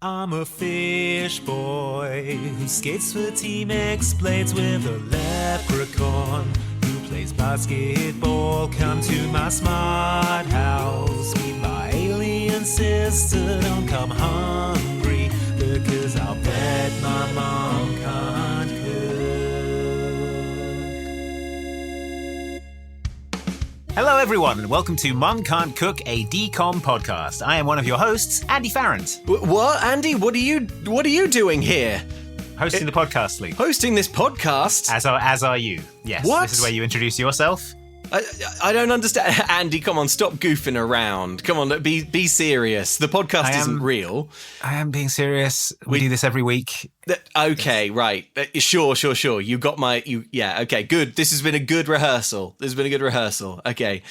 I'm a fish boy who skates for Team X Blades with a leprechaun who plays basketball. Come to my smart house, meet my alien sister. Don't come hungry because I'll bet my mom can't cook. Hello everyone, and welcome to Mum Can't Cook, a DCOM podcast. I am one of your hosts, Andy Farrant. What, Andy? What are you doing here? Hosting the podcast, Lee. Hosting this podcast? As are you. Yes. What? This is where you introduce yourself. I don't understand. Andy, come on, stop goofing around. Come on, be serious. The podcast isn't real. I am being serious. We do this every week. Okay, yes. Right. Sure. You got yeah, okay, good. This has been a good rehearsal. Okay.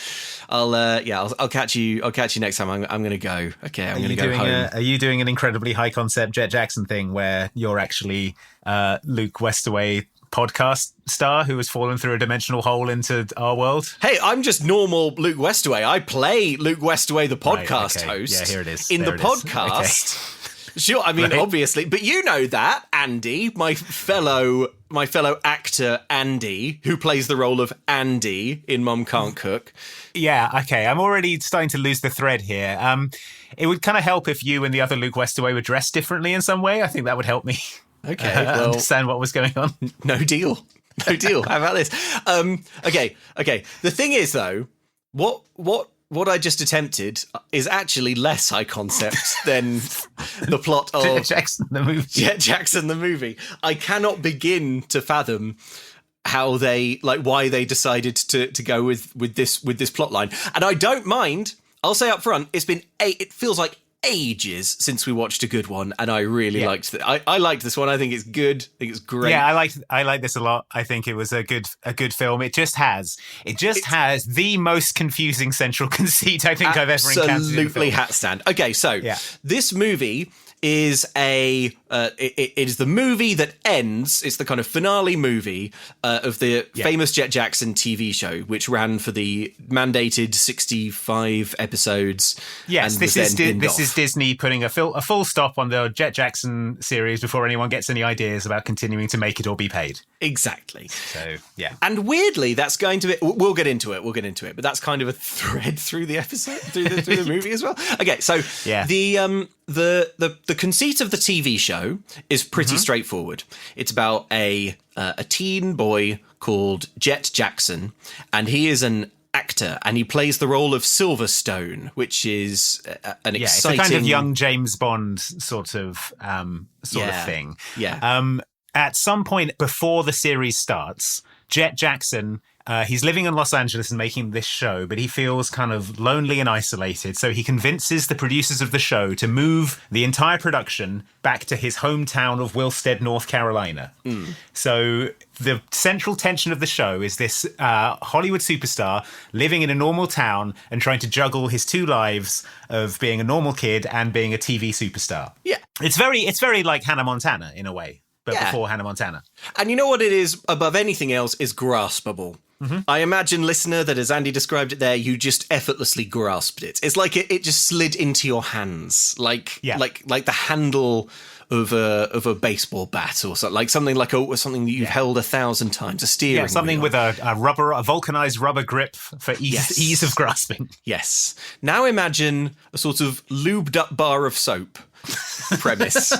I'll catch you next time. I'm going to go. Okay, I'm going to go home. Are you doing an incredibly high concept Jett Jackson thing where you're actually Luke Westaway podcast star who has fallen through a dimensional hole into our world? Hey, I'm just normal Luke Westaway. I play Luke Westaway, the podcast host. Yeah, here it is. In the podcast. Okay. Sure, I mean, obviously. But you know that, Andy, my fellow actor Andy, who plays the role of Andy in Mum Can't Cook. Yeah, okay. I'm already starting to lose the thread here. It would kind of help if you and the other Luke Westaway were dressed differently in some way. I think that would help me. Okay, well, understand what was going on. No deal. How about this? Okay. The thing is, though, what I just attempted is actually less high concept than the plot of Jett Jackson the movie. I cannot begin to fathom how why they decided to go with this plot line. And I don't mind. I'll say up front, it feels like ages since we watched a good one, and I really liked it. I liked this one. I think it's good. I think it's great. Yeah, I like this a lot. I think it was a good film. It just has the most confusing central conceit I think I've ever encountered. Absolutely hat stand. Okay, so this movie is it is the movie that ends. It's the kind of finale movie of the famous Jett Jackson TV show, which ran for the mandated 65 episodes. Yes, this is Disney putting a full stop on the Jett Jackson series before anyone gets any ideas about continuing to make it or be paid. Exactly. So yeah, and weirdly, that's going to be. We'll get into it. But that's kind of a thread through the episode, through the movie as well. Okay, so the conceit of the TV show is pretty straightforward. It's about a teen boy called Jett Jackson, and he is an actor, and he plays the role of Silverstone, which is an exciting... It's a kind of young James Bond sort of thing. Yeah. At some point before the series starts, Jett Jackson... he's living in Los Angeles and making this show, but he feels kind of lonely and isolated. So he convinces the producers of the show to move the entire production back to his hometown of Wilstead, North Carolina. So the central tension of the show is this Hollywood superstar living in a normal town and trying to juggle his two lives of being a normal kid and being a TV superstar. Yeah. It's very like Hannah Montana in a way, but before Hannah Montana. And you know what it is above anything else is graspable. I imagine, listener, that as Andy described it there, you just effortlessly grasped it. It's like it just slid into your hands, like the handle of a baseball bat or something, something that you've held 1,000 times, a steering wheel. Something with a vulcanized rubber grip for ease of grasping. Yes. Now imagine a sort of lubed up bar of soap premise.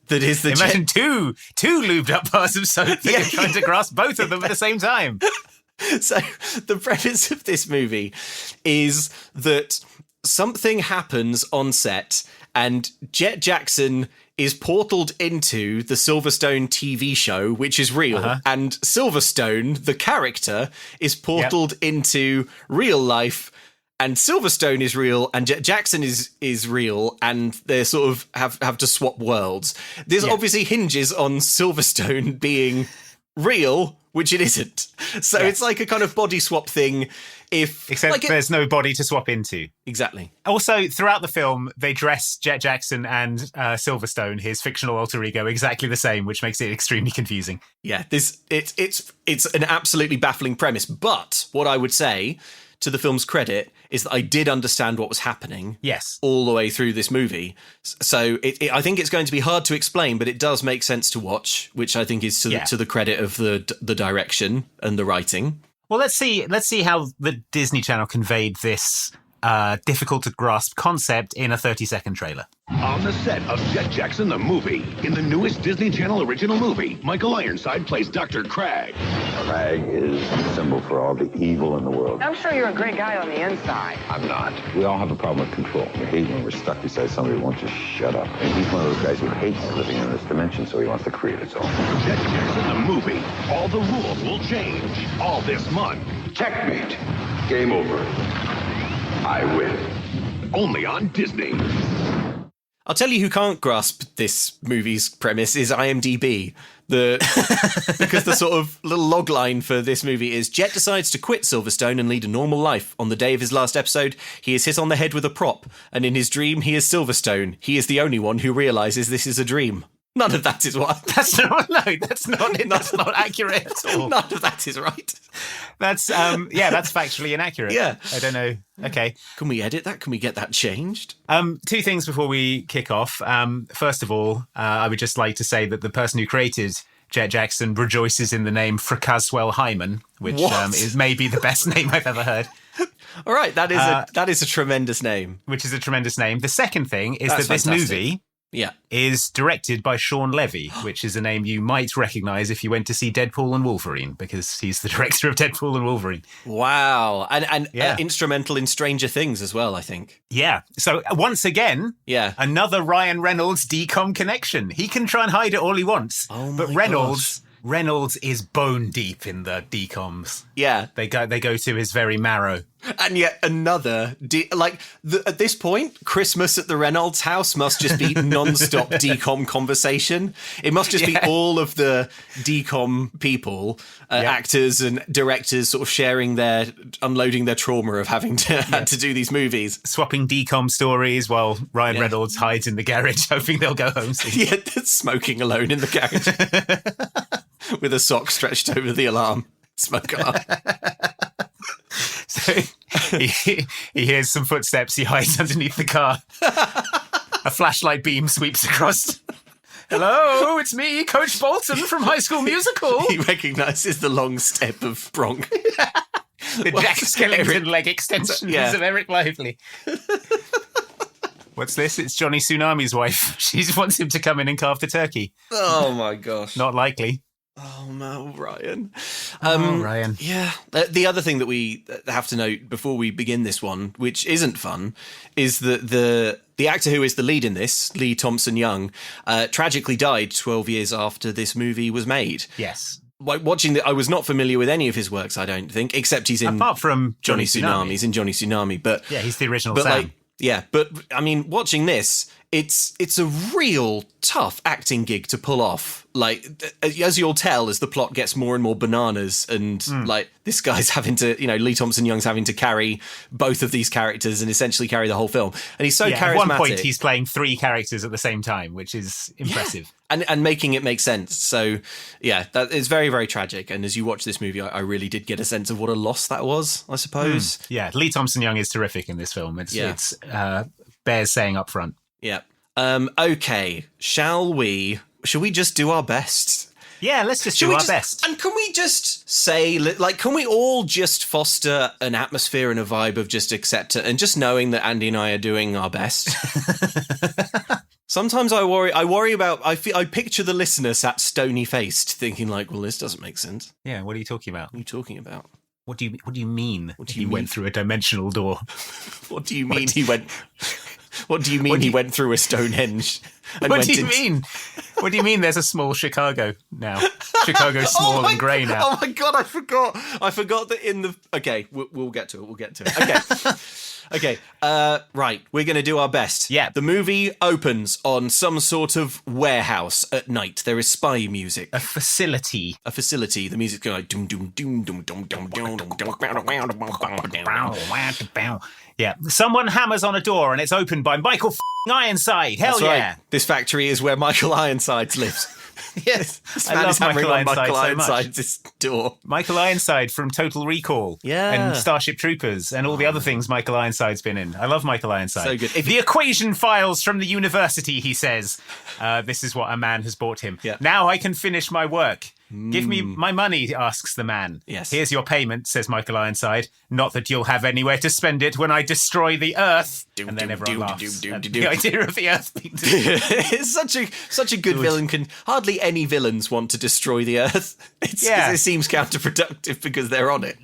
That is imagine two lubed up bars of soap that you're trying to grasp both of them at the same time. So the premise of this movie is that something happens on set and Jett Jackson is portaled into the Silverstone TV show, which is real. And Silverstone, the character, is portaled into real life. And Silverstone is real, and Jett Jackson is real, and they sort of have to swap worlds. This obviously hinges on Silverstone being real, which it isn't. So it's like a kind of body swap thing. Except there's no body to swap into. Exactly. Also, throughout the film, they dress Jett Jackson and Silverstone, his fictional alter ego, exactly the same, which makes it extremely confusing. Yeah, it's an absolutely baffling premise. But what I would say, to the film's credit, is that I did understand what was happening. Yes. All the way through this movie. So I think it's going to be hard to explain, but it does make sense to watch, which I think is to the credit of the direction and the writing. Well, let's see how the Disney Channel conveyed this difficult to grasp concept in a 30-second trailer. On the set of Jett Jackson, the movie, in the newest Disney Channel original movie, Michael Ironside plays Dr. Crag. Crag is a symbol for all the evil in the world. I'm sure you're a great guy on the inside. I'm not. We all have a problem with control. We hate when we're stuck beside somebody who won't just shut up. And he's one of those guys who hates living in this dimension, so he wants to create his own. Jett Jackson, the movie. All the rules will change. All this month. Checkmate. Game over. I win. Only on Disney. I'll tell you who can't grasp this movie's premise is IMDb. Because the sort of little log line for this movie is Jett decides to quit Silverstone and lead a normal life. On the day of his last episode, he is hit on the head with a prop, and in his dream, he is Silverstone. He is the only one who realizes this is a dream. None of that is what. That's not accurate at all. None of that is right. That's factually inaccurate. Yeah. I don't know. Okay. Can we edit that? Can we get that changed? Two things before we kick off. First of all, I would just like to say that the person who created Jett Jackson rejoices in the name Fracaswell Hyman, which is maybe the best name I've ever heard. All right, that is a tremendous name. Which is a tremendous name. The second thing is that this fantastic. movie is directed by Sean Levy, which is a name you might recognise if you went to see Deadpool and Wolverine, because he's the director of Deadpool and Wolverine. Wow. And instrumental in Stranger Things as well, I think. Yeah. So once again, another Ryan Reynolds DCOM connection. He can try and hide it all he wants. But Reynolds is bone deep in the DCOMs. Yeah. They go to his very marrow. And yet another, at this point, Christmas at the Reynolds house must just be non-stop DCOM conversation. It must just be all of the DCOM people, actors and directors sort of unloading their trauma of having had to do these movies. Swapping DCOM stories while Ryan Reynolds hides in the garage, hoping they'll go home soon. Yeah, smoking alone in the garage with a sock stretched over the alarm. Smoke alarm. So he hears some footsteps. He hides underneath the car. A flashlight beam sweeps across. Hello, it's me, Coach Bolton from High School Musical. He recognises the long step of Bronk. The Jack Skellington leg extensions of Eric Lively. What's this? It's Johnny Tsunami's wife. She wants him to come in and carve the turkey. Oh my gosh. Not likely. Oh no, Ryan. Ryan. Yeah. The other thing that we have to note before we begin this one, which isn't fun, is that the actor who is the lead in this, Lee Thompson Young, tragically died 12 years after this movie was made. Yes. Watching I was not familiar with any of his works, I don't think, except he's in... Apart from Johnny Tsunami. He's in Johnny Tsunami, but... Yeah, he's the original Sam. But I mean, watching this, it's a real tough acting gig to pull off. Like, as you'll tell, as the plot gets more and more bananas, and like this guy's having to, Lee Thompson Young's having to carry both of these characters and essentially carry the whole film. And he's so charismatic. At one point, he's playing 3 characters at the same time, which is impressive. Yeah. And making it make sense. So, yeah, that is very, very tragic. And as you watch this movie, I really did get a sense of what a loss that was, I suppose. Yeah, Lee Thompson Young is terrific in this film. It's bears saying up front. Yeah. Okay, shall we just do our best? Yeah, let's just do our best. And can we just say, can we all just foster an atmosphere and a vibe of just accept it and just knowing that Andy and I are doing our best? Sometimes I worry about, I picture the listener sat stony-faced thinking like, well, this doesn't make sense. Yeah, what are you talking about? What are you talking about? What do you mean he went through a dimensional door? What do you mean he went... What do you mean he went through a Stonehenge? What do you mean? What do you mean there's a small Chicago now? Chicago's small and grey now. Oh my God, I forgot. I forgot that in the... Okay, we'll get to it. Okay. Okay, right, we're going to do our best. Yeah. The movie opens on some sort of warehouse at night. There is spy music. A facility. The music's going like doom doom doom doom doom doom doom doom. Yeah. Someone hammers on a door and it's opened by Michael Ironside. Hell That's yeah. Right. This factory is where Michael Ironside lives. Yes, this I man love is hammering Michael on Michael Ironside so much. Ironside's door. Michael Ironside from Total Recall Yeah. and Starship Troopers and all the other things Michael Ironside's been in. I love Michael Ironside. So good. The equation files from the university, he says. This is what a man has bought him. Yeah. Now I can finish my work. Give me my money, asks the man. Yes. Here's your payment, says Michael Ironside. Not that you'll have anywhere to spend it when I destroy the Earth. And then everyone laughs at the idea of the Earth being destroyed. It's such a good villain. Hardly any villains want to destroy the Earth. It seems counterproductive because they're on it.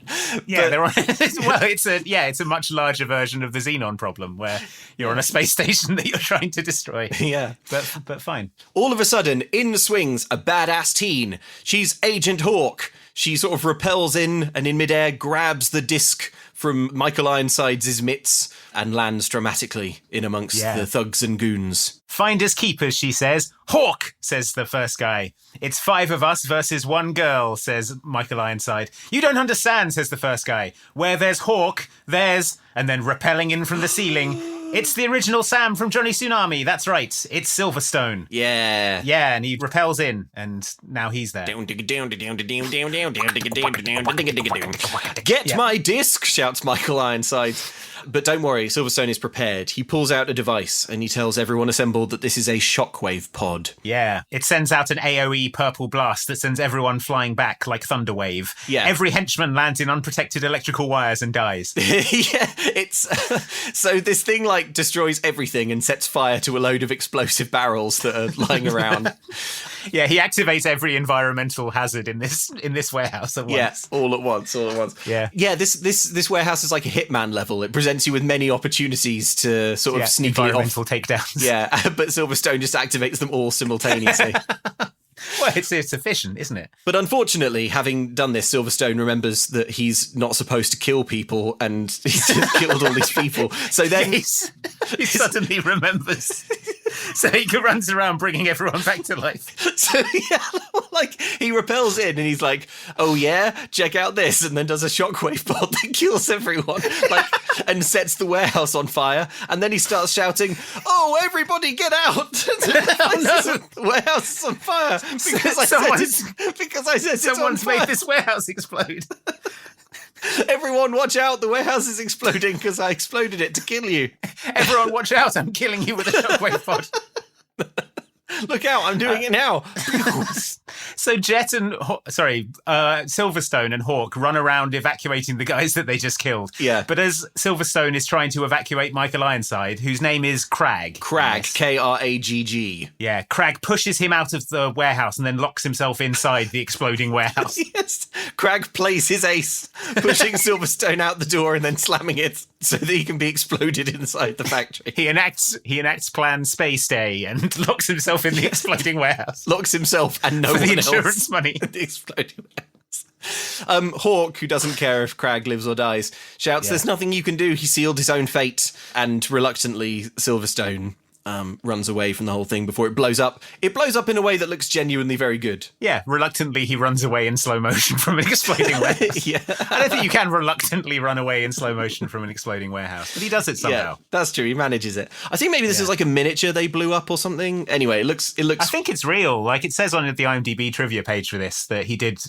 Yeah, they're on. Well, it's a much larger version of the Xenon problem where you're on a space station that you're trying to destroy. Yeah, but fine. All of a sudden, in swings a badass teen. She's Agent Hawk. She sort of rappels in and in midair grabs the disc from Michael Ironside's mitts and lands dramatically in amongst the thugs and goons. Finders keepers, she says. Hawk, says the first guy. It's 5 of us versus 1 girl, says Michael Ironside. You don't understand, says the first guy. Where there's Hawk, there's... And then rappelling in from the ceiling... It's the original Sam from Johnny Tsunami. That's right. It's Silverstone. Yeah. Yeah, and he rappels in, and now he's there. Get my disc, shouts Michael Ironside. But don't worry, Silverstone is prepared. He pulls out a device and he tells everyone assembled that this is a shockwave pod. Yeah, it sends out an AoE purple blast that sends everyone flying back like Thunderwave. Yeah. Every henchman lands in unprotected electrical wires and dies. Yeah, it's... so this thing, like, destroys everything and sets fire to a load of explosive barrels that are lying around. Yeah, he activates every environmental hazard in this warehouse at once. Yes, all at once. Yeah. Yeah, this warehouse is like a Hitman level. It presents you with many opportunities to sort of sneak environmental off. takedowns. Yeah, but Silverstone just activates them all simultaneously. Well, it's efficient, isn't it? But unfortunately, having done this, Silverstone remembers that he's not supposed to kill people, and he's just killed all these people. So then he suddenly remembers. So he runs around bringing everyone back to life. So yeah, like he repels in and he's like, "Oh yeah, check out this," and then does a shockwave pod that kills everyone, like, and sets the warehouse on fire. And then he starts shouting, "Oh, everybody, get out! The warehouse is on fire because I said someone's made this warehouse explode." Everyone watch out, the warehouse is exploding because I exploded it to kill you. Everyone watch out, I'm killing you with a shockwave pod. Look out, I'm doing it now. So Jett and Silverstone and Hawk run around evacuating the guys that they just killed. Yeah. But as Silverstone is trying to evacuate Michael Ironside, whose name is Cragg. Cragg, Kragg. Yeah, Cragg pushes him out of the warehouse and then locks himself inside the exploding warehouse. Yes. Cragg plays his ace, pushing Silverstone out the door and then slamming it so that he can be exploded inside the factory. He enacts Plan Space Day and locks himself in the exploding warehouse. Locks himself and no For one the else. insurance money. The exploding warehouse. Hawk, who doesn't care if Cragg lives or dies, shouts, "There's nothing you can do. He sealed his own fate." And reluctantly, Silverstone runs away from the whole thing before it blows up. It blows up in a way that looks genuinely very good. Yeah, reluctantly he runs away in slow motion from an exploding warehouse. Yeah. I don't think you can reluctantly run away in slow motion from an exploding warehouse, but he does it somehow. Yeah, that's true. He manages it. I think maybe this is like a miniature they blew up or something. Anyway, it looks. I think it's real. Like it says on the IMDb trivia page for this that he did.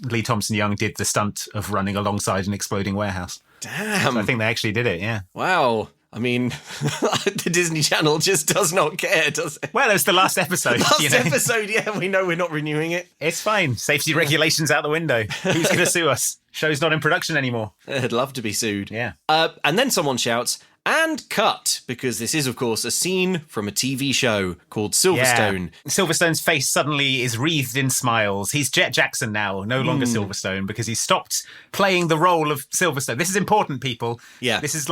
Lee Thompson Young did the stunt of running alongside an exploding warehouse. Damn. So I think they actually did it. Yeah. Wow. I mean, the Disney Channel just does not care, does it? Well, it was the last episode. Episode, yeah, we know we're not renewing it. It's fine. Safety regulations out the window. Who's going to sue us? Show's not in production anymore. I'd love to be sued. Yeah. And then someone shouts, "And cut," because this is, of course, a scene from a TV show called Silverstone. Yeah. Silverstone's face suddenly is wreathed in smiles. He's Jett Jackson now, no longer Silverstone, because he stopped playing the role of Silverstone. This is important, people. Yeah. This is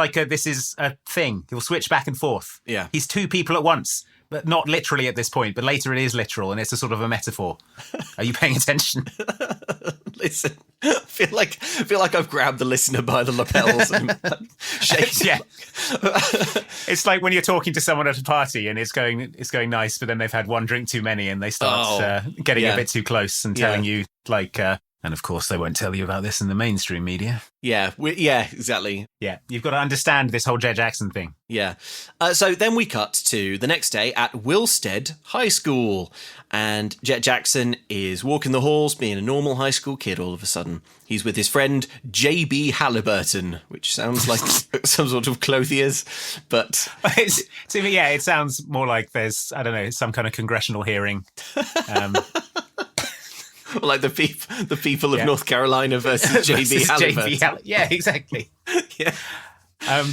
a thing. He'll switch back and forth. Yeah. He's 2 people at once, but not literally at this point. But later it is literal, and it's a sort of a metaphor. Are you paying attention? Listen, I feel like I've grabbed the listener by the lapels and shaken. Yeah. It's like when you're talking to someone at a party and it's going nice, but then they've had one drink too many and they start getting a bit too close and telling you like, And of course, they won't tell you about this in the mainstream media. Yeah, exactly. Yeah, you've got to understand this whole Jett Jackson thing. Yeah. So then we cut to the next day at Wilstead High School. And Jett Jackson is walking the halls, being a normal high school kid all of a sudden. He's with his friend J.B. Halliburton, which sounds like some sort of clothiers, but... To me, yeah, it sounds more like there's, I don't know, some kind of congressional hearing. Like the people of North Carolina versus J.B. Halliburton. Yeah, exactly. Yeah.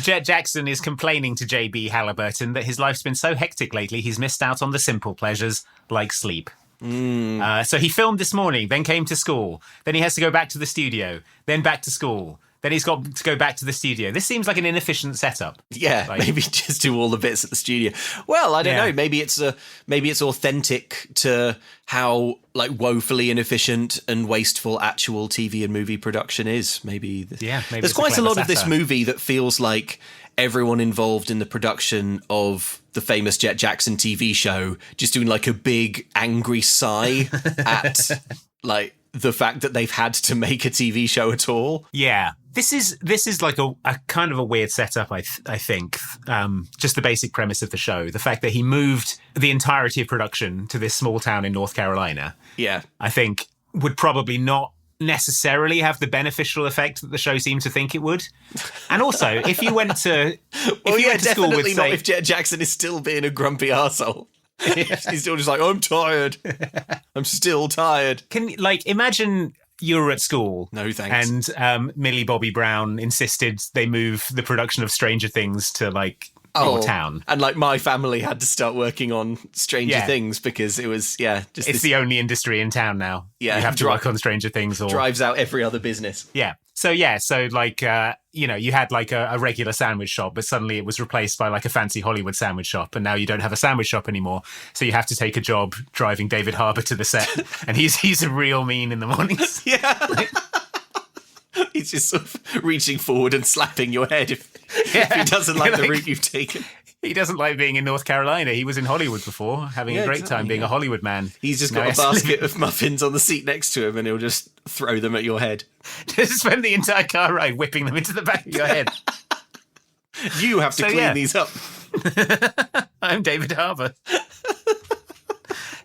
Jett Jackson is complaining to J.B. Halliburton that his life's been so hectic lately, he's missed out on the simple pleasures like sleep. So he filmed this morning, then came to school. Then he has to go back to the studio, then back to school. Then he's got to go back to the studio. This seems like an inefficient setup. Yeah, maybe just do all the bits at the studio. Well, I don't know. Maybe it's authentic to how like woefully inefficient and wasteful actual TV and movie production is. Maybe there's quite a lot of this movie that feels like everyone involved in the production of the famous Jett Jackson TV show just doing like a big angry sigh at like the fact that they've had to make a TV show at all. Yeah. This is like a kind of a weird setup, I think. Just the basic premise of the show. The fact that he moved the entirety of production to this small town in North Carolina. Yeah. I think would probably not necessarily have the beneficial effect that the show seemed to think it would. And also, if you went to school with, say, if Jett Jackson is still being a grumpy arsehole. He's still just like, I'm tired. I'm still tired. Imagine you were at school. No thanks. And Millie Bobby Brown insisted they move the production of Stranger Things to your town. And like my family had to start working on Stranger Things because it was, it's the only industry in town now. Yeah. You have to work on Stranger Things. Or drives out every other business. Yeah. So you had like a regular sandwich shop, but suddenly it was replaced by like a fancy Hollywood sandwich shop. And now you don't have a sandwich shop anymore. So you have to take a job driving David Harbour to the set. And he's a real mean in the mornings. Yeah. He's just sort of reaching forward and slapping your head if he doesn't like the route you've taken. He doesn't like being in North Carolina. He was in Hollywood before, having a great time being a Hollywood man. He's just got a basket of muffins on the seat next to him and he'll just throw them at your head. Just spend the entire car ride whipping them into the back of your head. You have to clean these up. I'm David Harbour.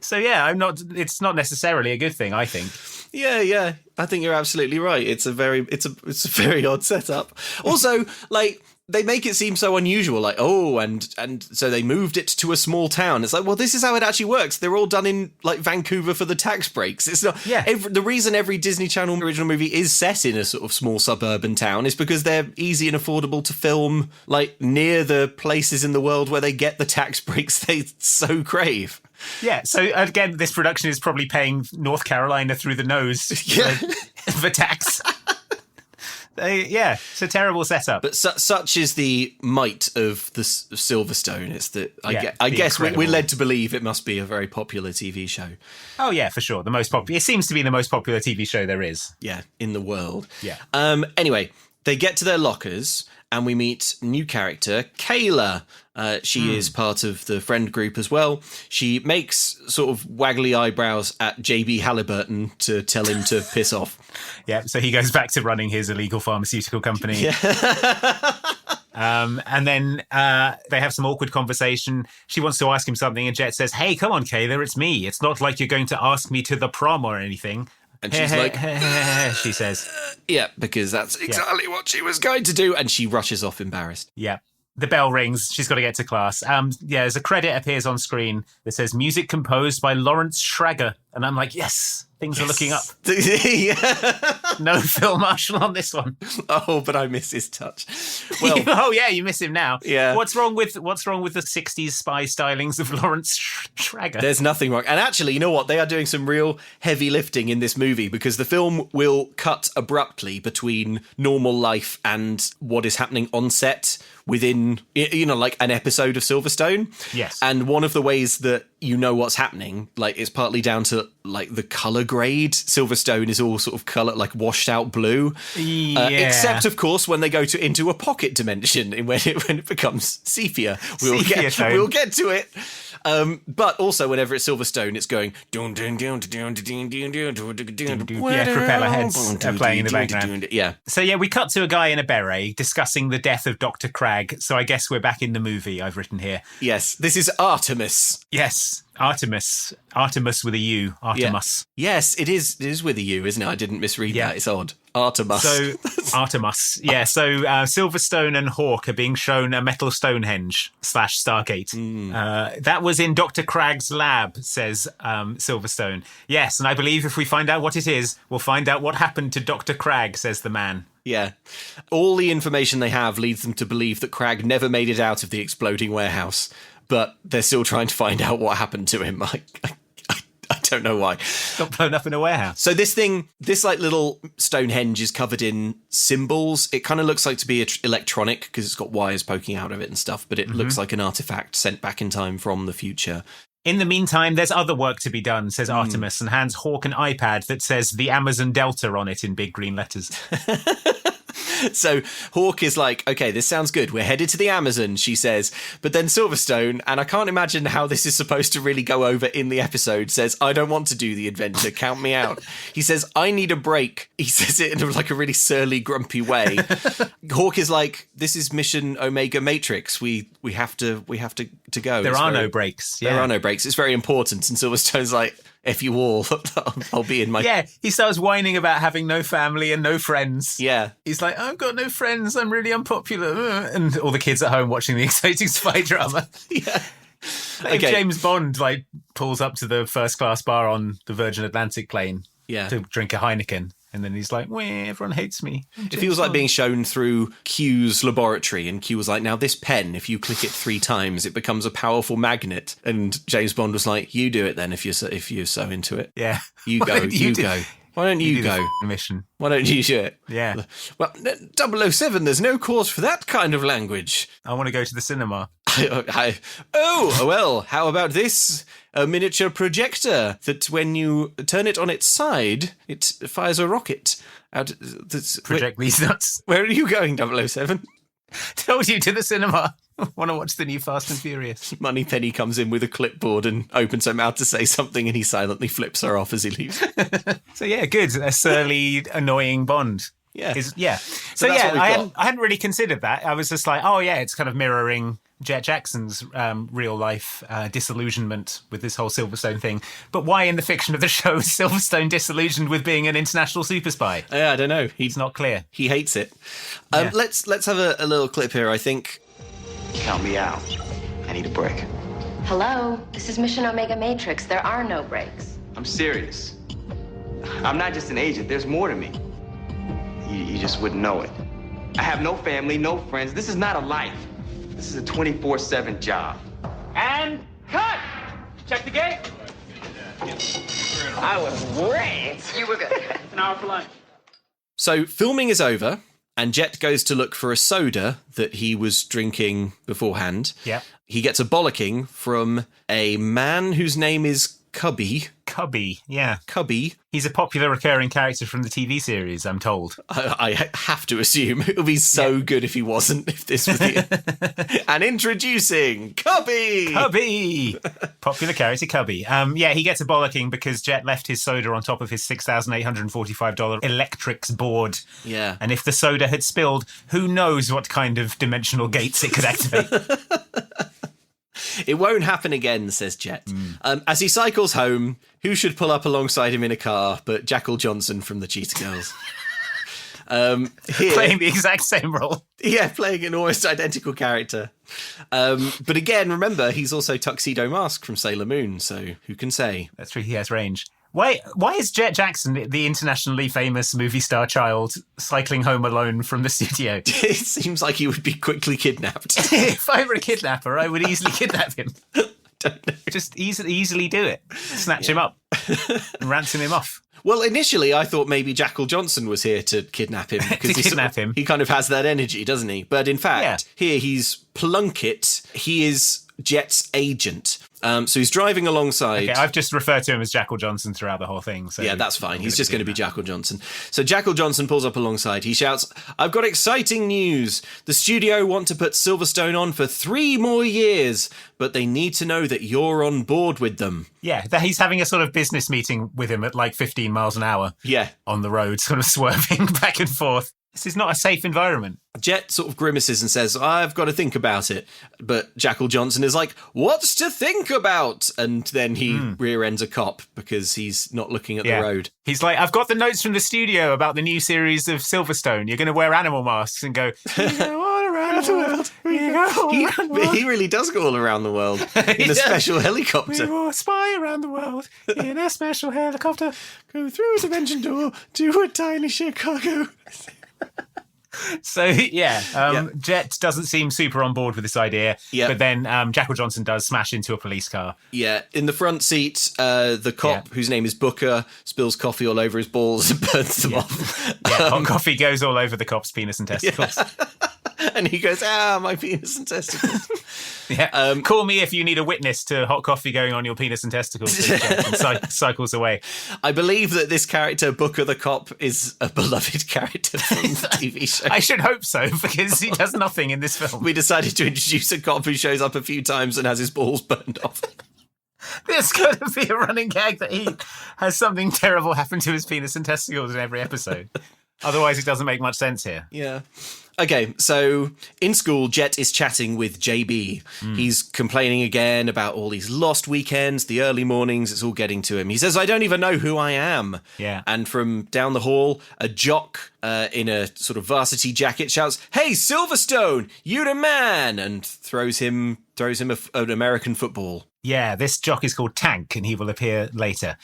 So it's not necessarily a good thing, I think. Yeah. I think you're absolutely right. It's a very odd setup. Also, like, they make it seem so unusual, like, and so they moved it to a small town. It's like, well, this is how it actually works. They're all done in like Vancouver for the tax breaks. It's not. Yeah. The reason every Disney Channel original movie is set in a sort of small suburban town is because they're easy and affordable to film, like near the places in the world where they get the tax breaks they so crave. Yeah. So again, this production is probably paying North Carolina through the nose for tax. It's a terrible setup. But such is the might of the Silverstone. It's that I guess we're led to believe it must be a very popular TV show. Oh yeah, for sure. The most popular. It seems to be the most popular TV show there is. Yeah, in the world. Yeah. Anyway, they get to their lockers and we meet new character Kayla. She is part of the friend group as well. She makes sort of waggly eyebrows at J.B. Halliburton to tell him to piss off. Yeah, so he goes back to running his illegal pharmaceutical company. Yeah. And then they have some awkward conversation. She wants to ask him something and Jett says, "Hey, come on, Kayla, it's me. It's not like you're going to ask me to the prom or anything." And she's like, she says. Yeah, because that's exactly what she was going to do. And she rushes off embarrassed. Yeah. The bell rings. She's got to get to class. There's a credit appears on screen that says music composed by Lawrence Schrager. And I'm like, yes, things are looking up. No Phil Marshall on this one. Oh, but I miss his touch. Well, oh yeah, you miss him now. Yeah. What's wrong with the 60s spy stylings of Lawrence Schrager? There's nothing wrong. And actually, you know what? They are doing some real heavy lifting in this movie because the film will cut abruptly between normal life and what is happening on set within, like an episode of Silverstone. Yes. And one of the ways that you know what's happening, like, it's partly down to like the color grade. Silverstone is all sort of color, like washed out blue. Except, of course, when they go into a pocket dimension, when it becomes sepia. We'll get to it. But also, whenever it's Silverstone, it's going. Propeller heads are playing in the background. Yeah. So yeah, we cut to a guy in a beret discussing the death of Dr. Cragg. So I guess we're back in the movie. I've written here. Yes, this is Artemis. Yes, Artemis with a U. Artemis. Yeah. Yes, it is with a U, isn't it? I didn't misread that. It's odd. Artemis. So Artemis. Yeah. So Silverstone and Hawk are being shown a metal Stonehenge / Stargate. That was in Dr. Cragg's lab, says Silverstone. Yes, and I believe if we find out what it is, we'll find out what happened to Dr. Cragg, says the man. Yeah. All the information they have leads them to believe that Cragg never made it out of the exploding warehouse, but they're still trying to find out what happened to him. I don't know why. Got blown up in a warehouse. So this like little Stonehenge is covered in symbols. It kind of looks like to be electronic because it's got wires poking out of it and stuff, but it looks like an artifact sent back in time from the future. In the meantime, there's other work to be done, says Artemis, and hands Hawk an iPad that says the Amazon Delta on it in big green letters. So Hawk is like, okay, this sounds good. We're headed to the Amazon, she says. But then Silverstone, and I can't imagine how this is supposed to really go over in the episode, says, I don't want to do the adventure. Count me out. He says, I need a break. He says it in like a really surly, grumpy way. Hawk is like, this is Mission Omega Matrix. We have to go. There are no breaks. There are no breaks. It's very important. And Silverstone's like, if you all, I'll be in my... Yeah, he starts whining about having no family and no friends. Yeah. He's like, I've got no friends, I'm really unpopular. And all the kids at home watching the exciting spy drama. Yeah. If James Bond, like, pulls up to the first class bar on the Virgin Atlantic plane to drink a Heineken, and then he's like, everyone hates me. It feels like being shown through Q's laboratory, and Q was like, now this pen, if you click it 3 times, it becomes a powerful magnet. And James Bond was like, you do it then if you're so into it. Yeah. You go, you go. Why don't you go? Mission. Why don't you do it? Yeah. Well, 007, there's no cause for that kind of language. I want to go to the cinema. Oh, well, how about this? A miniature projector that when you turn it on its side, it fires a rocket out. Project these nuts. Where are you going, 007? Told you, to the cinema. Want to watch the new Fast and Furious. Moneypenny comes in with a clipboard and opens her mouth to say something, and he silently flips her off as he leaves. So yeah, good. A surly, annoying Bond. Yeah. So yeah, I hadn't really considered that. I was just like, oh yeah, it's kind of mirroring Jett Jackson's real life disillusionment with this whole Silverstone thing. But why in the fiction of the show is Silverstone disillusioned with being an international super spy? Yeah, I don't know. It's not clear. He hates it. Let's have a little clip here, I think. Count me out. I need a break. Hello, this is Mission Omega Matrix. There are no breaks. I'm serious. I'm not just an agent. There's more to me. You just wouldn't know it. I have no family, no friends. This is not a life. This is a 24/7 job. And cut! Check the gate. I was great. You were good. An hour for lunch. So filming is over, and Jett goes to look for a soda that he was drinking beforehand. Yeah. He gets a bollocking from a man whose name is Cubby. Cubby, yeah. Cubby. He's a popular recurring character from the TV series, I'm told. I have to assume it would be so good if he wasn't, if this was the... And introducing Cubby! Cubby! Popular character Cubby. Yeah, he gets a bollocking because Jett left his soda on top of his $6,845 electrics board. Yeah. And if the soda had spilled, who knows what kind of dimensional gates it could activate. It won't happen again, says Jett. As he cycles home, who should pull up alongside him in a car but Jackal Johnson from the Cheetah Girls? Here, playing the exact same role. Yeah, playing an almost identical character. But again, remember, he's also Tuxedo Mask from Sailor Moon, so who can say? That's true, he has range. Why is Jett Jackson, the internationally famous movie star child, cycling home alone from the studio? It seems like he would be quickly kidnapped. If I were a kidnapper, I would easily kidnap him. Don't know. Just easily do it. Snatch him up and ransom him off. Well, initially, I thought maybe Jackal Johnson was here to kidnap him. Him. He kind of has that energy, doesn't he? But in fact, here he's Plunkett. He is Jett's agent. So he's driving alongside. Okay, I've just referred to him as Jackal Johnson throughout the whole thing. So yeah, that's fine. He's just going to be Jackal Johnson. So Jackal Johnson pulls up alongside. He shouts, "I've got exciting news. The studio want to put Silverstone on for 3 more years, but they need to know that you're on board with them." Yeah, he's having a sort of business meeting with him at like 15 miles an hour. Yeah. On the road, sort of swerving back and forth. This is not a safe environment. Jett sort of grimaces and says, "I've got to think about it." But Jackal Johnson is like, "What's to think about?" And then he rear ends a cop because he's not looking at the road. He's like, "I've got the notes from the studio about the new series of Silverstone. You're going to wear animal masks and go, you go all around the world. He really does go all around the world in a special helicopter. We will spy around the world in a special helicopter. Go through the engine door to a tiny Chicago." So, Jett doesn't seem super on board with this idea. Yeah. But then Jackal Johnson does smash into a police car. Yeah. In the front seat, the cop, whose name is Booker, spills coffee all over his balls and burns them off. Yeah, hot coffee goes all over the cop's penis and testicles. And he goes, my penis and testicles. Call me if you need a witness to hot coffee going on your penis and testicles. And cycles away. I believe that this character, Booker the cop, is a beloved character from the TV show. I should hope so, because he does nothing in this film. We decided to introduce a cop who shows up a few times and has his balls burned off. There's got to be a running gag that he has something terrible happen to his penis and testicles in every episode. Otherwise, it doesn't make much sense here. Yeah. Okay, so in school, Jett is chatting with JB. He's complaining again about all these lost weekends, the early mornings, it's all getting to him. He says, "I don't even know who I am." Yeah. And from down the hall, a jock in a sort of varsity jacket shouts, "Hey, Silverstone, you the man!" and throws him an American football. Yeah, this jock is called Tank, and he will appear later.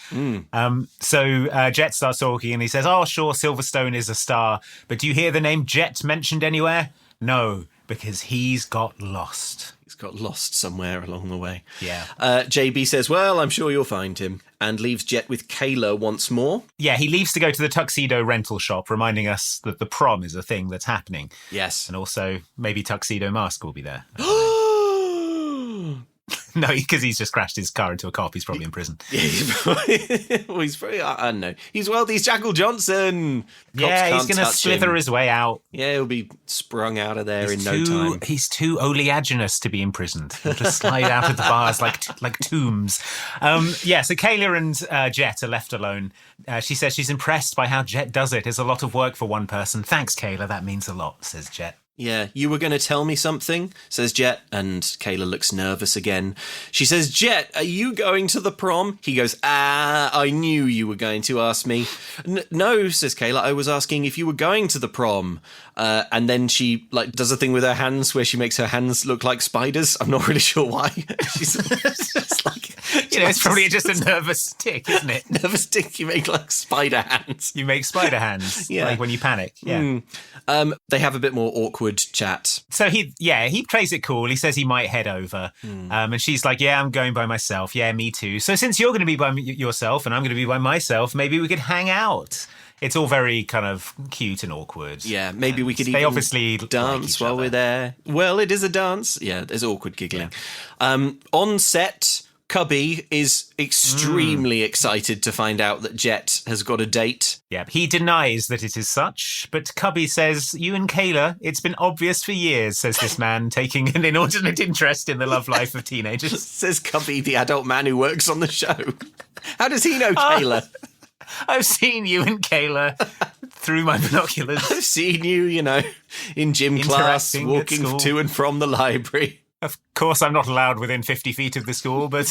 So Jett starts talking, and he says, "Oh, sure, Silverstone is a star, but do you hear the name Jett mentioned anywhere?" "No, because he's got lost." He's got lost somewhere along the way. Yeah. JB says, "Well, I'm sure you'll find him," and leaves Jett with Kayla once more. Yeah, he leaves to go to the tuxedo rental shop, reminding us that the prom is a thing that's happening. Yes. And also, maybe Tuxedo Mask will be there. No, because he's just crashed his car into a cop. He's probably in prison. Yeah, he's probably, I don't know. He's Jackal Johnson. Yeah, he's going to slither his way out. Yeah, he'll be sprung out of there in no time. He's too oleaginous to be imprisoned. He'll just slide out of the bars like tombs. So Kayla and Jett are left alone. She says she's impressed by how Jett does it. It's a lot of work for one person. "Thanks, Kayla. That means a lot," says Jett. Yeah, "You were going to tell me something," says Jett, and Kayla looks nervous again. She says, "Jett, are you going to the prom?" He goes, "I knew you were going to ask me." "No," says Kayla, "I was asking if you were going to the prom." And then she does a thing with her hands where she makes her hands look like spiders. I'm not really sure why. She's just like... it's probably just a nervous tick, isn't it? Nervous tick, you make like spider hands. You make spider hands, like when you panic. Yeah. They have a bit more awkward chat. So he plays it cool. He says he might head over. And she's like, "Yeah, I'm going by myself. Yeah, me too. So since you're going to be by yourself and I'm going to be by myself, maybe we could hang out." It's all very kind of cute and awkward. Yeah, maybe we could they obviously dance like while we're there. Well, it is a dance. Yeah, there's awkward giggling. Yeah. On set, Cubby is extremely excited to find out that Jett has got a date. Yeah, he denies that it is such, but Cubby says, "You and Kayla, it's been obvious for years," says this man, taking an inordinate interest in the love life of teenagers. Says Cubby, the adult man who works on the show. How does he know Kayla? I've seen you and Kayla through my binoculars. I've seen you, in gym class, walking to and from the library. Of course, I'm not allowed within 50 feet of the school, but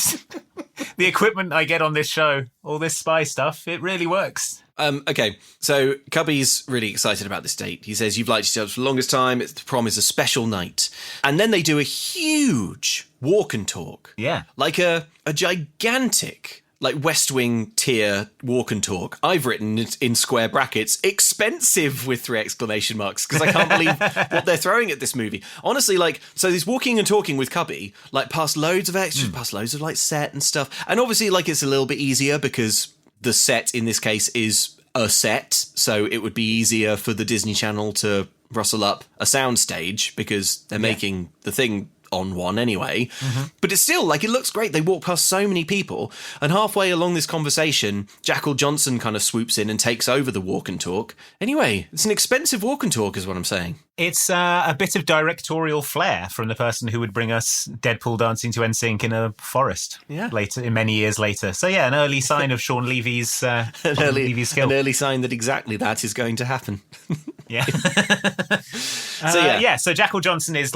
the equipment I get on this show, all this spy stuff, it really works. Okay, so Cubby's really excited about this date. He says, "You've liked each other for the longest time. The prom is a special night." And then they do a huge walk and talk. Yeah. Like a gigantic... West Wing tier walk and talk. I've written in square brackets, "expensive" with 3 exclamation marks, because I can't believe what they're throwing at this movie. Honestly, so he's walking and talking with Cubby, past loads of extras, past loads of set and stuff. And obviously, it's a little bit easier because the set in this case is a set. So it would be easier for the Disney Channel to rustle up a soundstage because they're making the thing on one anyway. But it's still, like, it looks great. They walk past so many people, and halfway along this conversation, Jackal Johnson kind of swoops in and takes over the walk and talk. Anyway, it's an expensive walk and talk is what I'm saying. It's a bit of directorial flair from the person who would bring us Deadpool dancing to NSYNC in a forest many years later. So yeah, an early sign of Sean Levy's skill. An early sign that exactly that is going to happen. Yeah. So Jackal Johnson is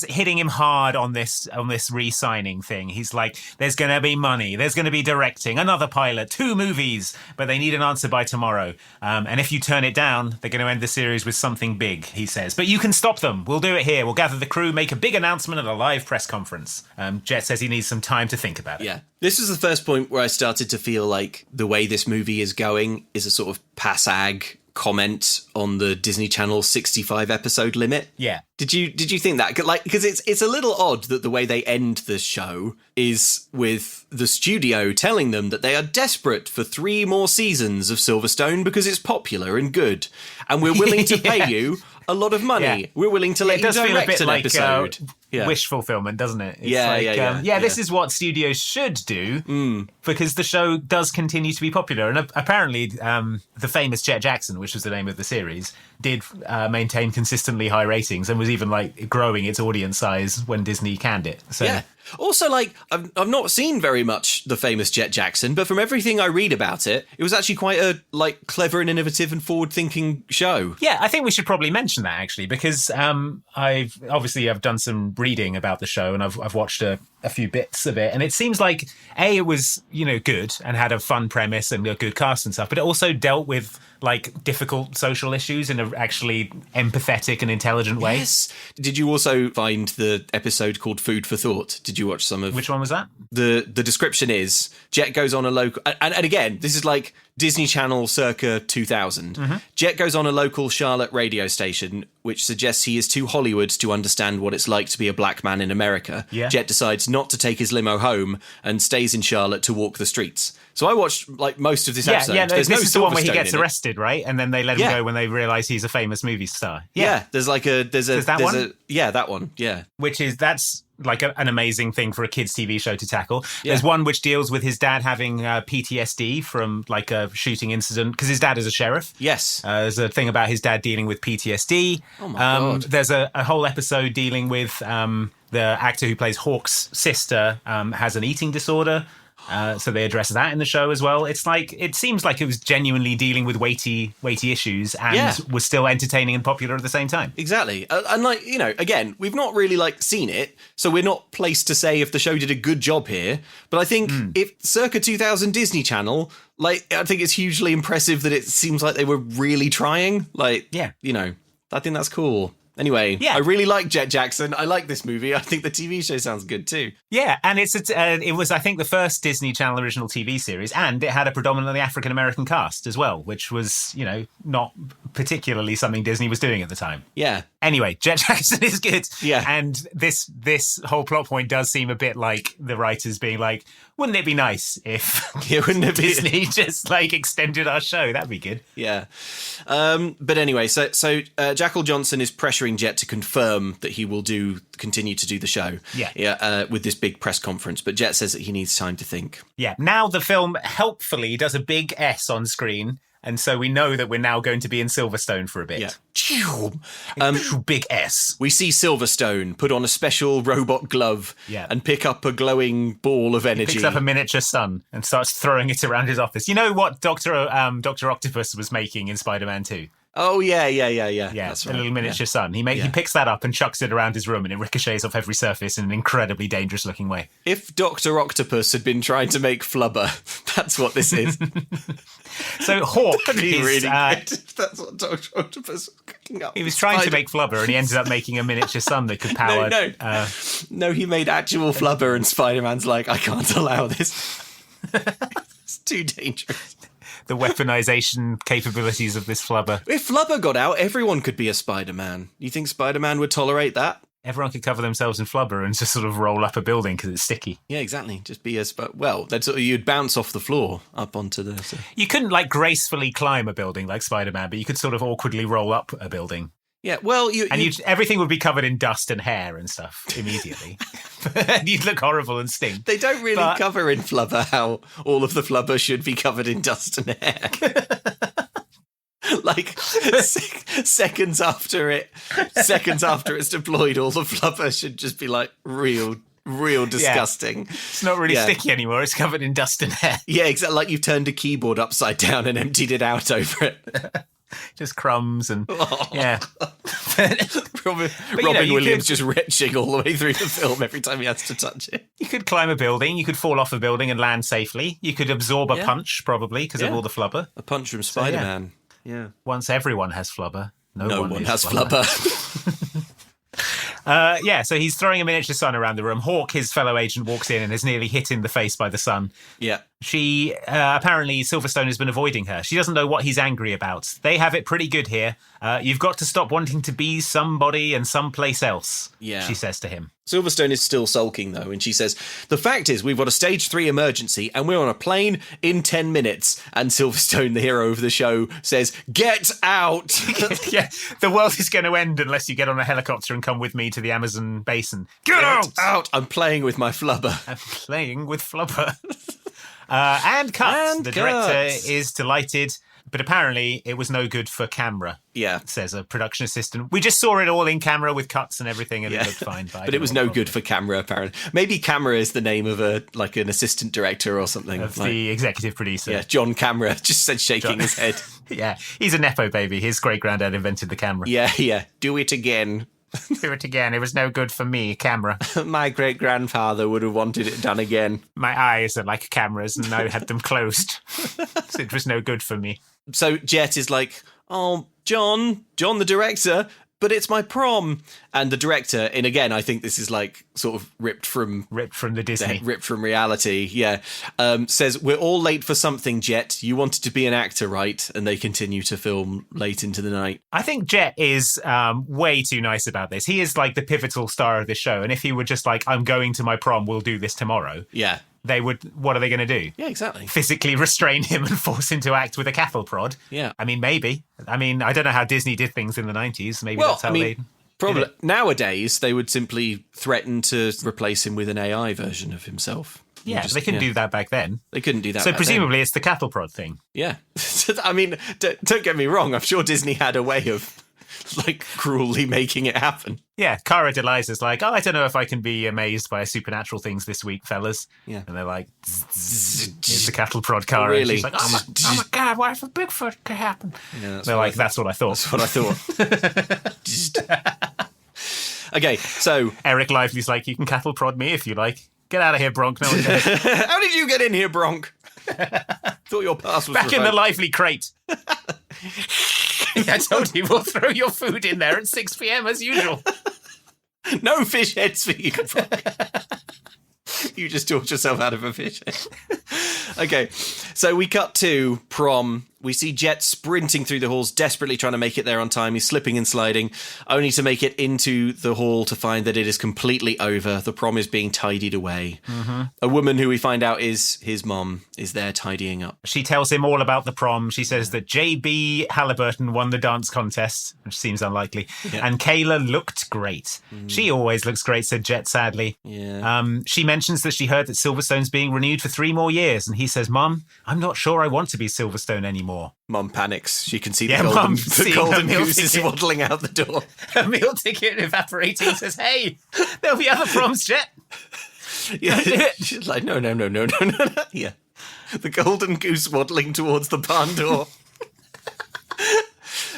hitting him hard on this re-signing thing. He's like, there's going to be money, there's going to be directing, another pilot, 2 movies, but they need an answer by tomorrow. And if you turn it down, they're going to end the series with something big, he says. But you can stop them. We'll do it here. We'll gather the crew, make a big announcement at a live press conference. Jett says he needs some time to think about it. Yeah. This is the first point where I started to feel like the way this movie is going is a sort of passag comment on the Disney Channel 65 episode limit. Yeah. Did you think that? Because it's a little odd that the way they end the show is with the studio telling them that they are desperate for 3 more seasons of Silverstone because it's popular and good, and we're willing to pay you a lot of money. Yeah. We're willing to let you direct an episode. Wish fulfillment, doesn't it? It's yeah. This is what studios should do because the show does continue to be popular. And apparently the famous Jett Jackson, which was the name of the series, did maintain consistently high ratings and was even growing its audience size when Disney canned it. So yeah. Also, I've not seen very much the famous Jett Jackson, but from everything I read about it, it was actually quite a clever and innovative and forward-thinking show. Yeah, I think we should probably mention that actually, because I've done some reading about the show and I've watched a few bits of it, and it seems like it was good and had a fun premise and a good cast and stuff, but it also dealt with difficult social issues in a actually empathetic and intelligent way. Yes. Did you also find the episode called Food for Thought? Did you watch some of... Which one was that? The description is Jett goes on a local... And again, this is Disney Channel circa 2000. Jett goes on a local Charlotte radio station, which suggests he is too Hollywood to understand what it's like to be a black man in America. Yeah. Jett decides not to take his limo home and stays in Charlotte to walk the streets. So I watched most of this episode. Yeah, There's this no is the one where he Silverstone gets arrested, right? And then they let him go when they realise he's a famous movie star. Yeah, there's that one? That one, yeah. That's an amazing thing for a kids' TV show to tackle. Yeah. There's one which deals with his dad having PTSD from a shooting incident, because his dad is a sheriff. Yes. There's a thing about his dad dealing with PTSD. Oh my God. There's a whole episode dealing with the actor who plays Hawk's sister has an eating disorder. So they address that in the show as well. It's it seems like it was genuinely dealing with weighty issues and was still entertaining and popular at the same time. Exactly. And again, we've not really seen it, so we're not placed to say if the show did a good job here. But I think if circa 2000 Disney Channel, I think it's hugely impressive that it seems like they were really trying. I think that's cool. Anyway, I really like Jett Jackson. I like this movie. I think the TV show sounds good too. Yeah, and it was, I think, the first Disney Channel original TV series, and it had a predominantly African-American cast as well, which was, not particularly something Disney was doing at the time. Yeah. Anyway, Jett Jackson is good. Yeah. And this whole plot point does seem a bit like the writers being wouldn't it be nice if Disney just extended our show? That'd be good. Yeah. But anyway, so Jackal Johnson is pressuring Jett to confirm that he will continue to do the show. Yeah. With this big press conference. But Jett says that he needs time to think. Yeah. Now the film helpfully does a big S on screen. And so we know that we're now going to be in Silverstone for a bit. Yeah. Big S. We see Silverstone put on a special robot glove and pick up a glowing ball of energy. He picks up a miniature sun and starts throwing it around his office. You know what Dr. Octopus was making in Spider-Man 2? Oh, yeah. Yeah, that's a right. little miniature sun. He picks that up and chucks it around his room, and it ricochets off every surface in an incredibly dangerous-looking way. If Dr. Octopus had been trying to make flubber, that's what this is. So Hawk That'd be is... really good if that's what Dr. Octopus was cooking up. He was trying to make flubber, and he ended up making a miniature sun that could power... No, he made actual flubber, and Spider-Man's I can't allow this. It's too dangerous. The weaponization capabilities of this flubber. If flubber got out, everyone could be a Spider-Man. You think Spider-Man would tolerate that? Everyone could cover themselves in flubber and just sort of roll up a building because it's sticky. Yeah, exactly. Just be you'd bounce off the floor up onto the... So. You couldn't gracefully climb a building like Spider-Man, but you could sort of awkwardly roll up a building. Yeah, well, everything would be covered in dust and hair and stuff immediately. And you'd look horrible and stink. They don't really cover in Flubber how all of the Flubber should be covered in dust and hair. Like seconds after it's deployed, all the Flubber should just be like real disgusting. Yeah. It's not really sticky anymore. It's covered in dust and hair. Yeah, exactly. Like you've turned a keyboard upside down and emptied it out over it. Just crumbs and yeah. Robin Williams just retching all the way through the film every time he has to touch it. You could climb a building. You could fall off a building and land safely. You could absorb a punch probably because of all the flubber. A punch from Spider-Man. Yeah. Once everyone has flubber, no one has flubber. So he's throwing a miniature sun around the room. Hawk, his fellow agent, walks in and is nearly hit in the face by the sun. Yeah. She, apparently, Silverstone has been avoiding her. She doesn't know what he's angry about. They have it pretty good here. You've got to stop wanting to be somebody and someplace else, she says to him. Silverstone is still sulking, though, and she says, the fact is, we've got a stage 3 emergency, and we're on a plane in 10 minutes. And Silverstone, the hero of the show, says, get out! Yeah, the world is going to end unless you get on a helicopter and come with me to the Amazon basin. Get out! I'm playing with my flubber. I'm playing with flubber. And cut. The director is delighted, but apparently it was no good for camera. Yeah. Says a production assistant. We just saw it all in camera with cuts and everything and it looked fine. But it was no good for camera, apparently. Maybe camera is the name of an assistant director or something. Of the executive producer. Yeah, John Camera just said shaking his head. Yeah, he's a Nepo baby. His great-granddad invented the camera. Yeah. Do it again. Do it again. It was no good for me, camera. My great-grandfather would have wanted it done again. My eyes are like cameras and I had them closed. So it was no good for me. So Jett is like, oh, John the director, but it's my prom. And the director, and again, I think this is like sort of ripped from the Disney. Ripped from reality, yeah. Says, we're all late for something, Jett. You wanted to be an actor, right? And they continue to film late into the night. I think Jett is way too nice about this. He is like the pivotal star of this show. And if he were just like, I'm going to my prom, we'll do this tomorrow. Yeah. What are they going to do? Yeah, exactly. Physically restrain him and force him to act with a cattle prod? Yeah. I mean, maybe. I mean, I don't know how Disney did things in the 90s. Maybe that's how they... Probably nowadays they would simply threaten to replace him with an AI version of himself. Yeah, they couldn't do that back then. They couldn't do that. So presumably it's the cattle prod thing. Yeah, I mean, don't get me wrong. I'm sure Disney had a way of like cruelly making it happen. Yeah, Cara Delizer's like, I don't know if I can be amazed by supernatural things this week, fellas. Yeah, and they're like, it's the cattle prod Cara. Really? And she's like, oh my God, what if a Bigfoot could happen? Yeah, they're like, that's what I thought. That's what I thought. Okay, so Eric Lively's like, you can cattle prod me if you like. Get out of here, Bronk. No one cares. How did you get in here, Bronk? Thought your pass was back in the Lively crate. I told you we'll throw your food in there at 6 p.m. as usual. No fish heads for you, Bronk. You just talked yourself out of a fish head. Okay, so we cut to prom. We see Jett sprinting through the halls, desperately trying to make it there on time. He's slipping and sliding, only to make it into the hall to find that it is completely over. The prom is being tidied away. Mm-hmm. A woman who we find out is his mom is there tidying up. She tells him all about the prom. She says that J.B. Halliburton won the dance contest, which seems unlikely, and Kayla looked great. She always looks great, said Jett sadly. Yeah. She mentions that she heard that Silverstone's being renewed for 3 more years, and he says, Mum, I'm not sure I want to be Silverstone anymore. Mum panics. She can see the golden goose is waddling out the door. Her meal ticket evaporating, says, hey, there'll be other proms, Jett. Yeah, she's like, no. Yeah. The golden goose waddling towards the barn door.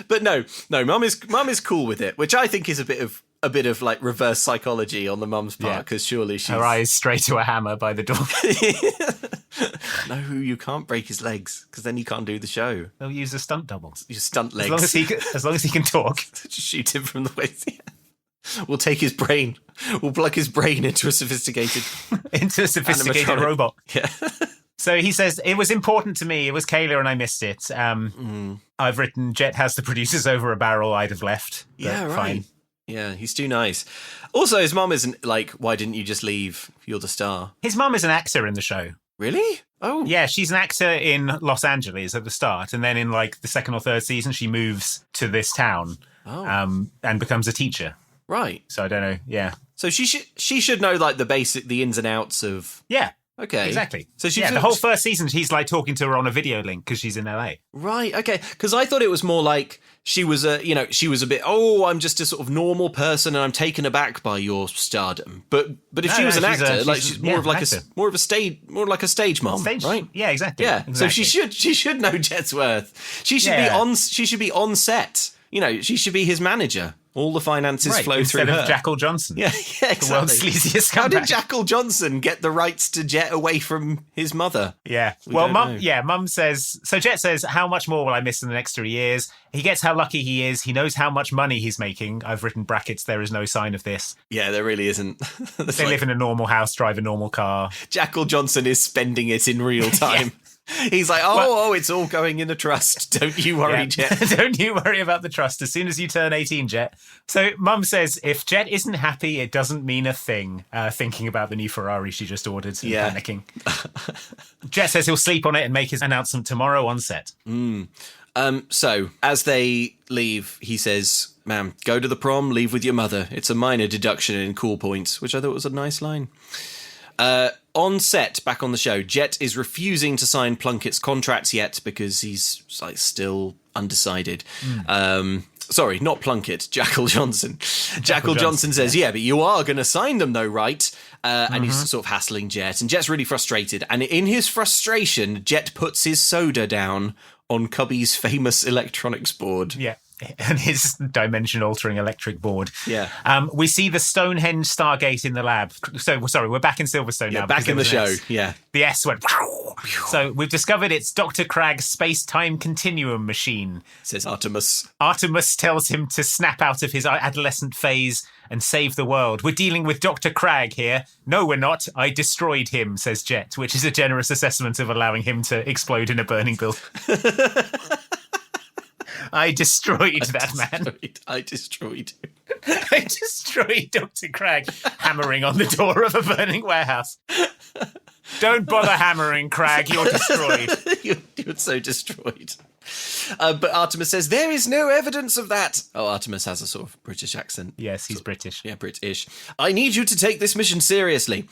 But no, Mum is cool with it, which I think is a bit of like reverse psychology on the mum's part, because surely she's... Her eyes straight to a hammer by the door. No, you can't break his legs, because then he can't do the show. They'll use a stunt double. Use stunt legs. As long as he can talk. Just shoot him from the waist. Yeah. We'll take his brain. We'll plug his brain into a sophisticated robot. Yeah. So he says, it was important to me. It was Kayla and I missed it. I've written, Jett has the producers over a barrel I'd have left. Yeah, right. Fine. Yeah, he's too nice. Also, his mum isn't like, why didn't you just leave? You're the star. His mum is an actor in the show. Really? Oh. Yeah, she's an actor in Los Angeles at the start. And then in like the 2nd or 3rd season, she moves to this town. and becomes a teacher. Right. So I don't know. Yeah. So she should know like the ins and outs of. Yeah. Okay. Exactly. So the whole first season, he's like talking to her on a video link because she's in LA. Right. Okay. Because I thought it was more like she was a bit. Oh, I'm just a sort of normal person, and I'm taken aback by your stardom. But if she was an actor, she's more of like a stage mom, right? Yeah. Exactly. Yeah. Exactly. So she should know Jett's worth. She should be on set. She should be his manager. All the finances flow through her. Instead of Jackal Johnson. Yeah, exactly. The world's sleaziest scumbag. How did Jackal Johnson get the rights to Jett away from his mother? Yeah. Mum says... So Jett says, how much more will I miss in the next 3 years? He gets how lucky he is. He knows how much money he's making. I've written brackets, there is no sign of this. Yeah, there really isn't. They live in a normal house, drive a normal car. Jackal Johnson is spending it in real time. He's like, it's all going in a trust. Don't you worry, Jett. Don't you worry about the trust. As soon as you turn 18, Jett. So Mum says, if Jett isn't happy, it doesn't mean a thing. Thinking about the new Ferrari she just ordered and panicking. Jett says he'll sleep on it and make his announcement tomorrow on set. So as they leave, he says, ma'am, go to the prom, leave with your mother. It's a minor deduction in cool points, which I thought was a nice line. On set, back on the show, Jett is refusing to sign Plunkett's contracts yet because he's still undecided. Sorry, not Plunkett, Jackal Johnson. Jackal Johnson says, yeah, but you are going to sign them though, right? And he's sort of hassling Jett, and Jett's really frustrated. And in his frustration, Jett puts his soda down on Cubby's famous electronics board. Yeah. And his dimension-altering electric board. Yeah. We see the Stonehenge Stargate in the lab. So, sorry, we're back in Silverstone now. Back in the show, yeah. The S went... So we've discovered it's Dr. Cragg's space-time continuum machine. Says Artemis. Artemis tells him to snap out of his adolescent phase and save the world. We're dealing with Dr. Cragg here. No, we're not. I destroyed him, says Jett, which is a generous assessment of allowing him to explode in a burning building. I destroyed that man. I destroyed him. I destroyed Dr. Cragg, hammering on the door of a burning warehouse. Don't bother hammering, Cragg. You're destroyed. You're so destroyed. But Artemis says, there is no evidence of that. Oh, Artemis has a sort of British accent. Yes, he's British. Yeah, British. I need you to take this mission seriously.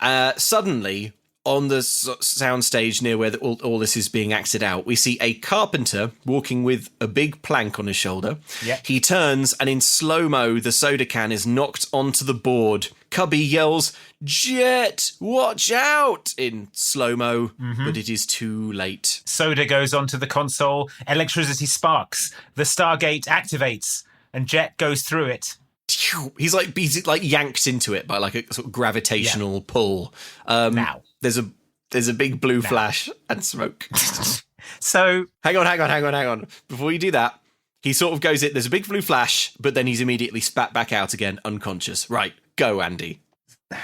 Suddenly, on the soundstage near where all this is being acted out, we see a carpenter walking with a big plank on his shoulder. Yep. He turns, and in slow-mo, the soda can is knocked onto the board. Cubby yells, Jett, watch out, in slow-mo, but it is too late. Soda goes onto the console, electricity sparks, the Stargate activates, and Jett goes through it. He's like yanked into it by like a sort of gravitational pull. Now. There's a big blue flash and smoke. So hang on. Before you do that, he sort of goes there's a big blue flash, but then he's immediately spat back out again, unconscious. Right, go, Andy.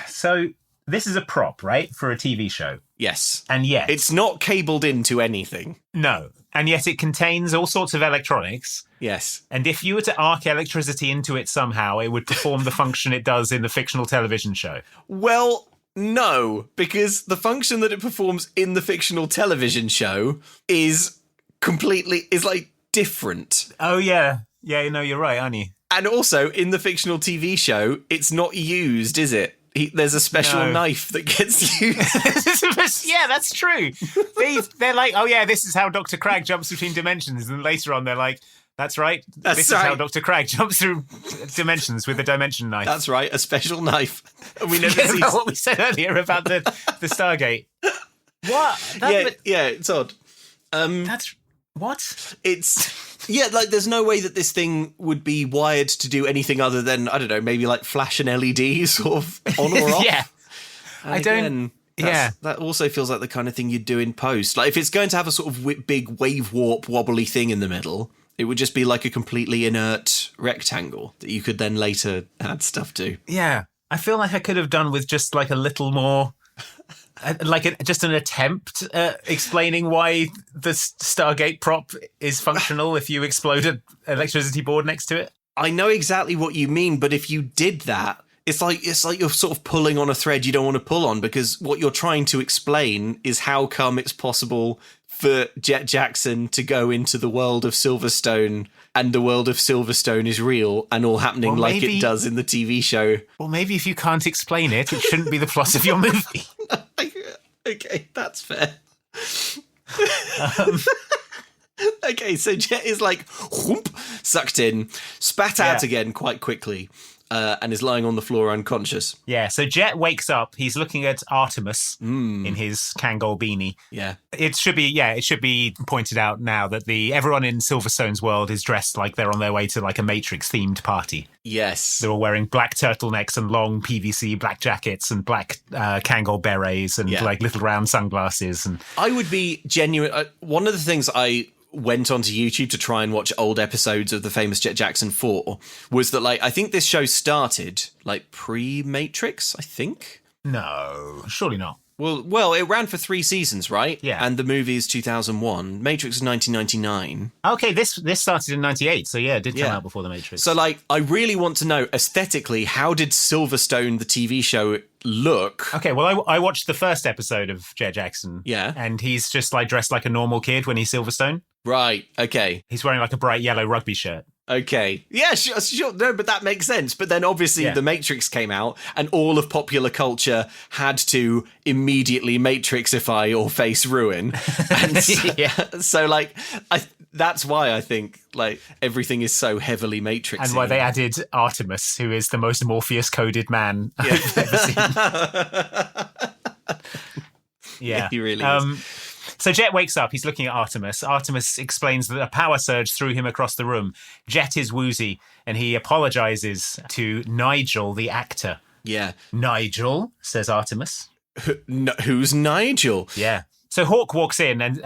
So this is a prop, right? For a TV show. Yes. And yet it's not cabled into anything. No. And yet it contains all sorts of electronics. Yes. And if you were to arc electricity into it somehow, it would perform the function it does in the fictional television show. Well, no, because the function that it performs in the fictional television show is like different. Oh, yeah. Yeah, no, you're right, aren't you? And also, in the fictional TV show, it's not used, is it? There's a special knife that gets used. Yeah, that's true. They're like, oh yeah, this is how Dr. Cragg jumps between dimensions. And later on, they're like, that's right. This is how Dr. Cragg jumps through dimensions with a dimension knife. That's right, a special knife. And we never see what we said earlier about the Stargate. What? It's odd. That's what? Like there's no way that this thing would be wired to do anything other than, I don't know, maybe like flash an LED sort of on or off. Yeah. That also feels like the kind of thing you'd do in post. Like if it's going to have a sort of big wave warp wobbly thing in the middle, it would just be like a completely inert rectangle that you could then later add stuff to. Yeah. I feel like I could have done with just like a little more, just an attempt at explaining why the Stargate prop is functional if you explode an electricity board next to it. I know exactly what you mean, but if you did that, it's like you're sort of pulling on a thread you don't want to pull on, because what you're trying to explain is how come it's possible for Jett Jackson to go into the world of Silverstone, and the world of Silverstone is real and all happening like it does in the TV show. Well, maybe if you can't explain it, it shouldn't be the plot of your movie. Okay, that's fair. Okay, so Jett is like whoop, sucked in, spat out again quite quickly, and is lying on the floor unconscious. Yeah, so Jett wakes up. He's looking at Artemis in his Kangol beanie. Yeah. It should be pointed out now that everyone in Silverstone's world is dressed like they're on their way to like a Matrix-themed party. Yes. They're all wearing black turtlenecks and long PVC black jackets and black Kangol berets and like little round sunglasses. And I would be genuine. One of the things I went onto YouTube to try and watch old episodes of the famous Jett Jackson 4 was that, like, I think this show started like pre-Matrix, I think. No, surely not. Well, it ran for 3 seasons, right? Yeah. And the movie is 2001. Matrix is 1999. Okay, this started in 98, so yeah, it did come out before The Matrix. So, like, I really want to know, aesthetically, how did Silverstone, the TV show, look? Okay, well, I watched the first episode of Jett Jackson. Yeah. And he's just, like, dressed like a normal kid when he's Silverstone. Right, okay. He's wearing, like, a bright yellow rugby shirt. Okay. Yeah, sure. No, but that makes sense. But then obviously The Matrix came out and all of popular culture had to immediately Matrixify or face ruin. And so like, that's why I think like everything is so heavily Matrixy. And why they added Artemis, who is the most Morpheus-coded man I've ever seen. Yeah. He really is. So Jett wakes up, he's looking at Artemis. Artemis explains that a power surge threw him across the room. Jett is woozy, and he apologizes to Nigel, the actor. Yeah. Nigel, says Artemis. Who's Nigel? Yeah. So Hawk walks in and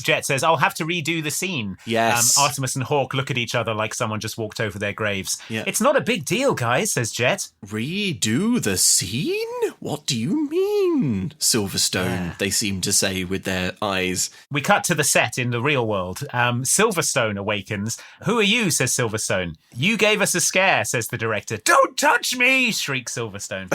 Jett says, I'll have to redo the scene. Yes. Artemis and Hawk look at each other like someone just walked over their graves. Yeah. It's not a big deal, guys, says Jett. Redo the scene? What do you mean, Silverstone? They seem to say with their eyes. We cut to the set in the real world. Silverstone awakens. Who are you, says Silverstone. You gave us a scare, says the director. Don't touch me, shrieks Silverstone.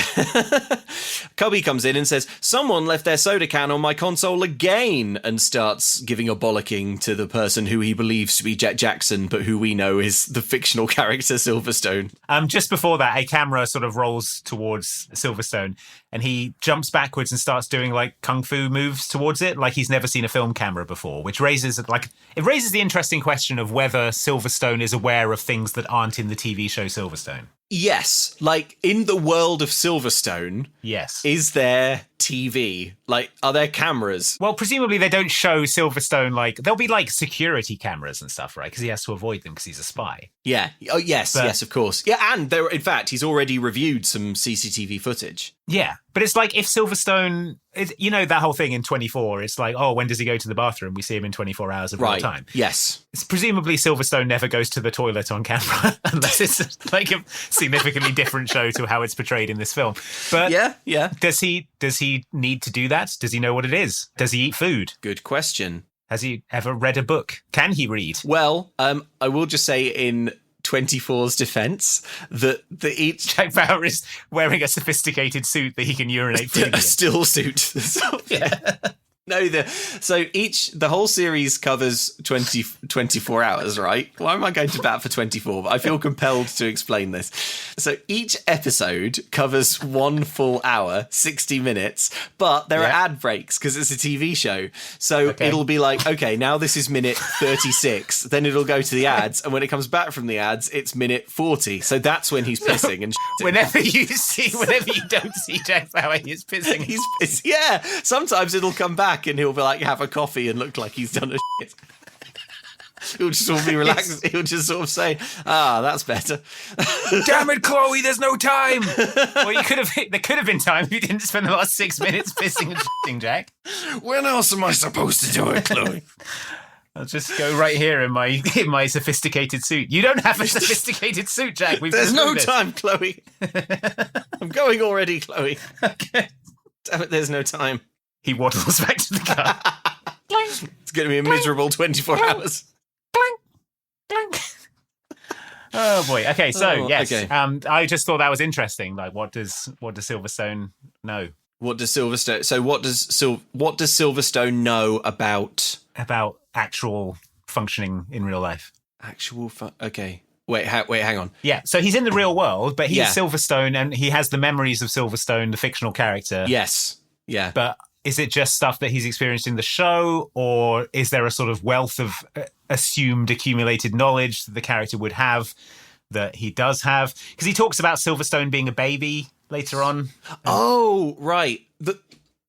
Cubby comes in and says, someone left their soda can on my console again, and starts giving a bollocking to the person who he believes to be Jett Jackson, but who we know is the fictional character Silverstone. Just before that, a camera sort of rolls towards Silverstone, and he jumps backwards and starts doing like kung fu moves towards it, like he's never seen a film camera before, which raises the interesting question of whether Silverstone is aware of things that aren't in the TV show Silverstone. Yes, like in the world of Silverstone, yes, is there TV? Like, are there cameras? Well, presumably they don't show Silverstone, like, there'll be like security cameras and stuff, right? Because he has to avoid them because he's a spy. Yeah. Oh, yes, yes, of course. Yeah, and in fact, he's already reviewed some CCTV footage. Yeah, but it's like if Silverstone, you know, that whole thing in 24, it's like, oh, when does he go to the bathroom? We see him in 24 hours of real time. Yes. It's presumably Silverstone never goes to the toilet on camera unless it's like a significantly different show to how it's portrayed in this film. But yeah. Does he need to do that? Does he know what it is? Does he eat food? Good question. Has he ever read a book? Can he read? Well, I will just say in 24's defense that each Jack Bauer is wearing a sophisticated suit that he can urinate freely in. A still suit. Yeah. No, the whole series covers 24 hours, right? Why am I going to bat for 24? But I feel compelled to explain this. So each episode covers 1 full hour, 60 minutes, but there are ad breaks because it's a TV show. So it'll be like, okay, now this is minute 36. Then it'll go to the ads. And when it comes back from the ads, it's minute 40. So that's when he's pissing and Whenever you don't see Jack Bauer, he's pissing. Yeah. Sometimes it'll come back and he'll be like, have a coffee and look like he's done a shit. He'll just sort of be relaxed. He'll just sort of say, that's better. Damn it, Chloe, there's no time. Well, there could have been time if you didn't spend the last 6 minutes pissing and shitting, Jack. When else am I supposed to do it, Chloe? I'll just go right here in my sophisticated suit. You don't have a sophisticated suit, Jack. There's no time, Chloe. I'm going already, Chloe. Okay. Damn it, there's no time. He waddles back to the car. It's going to be a miserable 24 hours. Oh boy. Okay, so yes, okay. I just thought that was interesting. Like, what does Silverstone know What does Silverstone? So what does Silverstone know about about actual functioning in real life? actual? Okay. Wait, hang on. Yeah, so he's in the real world, but he's Yeah. Silverstone, and he has the memories of Silverstone, the fictional character. Yes. Yeah. But is it just stuff that he's experienced in the show, or is there a sort of wealth of assumed accumulated knowledge that the character would have that he does have? Because he talks about Silverstone being a baby later on. Oh, right.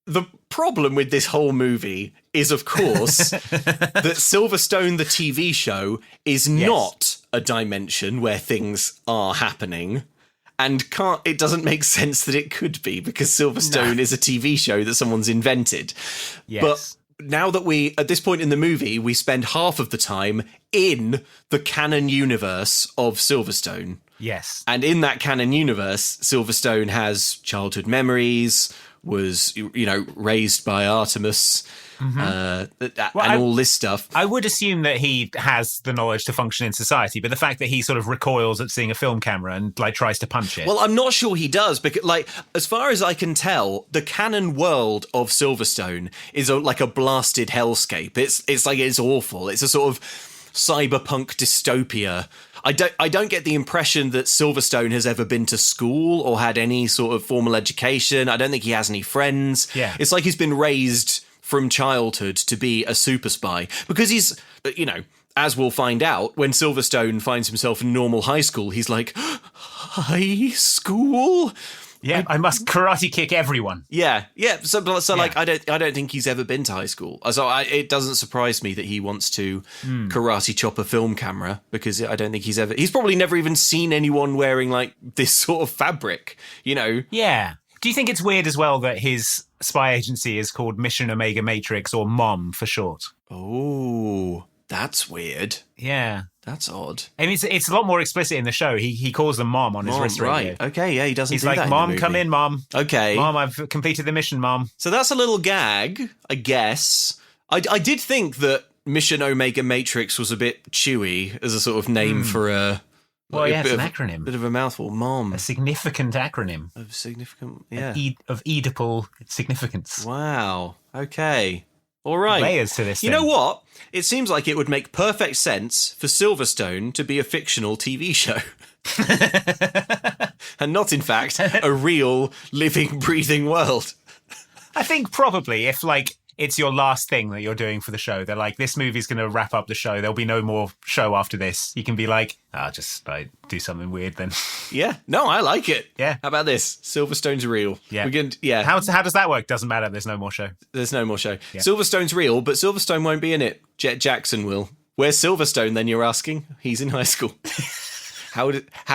The problem with this whole movie is, of course, that Silverstone, the TV show, is not a dimension where things are happening. And it doesn't make sense that it could be, because Silverstone is a TV show that someone's invented. Yes. But now that at this point in the movie, we spend half of the time in the canon universe of Silverstone. Yes. And in that canon universe, Silverstone has childhood memories, was, raised by Artemis, and all this stuff. I would assume that he has the knowledge to function in society, but the fact that he sort of recoils at seeing a film camera and tries to punch it. Well, I'm not sure he does, because as far as I can tell, the canon world of Silverstone is like a blasted hellscape. It's awful. It's a sort of cyberpunk dystopia. I don't get the impression that Silverstone has ever been to school or had any sort of formal education. I don't think he has any friends. Yeah. It's like he's been raised from childhood to be a super spy, because he's, as we'll find out, when Silverstone finds himself in normal high school, he's like, high school? Yeah, I must karate kick everyone. Yeah. So like, I don't think he's ever been to high school. So it doesn't surprise me that he wants to karate chop a film camera, because I don't think he's probably never even seen anyone wearing like this sort of fabric, Yeah. Do you think it's weird as well that his spy agency is called Mission Omega Matrix, or MOM for short? Oh, that's weird. Yeah. That's odd. I mean, it's a lot more explicit in the show. He calls them Mom on his wrist radio. Right. Okay, yeah, he doesn't He's do like, that Mom, in the come movie. in, Mom. Okay. Mom, I've completed the mission, Mom. So that's a little gag, I guess. I did think that Mission Omega Matrix was a bit chewy as a sort of name for a... Well, yeah, it's an a acronym. Bit of a mouthful. Mom. A significant acronym. Of significant... Yeah. Of Oedipal significance. Wow. Okay. All right. Layers to this You thing. know what? It seems like it would make perfect sense for Silverstone to be a fictional TV show. And not, in fact, a real, living, breathing world. I think probably if, it's your last thing that you're doing for the show, they're like, this movie's going to wrap up the show. There'll be no more show after this. You can be like, just do something weird then. Yeah. No, I like it. Yeah. How about this? Silverstone's real. Yeah. Yeah. How does that work? Doesn't matter. There's no more show. There's no more show. Yeah. Silverstone's real, but Silverstone won't be in it. Jett Jackson will. Where's Silverstone, then, you're asking? He's in high school. How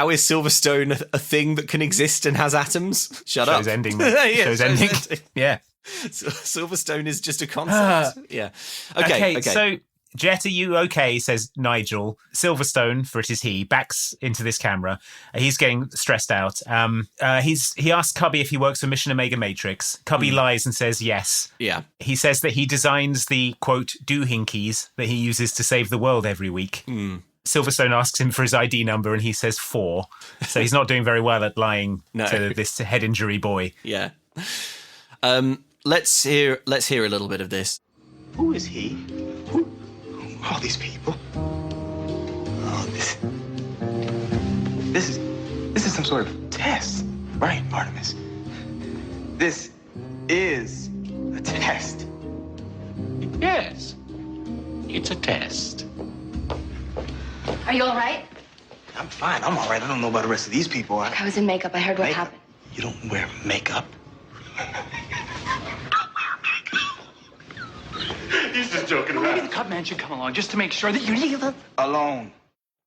is Silverstone a thing that can exist and has atoms? Shut up. Show's ending. Mate. Yeah, show's ending. Yeah. Silverstone is just a concept. Yeah. Okay. So, Jett, are you okay? Says Nigel. Silverstone, for it is he, backs into this camera. He's getting stressed out. He asks Cubby if he works for Mission Omega Matrix. Cubby lies and says yes. Yeah. He says that he designs the, quote, doohinkies that he uses to save the world every week. Silverstone asks him for his ID number and he says 4. So he's not doing very well at lying to this head injury boy. Yeah. Let's hear a little bit of this. Who is he? Who? All these people. Oh, this is some sort of test, right, Artemis? This is a test. Yes, it's a test. Are you all right? I'm fine. I'm all right. I don't know about the rest of these people. I was in makeup. I heard what Makeup? happened. You don't wear makeup? He's just joking Maybe the around. cut man should come along just to make sure that you leave them Alone.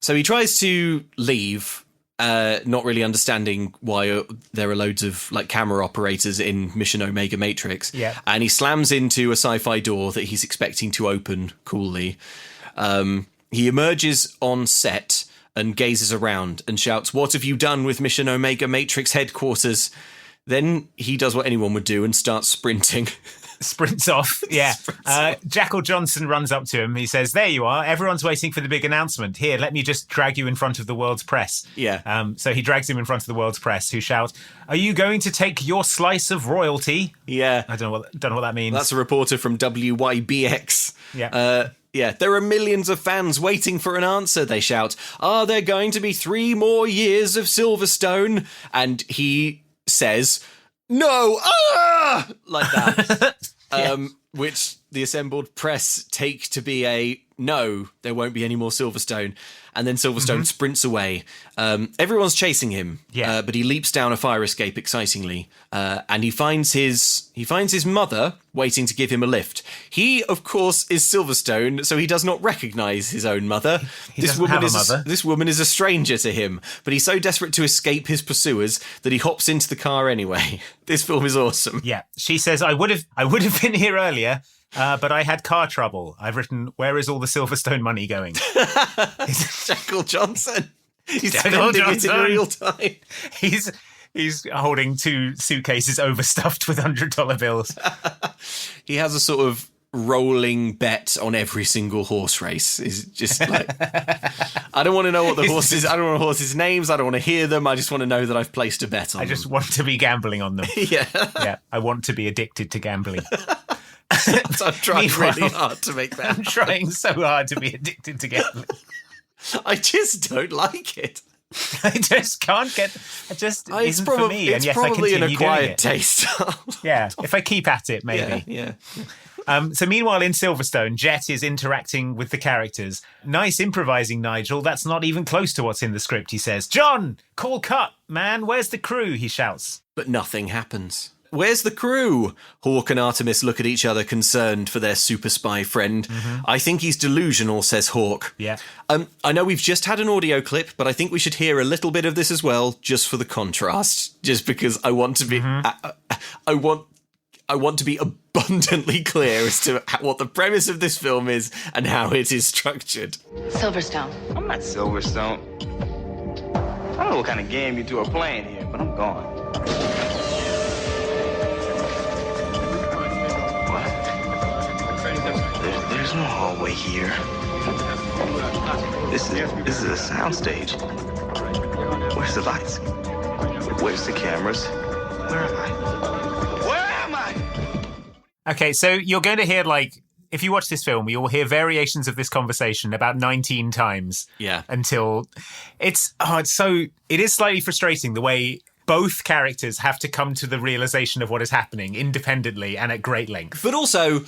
So he tries to leave, not really understanding why there are loads of camera operators in Mission Omega Matrix. Yeah. And he slams into a sci-fi door that he's expecting to open coolly. He emerges on set and gazes around and shouts, "What have you done with Mission Omega Matrix headquarters?" Then he does what anyone would do and starts sprinting. sprints off. Yeah. Jackal Johnson runs up to him. He says, "There you are. Everyone's waiting for the big announcement. Here, let me just drag you in front of the world's press." Yeah. So he drags him in front of the world's press, who shout, "Are you going to take your slice of royalty?" Yeah. I don't know what that means. That's a reporter from WYBX. Yeah. Yeah, there are millions of fans waiting for an answer, they shout. Are there going to be 3 more years of Silverstone? And he says, "No!" Like that. Which the assembled press take to be a no, there won't be any more Silverstone. And then Silverstone sprints away. Everyone's chasing him, but he leaps down a fire escape excitingly, and he finds his mother waiting to give him a lift. He, of course, is Silverstone, so he does not recognise his own mother. This woman is a stranger to him, but he's so desperate to escape his pursuers that he hops into the car anyway. This film is awesome. Yeah. She says, I would have been here earlier, but I had car trouble. I've written, "Where is all the Silverstone money going?" Jackal Johnson. He's Jackal spending it in Johnson. real time. He's holding 2 suitcases overstuffed with $100 bills. He has a sort of rolling bet on every single horse race. Is just like, I don't want to know what the horses. I don't want horses' names. I don't want to hear them. I just want to know that I've placed a bet on them. I just want to be gambling on them. Yeah. I want to be addicted to gambling. I'm trying really hard to make that. I'm trying so hard to be addicted to gambling. I just don't like it. I just can't get. It just isn't for me. It's And yes, probably I an continue doing acquired it. taste. Yeah, if I keep at it, maybe. Yeah. So meanwhile, in Silverstone, Jett is interacting with the characters. Nice improvising, Nigel. That's not even close to what's in the script, he says. "John, call cut, man. Where's the crew?" he shouts. But nothing happens. Where's the crew? Hawk and Artemis look at each other, concerned for their super spy friend. I think he's delusional, says Hawk. Yeah. I know we've just had an audio clip, but I think we should hear a little bit of this as well, just for the contrast. Just because I want to be, I want to be abundantly clear as to what the premise of this film is and how it is structured. Silverstone. I'm not Silverstone. I don't know what kind of game you two are playing here, but I'm gone. There's no hallway here. This is a soundstage. Where's the lights? Where's the cameras? Where am I? Where am I? Okay, so you're going to hear, if you watch this film, you'll hear variations of this conversation about 19 times. Yeah. Until it is slightly frustrating the way both characters have to come to the realization of what is happening independently and at great length. But also,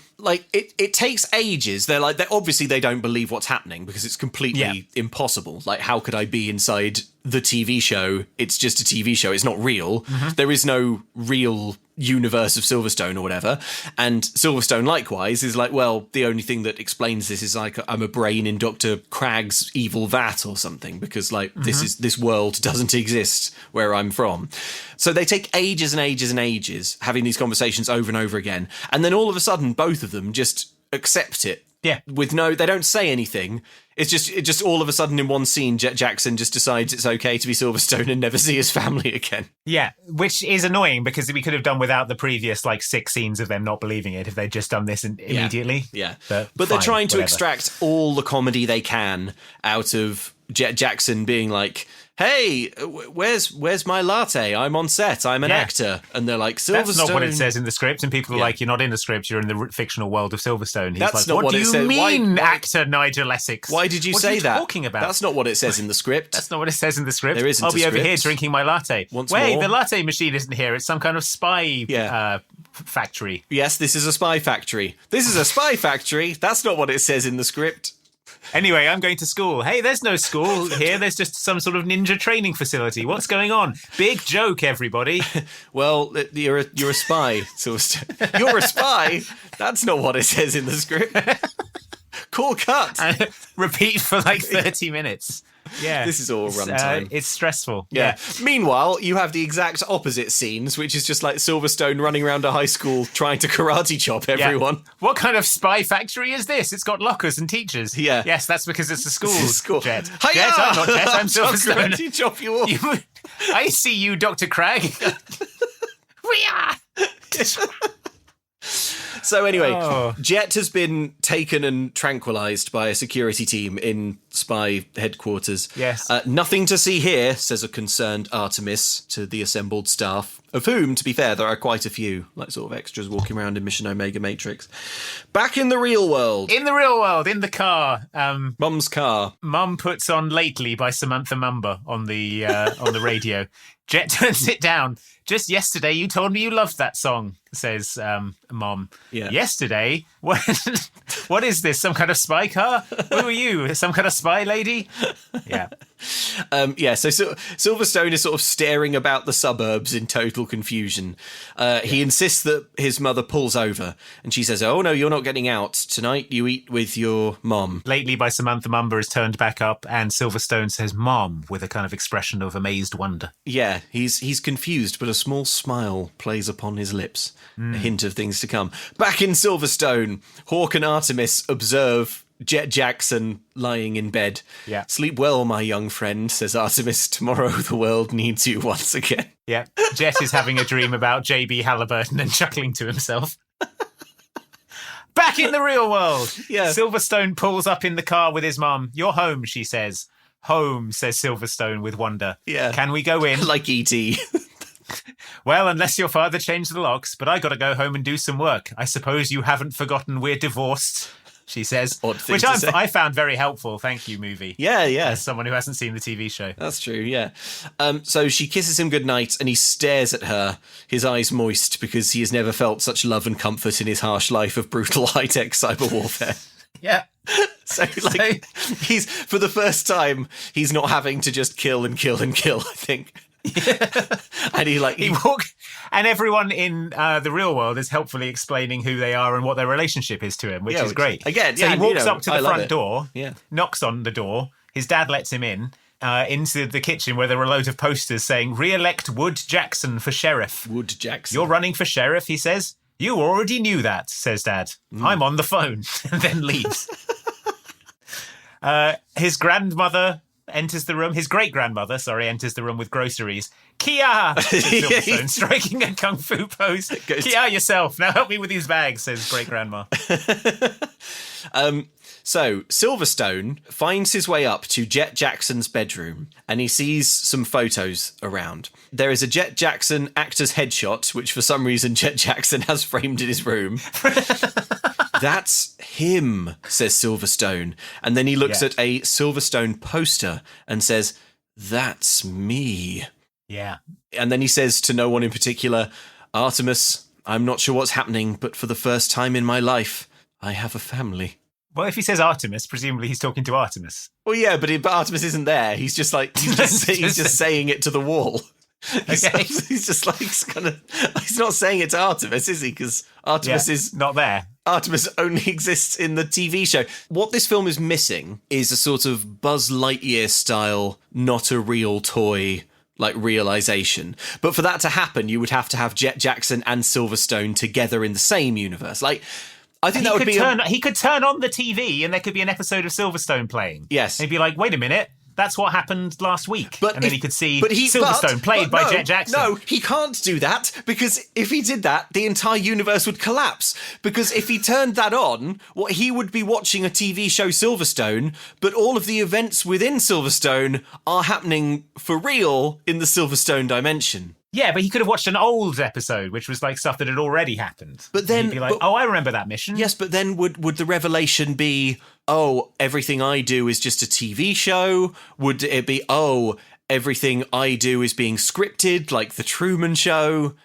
it takes ages. They're obviously they don't believe what's happening because it's completely impossible. Like, how could I be inside the TV show? It's just a TV show. It's not real. There is no real universe of Silverstone or whatever. And Silverstone, likewise, is the only thing that explains this is I'm a brain in Dr. Cragg's evil vat or something, because this world doesn't exist where I'm from. So they take ages and ages and ages having these conversations over and over again. And then all of a sudden, both of them just accept it. Yeah. They don't say anything. It just all of a sudden in one scene, Jett Jackson just decides it's okay to be Silverstone and never see his family again. Yeah, which is annoying because we could have done without the previous 6 scenes of them not believing it if they'd just done this immediately. Yeah. But they're trying to extract all the comedy they can out of Jett Jackson being like, "Hey, where's my latte? I'm on set. I'm an actor." And they're like, "Silverstone." That's not what it says in the script. And people are like, "You're not in the script. You're in the fictional world of Silverstone." He's That's not what what do it you says. mean, Why- actor Nigel Essex? Why did you what say are you that? talking about? That's not what it says in the script. That's not what it says in the script. There isn't I'll be a over here script. drinking my latte. Once Wait, more. the latte machine isn't here. It's some kind of spy factory. Yes, this is a spy factory. This is a spy factory. That's not what it says in the script. Anyway, I'm going to school. Hey, there's no school here. There's just some sort of ninja training facility. What's going on? Big joke, everybody. Well, you're a spy. You're a spy. That's not what it says in the script. Cool cut. And repeat for 30 minutes. Yeah. This is all runtime. It's stressful. Yeah. Meanwhile, you have the exact opposite scenes, which is just Silverstone running around a high school trying to karate chop everyone. Yeah. What kind of spy factory is this? It's got lockers and teachers. Yeah. Yes, that's because it's a school. It's a school. Jett. Hiya! Jett, I'm not Jett. I'm I'll Silverstone. karate chop you all. I see you, Dr. Cragg. We are. So anyway, Oh. Jett has been taken and tranquilized by a security team in spy headquarters. Yes. Nothing to see here, says a concerned Artemis to the assembled staff, of whom, to be fair, there are quite a few, like sort of extras walking around in Mission Omega Matrix. Back in the real world. In the real world, in the car, Mum's car. Mum puts on Lately by Samantha Mumba on the radio. Jett turns it down. Just yesterday, you told me you loved that song, says Mom. Yeah. Yesterday? What is this? Some kind of spy car? Who are you? Some kind of spy lady? Yeah. So Silverstone is sort of staring about the suburbs in total confusion. He insists that his mother pulls over, and she says, "Oh no, you're not getting out. Tonight you eat with your mom." Lately by Samantha Mumba is turned back up, and Silverstone says "Mom" with a kind of expression of amazed wonder. Yeah, he's confused, but a small smile plays upon his lips, a hint of things to come. Back in Silverstone, Hawk and Artemis observe Jett Jackson lying in bed. Yeah. "Sleep well, my young friend," says Artemis. "Tomorrow the world needs you once again." Yeah. Jett is having a dream about JB Halliburton and chuckling to himself. Back in the real world. Yeah. Silverstone pulls up in the car with his mum. "You're home," she says. "Home," says Silverstone with wonder. Yeah. "Can we go in?" Like E.T. "Well, unless your father changed the locks, but I gotta go home and do some work. I suppose you haven't forgotten we're divorced," she says. Odd thing Which to say. I found very helpful. Thank you, movie. Yeah. As someone who hasn't seen the TV show. That's true, yeah. So she kisses him goodnight and he stares at her, his eyes moist because he has never felt such love and comfort in his harsh life of brutal high-tech cyber warfare. Yeah. So, he's, for the first time, he's not having to just kill and kill and kill, I think. And and everyone in the real world is helpfully explaining who they are and what their relationship is to him, which is great. Again, so he walks up to I the love front it. door, Yeah. knocks on the door. His dad lets him in into the kitchen where there are a load of posters saying "Re-elect Wood Jackson for sheriff." Wood Jackson. "You're running for sheriff," he says. "You already knew that," says Dad. "I'm on the phone," and then leaves. His grandmother enters the room. His great-grandmother, enters the room with groceries. "Kia!" says Silverstone, striking a kung fu pose. "Kia yourself. Now help me with these bags," says great-grandma. So Silverstone finds his way up to Jett Jackson's bedroom and he sees some photos around. There is a Jett Jackson actor's headshot, which for some reason Jett Jackson has framed in his room. "That's him," says Silverstone. And then he looks at a Silverstone poster and says, "That's me." Yeah. And then he says to no one in particular, "Artemis, I'm not sure what's happening, but for the first time in my life, I have a family." Well, if he says Artemis, presumably he's talking to Artemis. Well, yeah, but Artemis isn't there. He's just he's just saying it to the wall. Okay. He's just he's not saying it to Artemis, is he? Because Artemis is not there. Artemis only exists in the TV show. What this film is missing is a sort of Buzz Lightyear style, not a real toy, realization. But for that to happen, you would have to have Jett Jackson and Silverstone together in the same universe. I think he could turn on the TV and there could be an episode of Silverstone playing. Yes. And he'd be like, "Wait a minute, that's what happened last week." Then he could see Silverstone played by Jett Jackson. No, he can't do that, because if he did that, the entire universe would collapse. Because if he turned that on, he would be watching a TV show Silverstone, but all of the events within Silverstone are happening for real in the Silverstone dimension. Yeah, but he could have watched an old episode, which was stuff that had already happened. But then he'd be like, "Oh, I remember that mission." Yes, but then would the revelation be, "Oh, everything I do is just a TV show"? Would it be, "Oh, everything I do is being scripted, like the Truman Show"?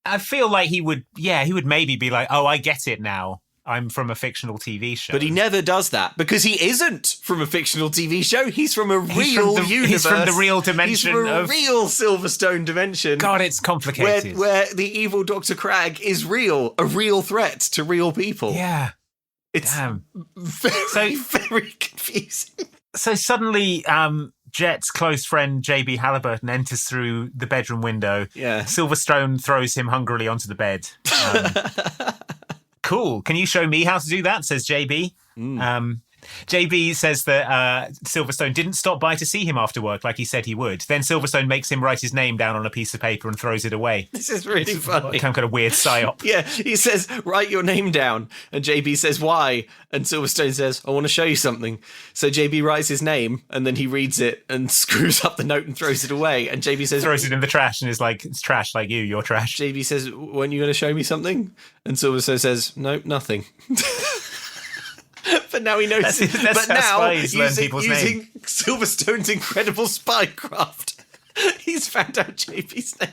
I feel like he would maybe be like, "Oh, I get it now. I'm from a fictional TV show." But he never does that, because he isn't from a fictional TV show. He's from a real universe. He's from the real dimension. He's from a real Silverstone dimension. God, it's complicated. Where the evil Dr. Cragg is real, a real threat to real people. Yeah. It's very confusing. So suddenly, Jett's close friend JB Halliburton enters through the bedroom window. Yeah. Silverstone throws him hungrily onto the bed. Cool. Can you show me how to do that? Says JB. JB says that Silverstone didn't stop by to see him after work like he said he would. Then Silverstone makes him write his name down on a piece of paper and throws it away. This is really funny. Kind of weird psyop. Yeah, he says, write your name down. And JB says, why? And Silverstone says, I want to show you something. So JB writes his name, and then he reads it and screws up the note and throws it away. And JB says... throws it in the trash and is like, it's trash like you're trash. JB says, when are you going to show me something? And Silverstone says, no, nothing. But now he knows. That's but now, using Silverstone's incredible spycraft, he's found out JB's name.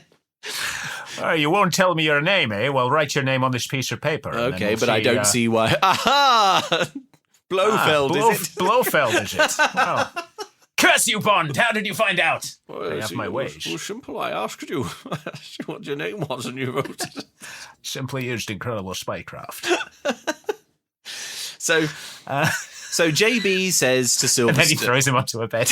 Oh, you won't tell me your name, eh? Well, write your name on this piece of paper. Okay, but I don't see why. Aha! Blofeld, is it? Blofeld, is it? Well, curse you, Bond! How did you find out? Well, I have my ways. Well, simple. I asked you what your name was, and you wrote it. Simply used incredible spycraft. So JB says to Silverstone... And then he throws him onto a bed.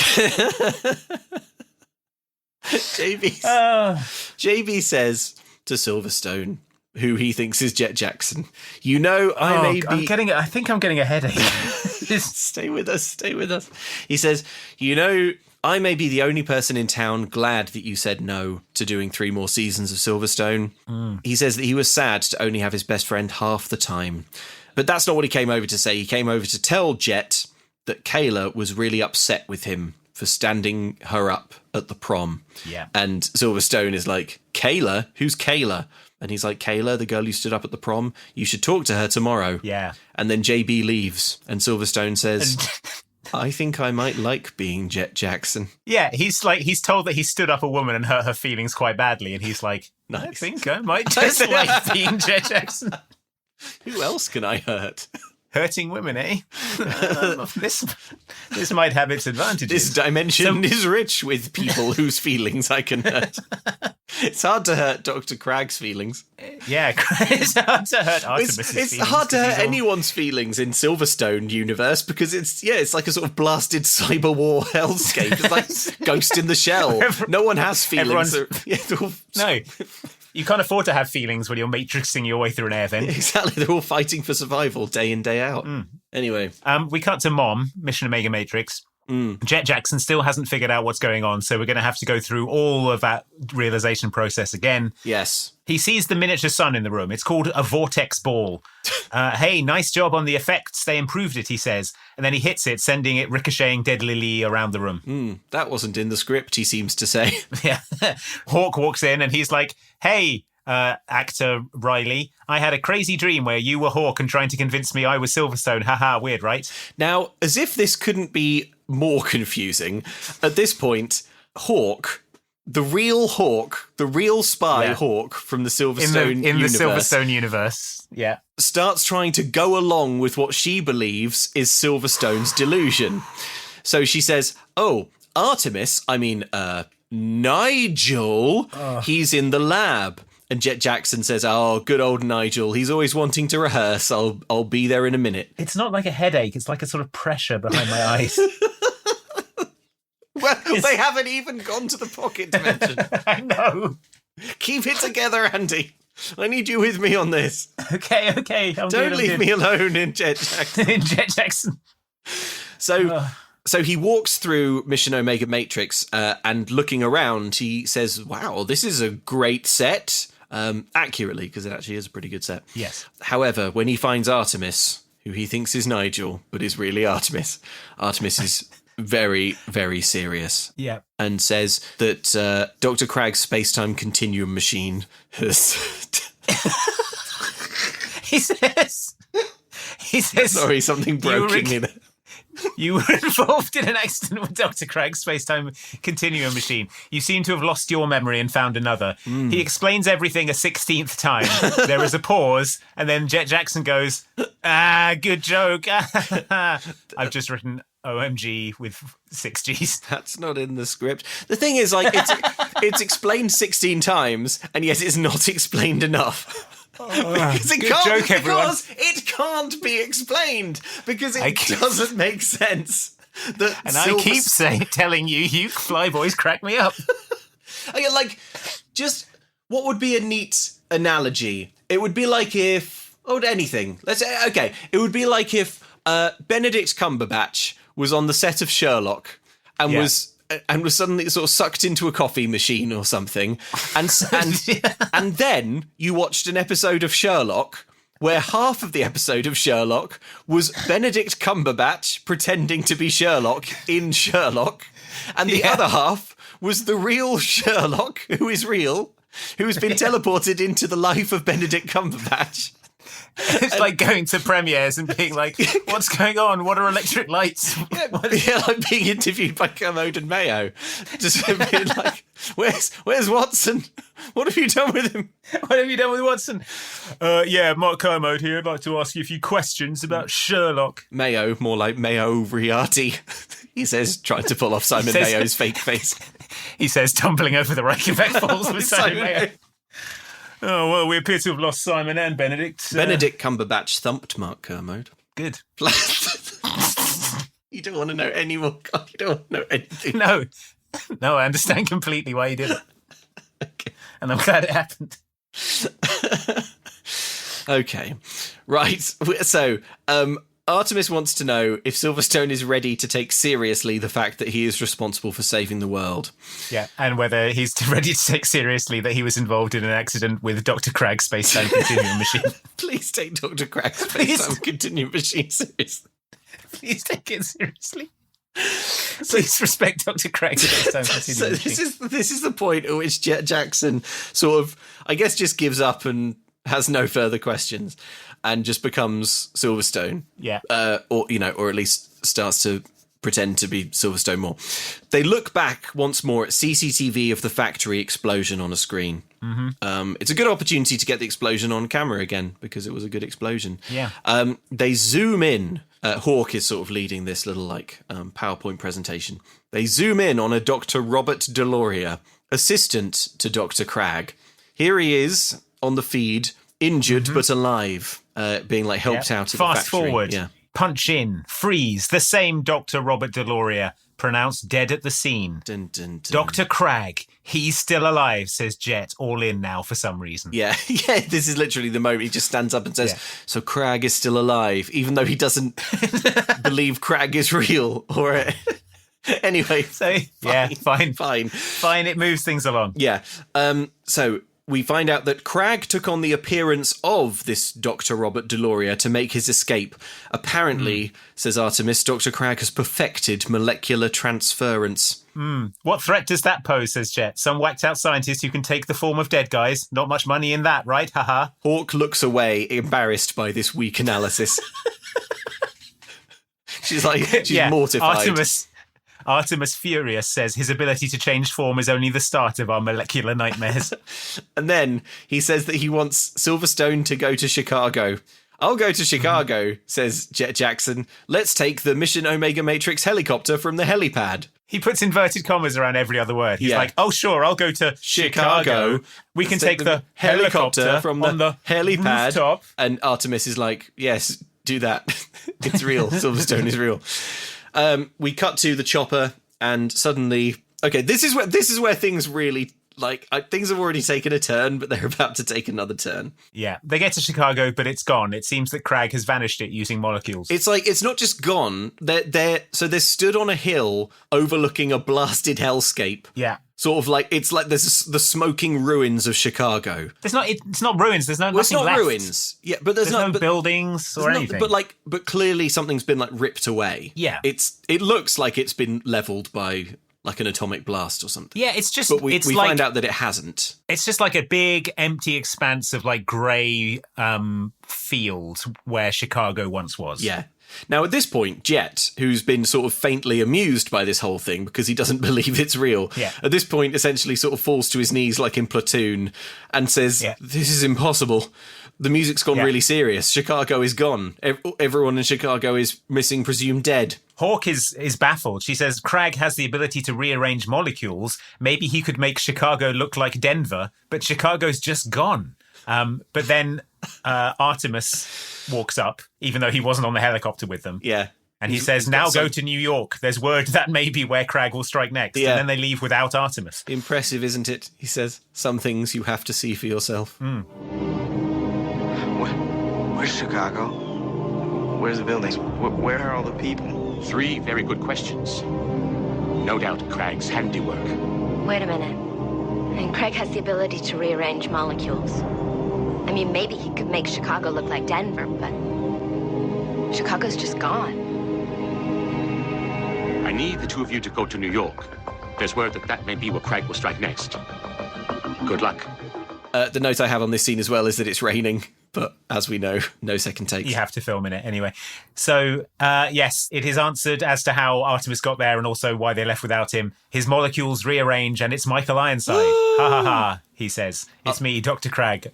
JB says to Silverstone, who he thinks is Jett Jackson, you know, I think I'm getting a headache. Stay with us. He says, you know, I may be the only person in town glad that you said no to doing 3 more seasons of Silverstone. He says that he was sad to only have his best friend half the time. But that's not what he came over to say. He came over to tell Jett that Kayla was really upset with him for standing her up at the prom. Yeah. And Silverstone is like, Kayla? Who's Kayla? And he's like, Kayla, the girl who stood up at the prom, you should talk to her tomorrow. Yeah. And then JB leaves, and Silverstone says, I think I might like being Jett Jackson. Yeah, he's told that he stood up a woman and hurt her feelings quite badly, and he's like, nice. I think I might just like being Jett Jackson. Who else can I hurt? Hurting women, eh? This might have its advantages. This dimension is rich with people whose feelings I can hurt. It's hard to hurt Dr. Cragg's feelings. Yeah, it's hard to hurt Artemis's feelings. It's hard to hurt anyone's feelings in Silverstone universe because it's like a sort of blasted cyber war hellscape. It's like Ghost in the Shell. No one has feelings. No. You can't afford to have feelings when you're matrixing your way through an air vent. Exactly. They're all fighting for survival day in, day out. Anyway. We cut to Mom, Mission Omega Matrix. Jett Jackson still hasn't figured out what's going on, so we're going to have to go through all of that realization process again. Yes. He sees the miniature sun in the room. It's called a vortex ball. Hey, nice job on the effects. They improved it, he says. And then he hits it, sending it ricocheting deadlily around the room. That wasn't in the script, he seems to say. Yeah. Hawk walks in and he's like, hey, actor Riley, I had a crazy dream where you were Hawk and trying to convince me I was Silverstone. Haha, weird, right? Now, as if this couldn't be more confusing, at this point, Hawk, the real spy Hawk from the Silverstone universe, the Silverstone universe, starts trying to go along with what she believes is Silverstone's delusion. So she says, oh, Nigel, he's in the lab. And Jett Jackson says, oh, good old Nigel. He's always wanting to rehearse. I'll be there in a minute. It's not like a headache. It's like a sort of pressure behind my eyes. Well, they haven't even gone to the pocket dimension. I know. Keep it together, Andy. I need you with me on this. Okay. Don't leave me alone in Jett Jackson. Jett Jackson. So he walks through Mission Omega Matrix and looking around, he says, wow, this is a great set. Accurately, because it actually is a pretty good set. Yes. However, when he finds Artemis, who he thinks is Nigel, but is really Artemis is very, very serious. Yeah. And says that Dr. Cragg's space-time continuum machine has... He says... Sorry, something broke in me there. You were involved in an accident with Dr. Craig's space-time continuum machine. You seem to have lost your memory and found another. He explains everything a 16th time. There is a pause, and then Jett Jackson goes, good joke. I've just written OMG with 6 Gs. That's not in the script. The thing is, like, it's explained 16 times, and yet it's not explained enough. Because it can't be explained because it doesn't make sense. I keep telling you flyboys crack me up. Just what would be a neat analogy? It would be like if it would be like if Benedict Cumberbatch was on the set of Sherlock and was suddenly sort of sucked into a coffee machine or something, and then you watched an episode of Sherlock where half of the episode of Sherlock was Benedict Cumberbatch pretending to be Sherlock in Sherlock, and the other half was the real Sherlock, who is real, who has been teleported into the life of Benedict Cumberbatch. It's like going to premieres and being like, what's going on? What are electric lights? Like being interviewed by Kermode and Mayo. Just being like, where's Watson? What have you done with him? What have you done with Watson? Mark Kermode here. I'd like to ask you a few questions about Sherlock. Mayo, more like Mayo Riati, he says, trying to pull off Simon Mayo's fake face. He says, tumbling over the Reykjavik Falls with Simon Mayo. Oh, well, we appear to have lost Simon and Benedict. Benedict Cumberbatch thumped Mark Kermode. Good. You don't want to know any more. You don't want to know anything. No, I understand completely why you did it. Okay. And I'm glad it happened. Okay. Right. So, Artemis wants to know if Silverstone is ready to take seriously the fact that he is responsible for saving the world. Yeah, and whether he's ready to take seriously that he was involved in an accident with Dr. Craig's space-time continuum machine. Please take Dr. Craig's space-time continuum machine seriously. Please take it seriously. Please respect Dr. Craig's space-time continuum machine. This is the point at which Jett Jackson sort of, I guess, just gives up and has no further questions and just becomes Silverstone. Yeah. Or at least starts to pretend to be Silverstone more. They look back once more at CCTV of the factory explosion on a screen. Mm-hmm. It's a good opportunity to get the explosion on camera again because it was a good explosion. Yeah. They zoom in. Hawk is sort of leading this little PowerPoint presentation. They zoom in on a Dr. Robert Deloria, assistant to Dr. Cragg. Here he is on the feed, injured but alive, being helped out at the factory. Fast forward, punch in, freeze, the same Dr. Robert Deloria, pronounced dead at the scene. Dun, dun, dun. Dr. Cragg, he's still alive, says Jett, all in now for some reason. Yeah, this is literally the moment he just stands up and says, so Cragg is still alive, even though he doesn't believe Cragg is real. Or anyway, so fine. It moves things along. Yeah. So we find out that Cragg took on the appearance of this Dr. Robert Deloria to make his escape. Apparently, says Artemis, Dr. Cragg has perfected molecular transference. What threat does that pose, says Jett? Some whacked-out scientist who can take the form of dead guys. Not much money in that, right? Haha. Hawk looks away, embarrassed by this weak analysis. She's mortified. Artemis Furious says his ability to change form is only the start of our molecular nightmares. And then he says that he wants Silverstone to go to Chicago. I'll go to Chicago, says Jett Jackson. Let's take the Mission Omega Matrix helicopter from the helipad. He puts inverted commas around every other word. He's like, oh, sure, I'll go to Chicago. We can take the helicopter from the helipad. Rooftop. And Artemis is like, yes, do that. It's real. Silverstone is real. We cut to the chopper, and suddenly, this is where things really things have already taken a turn, but they're about to take another turn. Yeah, they get to Chicago, but it's gone. It seems that Cragg has vanished it using molecules. It's not just gone. They're stood on a hill overlooking a blasted hellscape. Yeah. Sort of it's like there's the smoking ruins of Chicago. It's not ruins. There's nothing it's not left. Ruins. Yeah, but there's no buildings or anything. But clearly something's been ripped away. Yeah. It looks like it's been leveled by an atomic blast or something. Yeah, it's just. But we find out that it hasn't. It's just like a big empty expanse of grey field where Chicago once was. Yeah. Now, at this point, Jett, who's been sort of faintly amused by this whole thing because he doesn't believe it's real, at this point essentially sort of falls to his knees like in Platoon and says, this is impossible. The music's gone really serious. Chicago is gone. Everyone in Chicago is missing, presumed dead. Hawk is baffled. She says Cragg has the ability to rearrange molecules. Maybe he could make Chicago look like Denver, but Chicago's just gone. But then Artemis walks up, even though he wasn't on the helicopter with them. Yeah. And he says, now go to New York. There's word that may be where Cragg will strike next. Yeah. And then they leave without Artemis. Impressive, isn't it? He says, some things you have to see for yourself. Where's Chicago? Where's the buildings? Where are all the people? 3 very good questions. No doubt Craig's handiwork. Wait a minute. And Craig has the ability to rearrange molecules. I mean, maybe he could make Chicago look like Denver, but Chicago's just gone. I need the 2 of you to go to New York. There's word that may be where Craig will strike next. Good luck. The note I have on this scene as well is that it's raining, but as we know, no second takes. You have to film in it anyway. So, yes, it is answered as to how Artemis got there and also why they left without him. His molecules rearrange and it's Michael Ironside. Ha ha ha, he says. It's me, Dr. Cragg.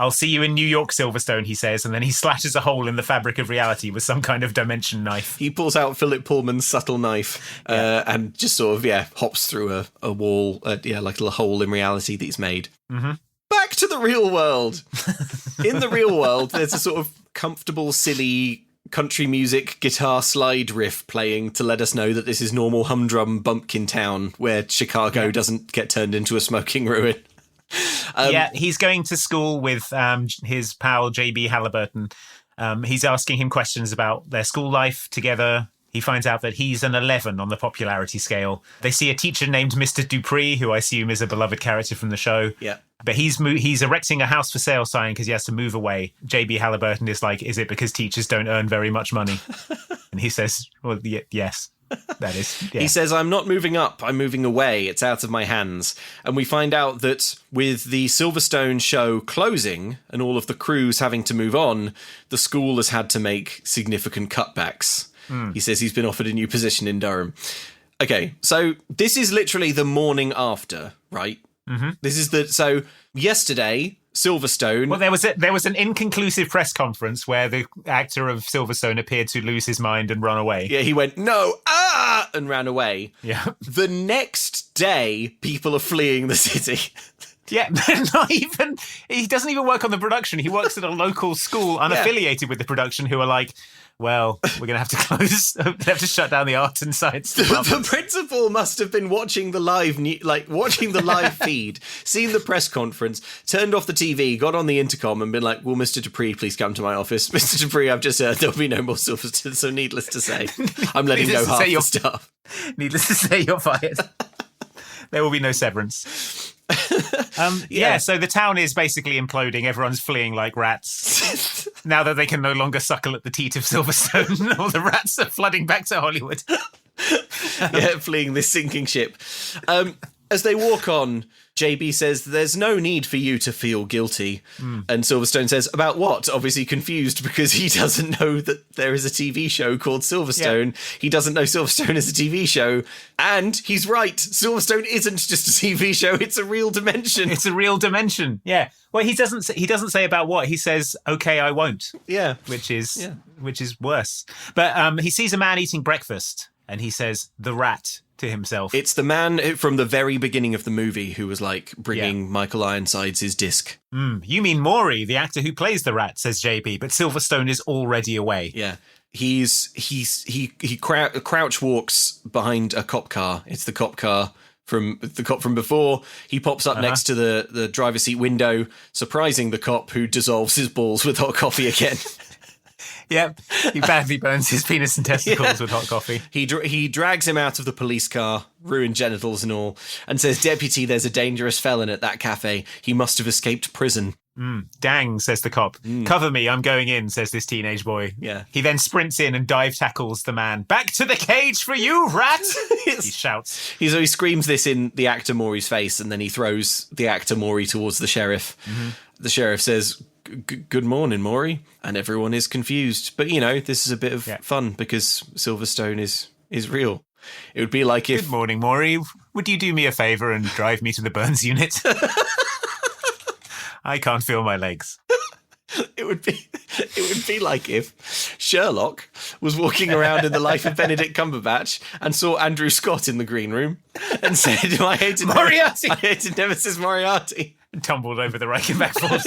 I'll see you in New York, Silverstone, he says, and then he slashes a hole in the fabric of reality with some kind of dimension knife. He pulls out Philip Pullman's subtle knife and just sort of, hops through a wall, like a little hole in reality that he's made. Mm-hmm. Back to the real world. In the real world, there's a sort of comfortable, silly country music guitar slide riff playing to let us know that this is normal humdrum bumpkin town where Chicago doesn't get turned into a smoking ruin. He's going to school with his pal JB Halliburton. He's asking him questions about their school life together. He finds out that he's an 11 on the popularity scale. They see a teacher named Mr. Dupree, who I assume is a beloved character from the show. Yeah. But he's erecting a house for sale sign because he has to move away. JB Halliburton is like, is it because teachers don't earn very much money? And he says, well, yes, that is. Yeah. He says, I'm not moving up, I'm moving away. It's out of my hands. And we find out that with the Silverstone show closing and all of the crews having to move on, the school has had to make significant cutbacks. He says he's been offered a new position in Durham. Okay, so this is literally the morning after, right? Mm-hmm. This is so yesterday, Silverstone. Well, there was an inconclusive press conference where the actor of Silverstone appeared to lose his mind and run away. Yeah, he went, no, and ran away. Yeah. The next day, people are fleeing the city. Yeah, not even. He doesn't even work on the production. He works at a local school unaffiliated with the production who are like, well, we're going to have to close. They have to shut down the art and science department. The principal must have been watching the live feed, seen the press conference, turned off the TV, got on the intercom and been like, will Mr. Dupree please come to my office? Mr. Dupree, I've just heard there'll be no more Silverstone, so needless to say, I'm letting go half the staff. Needless to say, you're fired. There will be no severance. So the town is basically imploding. Everyone's fleeing like rats. Now that they can no longer suckle at the teat of Silverstone, all the rats are flooding back to Hollywood. Fleeing this sinking ship. As they walk on, JB says, there's no need for you to feel guilty. And Silverstone says, about what? Obviously confused because he doesn't know that there is a TV show called Silverstone. Yeah. He doesn't know Silverstone is a TV show. And he's right. Silverstone isn't just a TV show. It's a real dimension. It's a real dimension. Yeah. Well, he doesn't say about what. He says, okay, I won't. Yeah. Which is worse. But he sees a man eating breakfast and he says, the rat, to himself. It's the man from the very beginning of the movie who was like bringing Michael Ironsides his disc. You mean Maury, the actor who plays the rat, says JB, but Silverstone is already away. Yeah. He crouch walks behind a cop car. It's the cop car from the cop from before. He pops up next to the driver's seat window, surprising the cop who dissolves his balls with hot coffee again. Yep, he badly burns his penis and testicles with hot coffee. He drags him out of the police car, ruined genitals and all, and says, Deputy, there's a dangerous felon at that cafe. He must have escaped prison. Dang, says the cop. Cover me, I'm going in, says this teenage boy. Yeah. He then sprints in and dive tackles the man. Back to the cage for you, rat! He shouts. He screams this in the actor Maury's face, and then he throws the actor Maury towards the sheriff. The sheriff says, good morning, Maury. And everyone is confused. But, this is a bit of fun because Silverstone is real. It would be like if... Good morning, Maury. Would you do me a favour and drive me to the Burns unit? I can't feel my legs. It would be like if Sherlock was walking around in the life of Benedict Cumberbatch and saw Andrew Scott in the green room and said, I hated Nemesis Moriarty. And tumbled over the Reichenbach falls.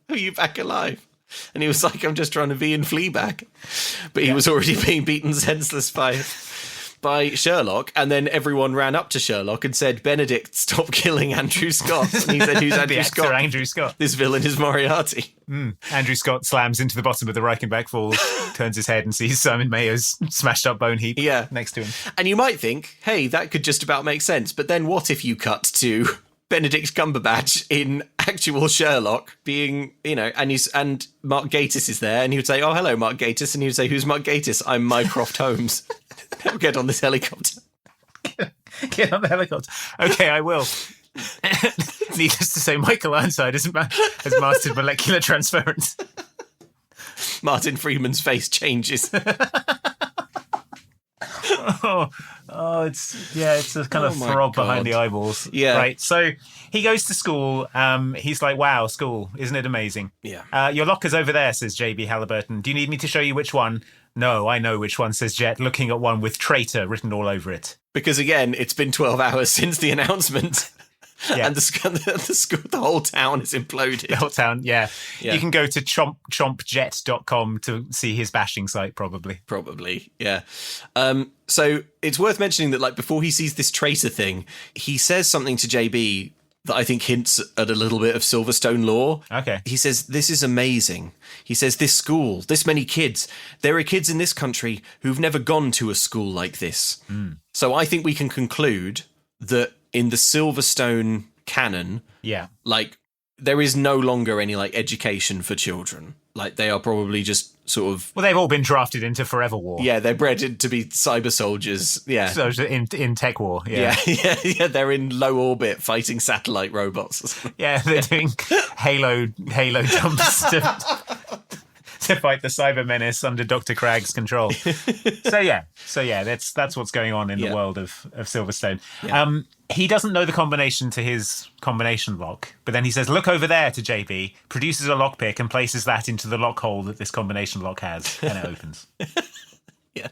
Are you back alive? And he was like, I'm just trying to be in Fleabag. But he was already being beaten senseless by by Sherlock, and then everyone ran up to Sherlock and said, Benedict, stop killing Andrew Scott. And he said, who's Andrew the Scott? actor Andrew Scott. This villain is Moriarty. Andrew Scott slams into the bottom of the Reichenbach Falls, turns his head and sees Simon Mayo's smashed up bone heap next to him. And you might think, hey, that could just about make sense. But then what if you cut to Benedict Cumberbatch in actual Sherlock being, and Mark Gatiss is there, and he would say, oh, hello, Mark Gatiss. And he would say, who's Mark Gatiss? I'm Mycroft Holmes. Get on this helicopter. Get on the helicopter. Okay, I will. Needless to say, Michael Ironside has mastered molecular transference. Martin Freeman's face changes. It's a kind of throb behind the eyeballs. Yeah. Right. So he goes to school. He's like, wow, school, isn't it amazing? Yeah. Your locker's over there, says JB Halliburton. Do you need me to show you which one? No, I know which one, says Jett, looking at one with traitor written all over it. Because again, it's been 12 hours since the announcement. Yeah. And the whole town is imploded. The whole town, yeah. You can go to chompjet.com to see his bashing site, probably. Probably, yeah. So it's worth mentioning that, like, before he sees this traitor thing, he says something to JB that I think hints at a little bit of Silverstone lore. Okay. He says, this is amazing. He says, this school, this many kids. There are kids in this country who've never gone to a school like this. So I think we can conclude that in the Silverstone canon, like, there is no longer any, like, education for children. Like, they are probably just sort of... Well, they've all been drafted into Forever War. Yeah, they're bred to be cyber soldiers. Yeah. So in Tech War. Yeah. Yeah. They're in low orbit fighting satellite robots. Yeah, they're doing Halo jumps to fight the cyber menace under Dr. Craig's control. So that's what's going on in the world of Silverstone. Yeah. He doesn't know the combination to his combination lock, but then he says, look over there, to JB, produces a lockpick and places that into the lock hole that this combination lock has, and it opens. Yeah.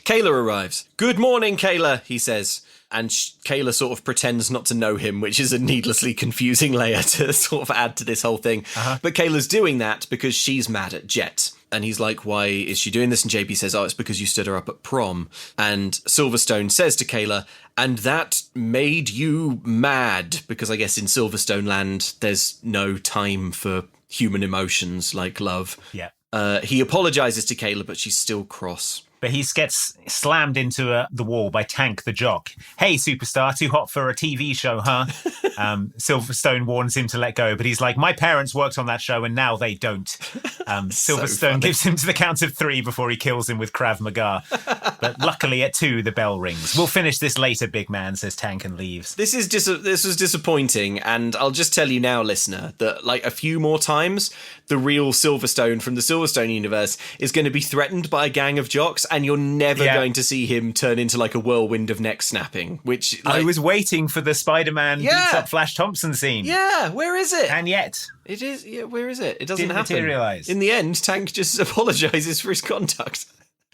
Kayla arrives. Good morning, Kayla, he says. And Kayla sort of pretends not to know him, which is a needlessly confusing layer to sort of add to this whole thing. But Kayla's doing that because she's mad at Jett. And he's like, why is she doing this? And JB says, oh, it's because you stood her up at prom. And Silverstone says to Kayla, and that made you mad. Because I guess in Silverstone land, there's no time for human emotions like love. Yeah. He apologizes to Kayla, but she's still cross. But he gets slammed into the wall by Tank the jock. Hey, superstar, too hot for a TV show, huh? Silverstone warns him to let go, but he's like, my parents worked on that show and now they don't. Silverstone gives him to the count of 3 before he kills him with Krav Maga. But luckily at 2, the bell rings. We'll finish this later, big man, says Tank and leaves. This was disappointing, and I'll just tell you now, listener, that like a few more times, the real Silverstone from the Silverstone universe is going to be threatened by a gang of jocks, and you're never going to see him turn into like a whirlwind of neck snapping, which... I was waiting for the Spider-Man beats up Flash Thompson scene. Yeah, where is it? And yet... It is, where is it? It doesn't didn't happen. materialise. In the end, Tank just apologises for his conduct.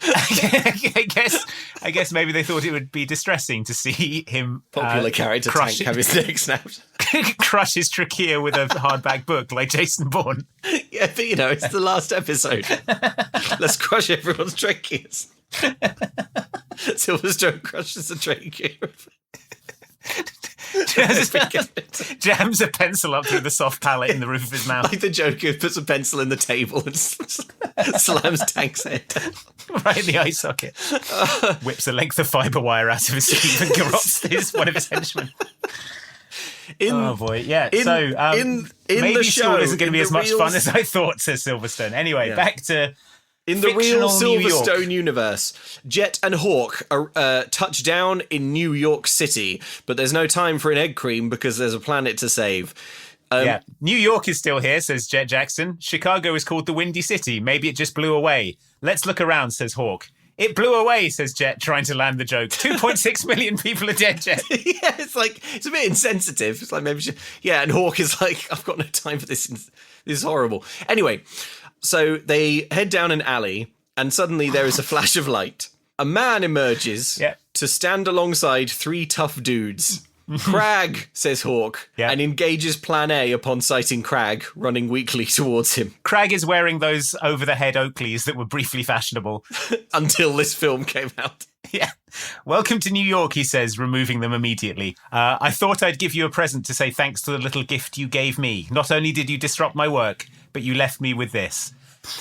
I guess maybe they thought it would be distressing to see him popular character Tank have his neck snapped. Crush his trachea with a hardback book like Jason Bourne. Yeah, but it's the last episode. Let's crush everyone's tracheas. Silverstone crushes the trachea. Jams a pencil up through the soft palate in the roof of his mouth. Like the Joker puts a pencil in the table and slams Tank's head down. Right in the eye socket. Whips a length of fibre wire out of his sleeve and garrots one of his henchmen. Oh boy, yeah. In maybe the show, school isn't going to be as much fun as I thought, says Silverstone. Anyway, back to in the real Silverstone New universe. Jett and Hawk touch down in New York City, but there's no time for an egg cream because there's a planet to save. New York is still here, says Jett Jackson. Chicago is called the Windy City. Maybe it just blew away. Let's look around, says Hawk. It blew away, says Jett, trying to land the joke. 2.6 million people are dead, Jett. Yeah, it's a bit insensitive. It's like maybe and Hawk is like, I've got no time for this. This is horrible. Anyway, so they head down an alley and suddenly there is a flash of light. A man emerges to stand alongside 3 tough dudes. Crag, says Hawk, and engages Plan A upon sighting Crag running weakly towards him. Crag is wearing those over-the-head Oakleys that were briefly fashionable. Until this film came out. Yeah. Welcome to New York, he says, removing them immediately. I thought I'd give you a present to say thanks to the little gift you gave me. Not only did you disrupt my work, but you left me with this.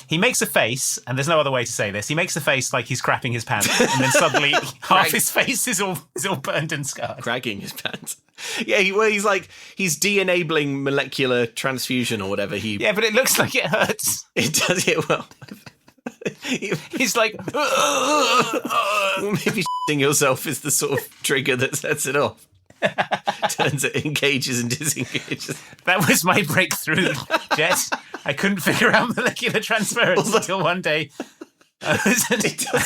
He makes a face, and there's no other way to say this. He makes a face like he's crapping his pants, and then suddenly half his face is all burned and scarred. Cragging his pants. Yeah, he's de-enabling molecular transfusion or whatever. Yeah, but it looks like it hurts. It does it well. He's like, well, maybe shitting yourself is the sort of trigger that sets it off. Turns it engages and disengages. That was my breakthrough, Jett. I couldn't figure out molecular transference until one day I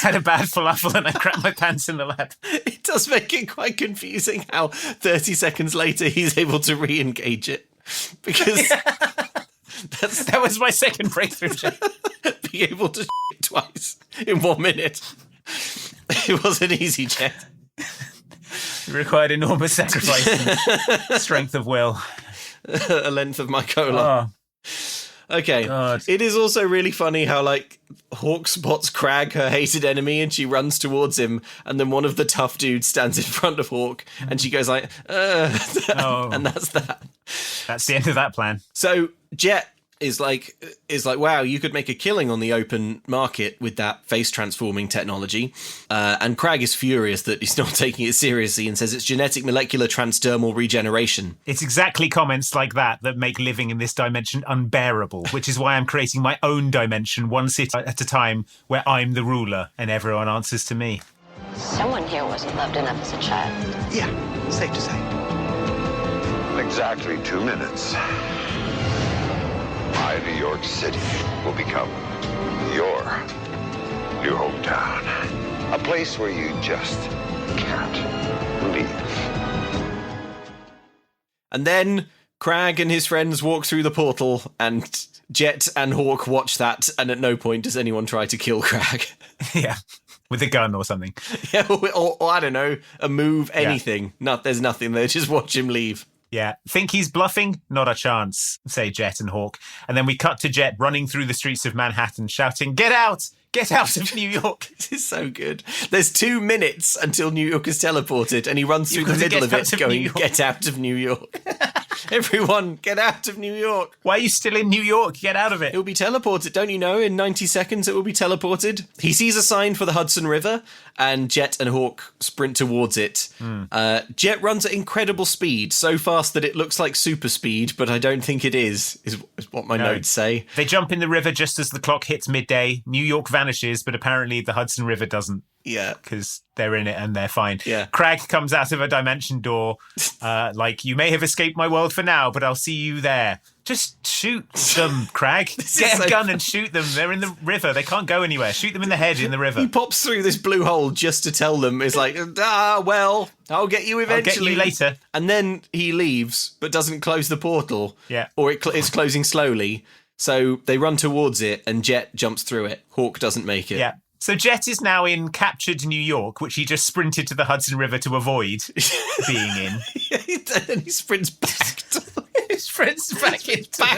had a bad falafel and I crapped my pants in the lab. It does make it quite confusing how 30 seconds later he's able to re-engage it. Because that was my second breakthrough, Jett. Being able to shit twice in 1 minute. It wasn't easy, Jett. It required enormous sacrifice and strength of will. A length of my colon. Okay. God. It is also really funny how, like, Hawk spots Crag, her hated enemy, and she runs towards him, and then one of the tough dudes stands in front of Hawk, and she goes like, and that's that. That's the end of that plan. So Jett is like, wow, you could make a killing on the open market with that face transforming technology. And Crag is furious that he's not taking it seriously and says it's genetic molecular transdermal regeneration. It's exactly comments like that make living in this dimension unbearable, which is why I'm creating my own dimension, one city at a time, where I'm the ruler and everyone answers to me. Someone here wasn't loved enough as a child. Yeah, safe to say. In exactly 2 minutes, my New York City will become your new hometown. A place where you just can't leave. And then Crag and his friends walk through the portal, and Jett and Hawk watch that, and at no point does anyone try to kill Crag. Yeah, with a gun or something. Yeah, or I don't know, a move, anything. No, there's nothing there, just watch him leave. Yeah. Think he's bluffing? Not a chance, say Jett and Hawk. And then we cut to Jett running through the streets of Manhattan shouting, "Get out! Get out of New York!" This is so good. There's 2 minutes until New York is teleported, and he runs through the middle of it going, "Get out of New York." Everyone, get out of New York. Why are you still in New York? Get out of it. It will be teleported, don't you know? In 90 seconds, it will be teleported. He sees a sign for the Hudson River, and Jett and Hawk sprint towards it. Jett runs at incredible speed, so fast that it looks like super speed, but I don't think it is what my notes say. They jump in the river just as the clock hits midday. New York vanishes, but apparently the Hudson River doesn't. Yeah. Because they're in it and they're fine. Yeah. Crag comes out of a dimension door, like, "You may have escaped my world for now, but I'll see you there." Just shoot them, Crag. Get a gun and shoot them. They're in the river. They can't go anywhere. Shoot them in the head in the river. He pops through this blue hole just to tell them, it's like, well, I'll get you eventually. I'll get you later. And then he leaves, but doesn't close the portal. Yeah. Or it's closing slowly. So they run towards it, and Jett jumps through it. Hawk doesn't make it. Yeah. So Jett is now in captured New York, which he just sprinted to the Hudson River to avoid being in. And then he sprints back. He sprints back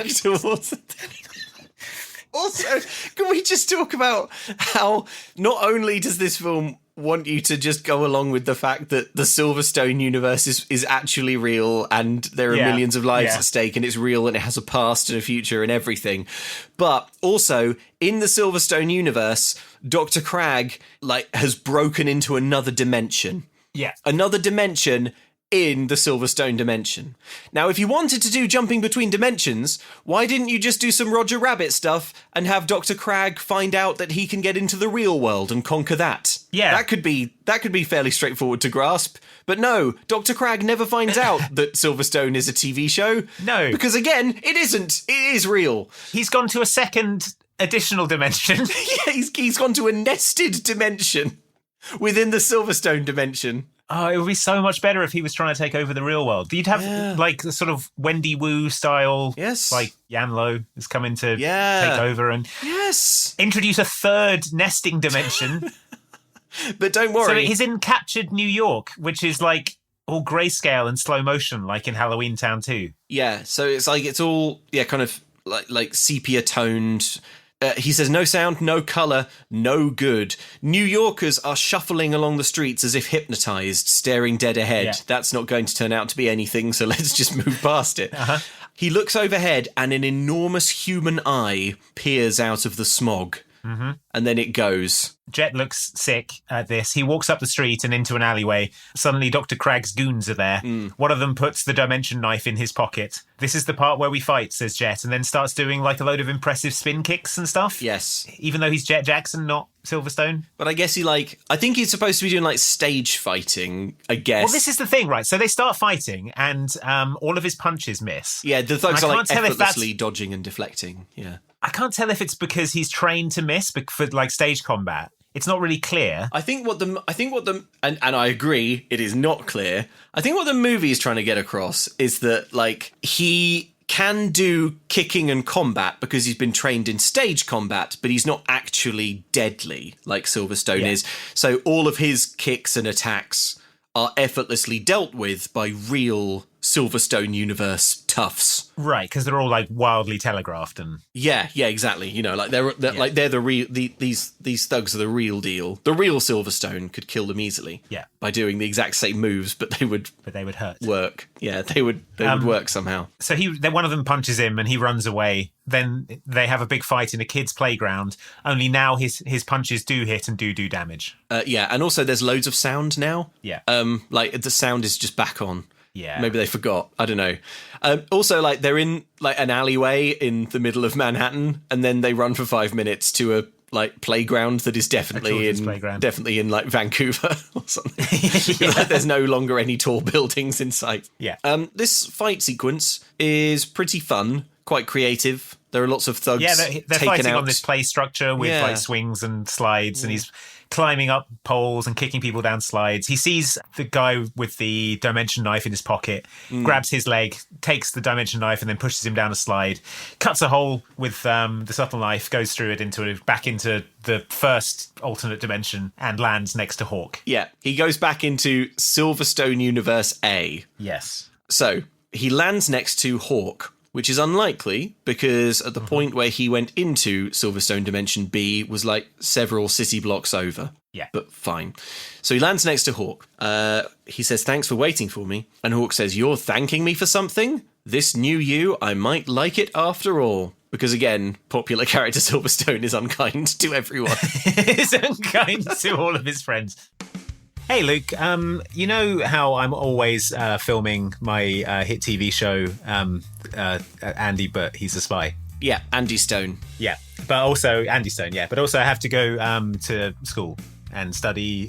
towards it. Also, can we just talk about how not only does this film want you to just go along with the fact that the Silverstone universe is actually real and there are millions of lives at stake and it's real and it has a past and a future and everything. But also, in the Silverstone universe, Dr. Crag has broken into another dimension. Yeah. Another dimension in the Silverstone dimension. Now, if you wanted to do jumping between dimensions, why didn't you just do some Roger Rabbit stuff and have Dr. Crag find out that he can get into the real world and conquer that? Yeah. That could be fairly straightforward to grasp. But no, Dr. Crag never finds out that Silverstone is a TV show. No. Because again, it isn't. It is real. He's gone to a second additional dimension. Yeah, he's gone to a nested dimension within the Silverstone dimension. Oh, it would be so much better if he was trying to take over the real world. You'd have the sort of Wendy Wu style, like Yan Lo is coming to take over and introduce a third nesting dimension. But don't worry. So he's in captured New York, which is like all grayscale and slow motion, like in Halloween Town 2. Yeah, so it's all kind of like sepia toned. He says, no sound, no colour, no good. New Yorkers are shuffling along the streets as if hypnotised, staring dead ahead. Yeah. That's not going to turn out to be anything, so let's just move past it. He looks overhead and an enormous human eye peers out of the smog. And then it goes. Jett looks sick at this. He walks up the street and into an alleyway. Suddenly, Dr. Craig's goons are there. One of them puts the dimension knife in his pocket. This is the part where we fight, says Jett, and then starts doing like a load of impressive spin kicks and stuff. Yes. Even though he's Jett Jackson, not Silverstone. But I guess I think he's supposed to be doing like stage fighting, I guess. Well, this is the thing, right? So they start fighting and all of his punches miss. Yeah, the thugs And I are can't like tell if effortlessly dodging and deflecting. Yeah. I can't tell if it's because he's trained to miss for like stage combat. It's not really clear. I think what and I agree, it is not clear. I think what the movie is trying to get across is that like he can do kicking and combat because he's been trained in stage combat, but he's not actually deadly like Silverstone is. So all of his kicks and attacks are effortlessly dealt with by real Silverstone universe toughs. Right, because they're all like wildly telegraphed and Yeah, exactly. You know, like they're like they're the real these thugs are the real deal. The real Silverstone could kill them easily. Yeah. By doing the exact same moves, but they would hurt. Work. Yeah, they would work somehow. So one of them punches him and he runs away. Then they have a big fight in a kid's playground. Only now his punches do hit and do damage. Yeah, and also there's loads of sound now. Yeah. Like the sound is just back on. Yeah. Maybe they forgot. I don't know. Also, like they're in like an alleyway in the middle of Manhattan, and then they run for 5 minutes to a like playground that is definitely in like Vancouver or something. Like, there's no longer any tall buildings in sight. Yeah. This fight sequence is pretty fun, quite creative. There are lots of thugs. Yeah, they're fighting on this play structure with like swings and slides, and he's climbing up poles and kicking people down slides. He sees the guy with the dimension knife in his pocket, grabs his leg, takes the dimension knife, and then pushes him down a slide, cuts a hole with the subtle knife, goes through it back into the first alternate dimension, and lands next to Hawk. Yeah, he goes back into Silverstone Universe A. Yes. So he lands next to Hawk, which is unlikely because at the point where he went into Silverstone Dimension B was like several city blocks over. Yeah. But fine. So he lands next to Hawk. He says, thanks for waiting for me. And Hawk says, you're thanking me for something? This new you, I might like it after all. Because again, popular character Silverstone is unkind to everyone. He's unkind to all of his friends. Hey, Luke, you know how I'm always filming my hit TV show, Andy, but he's a spy? Yeah, Andy Stone. Yeah, but also Andy Stone, yeah. But also I have to go to school and study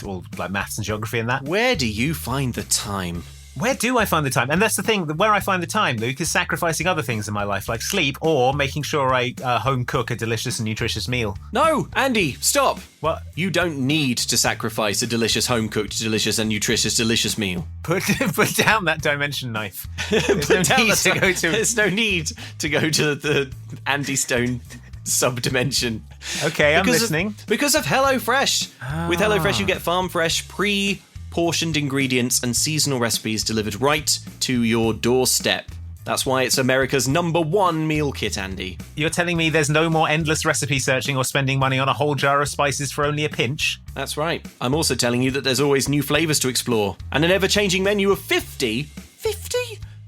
all like maths and geography and that. Where do you find the time? Where do I find the time? And that's the thing, where I find the time, Luke, is sacrificing other things in my life, like sleep, or making sure I home cook a delicious and nutritious meal. No, Andy, stop. What? You don't need to sacrifice a delicious home-cooked, delicious and nutritious, delicious meal. Put down that dimension knife. There's no need to go to the Andy Stone sub-dimension. Okay, I'm listening. Because of HelloFresh. With HelloFresh, you get farm fresh, pre-portioned ingredients and seasonal recipes delivered right to your doorstep. That's why it's America's #1 meal kit, Andy. You're telling me there's no more endless recipe searching or spending money on a whole jar of spices for only a pinch? That's right. I'm also telling you that there's always new flavours to explore and an ever-changing menu of 50?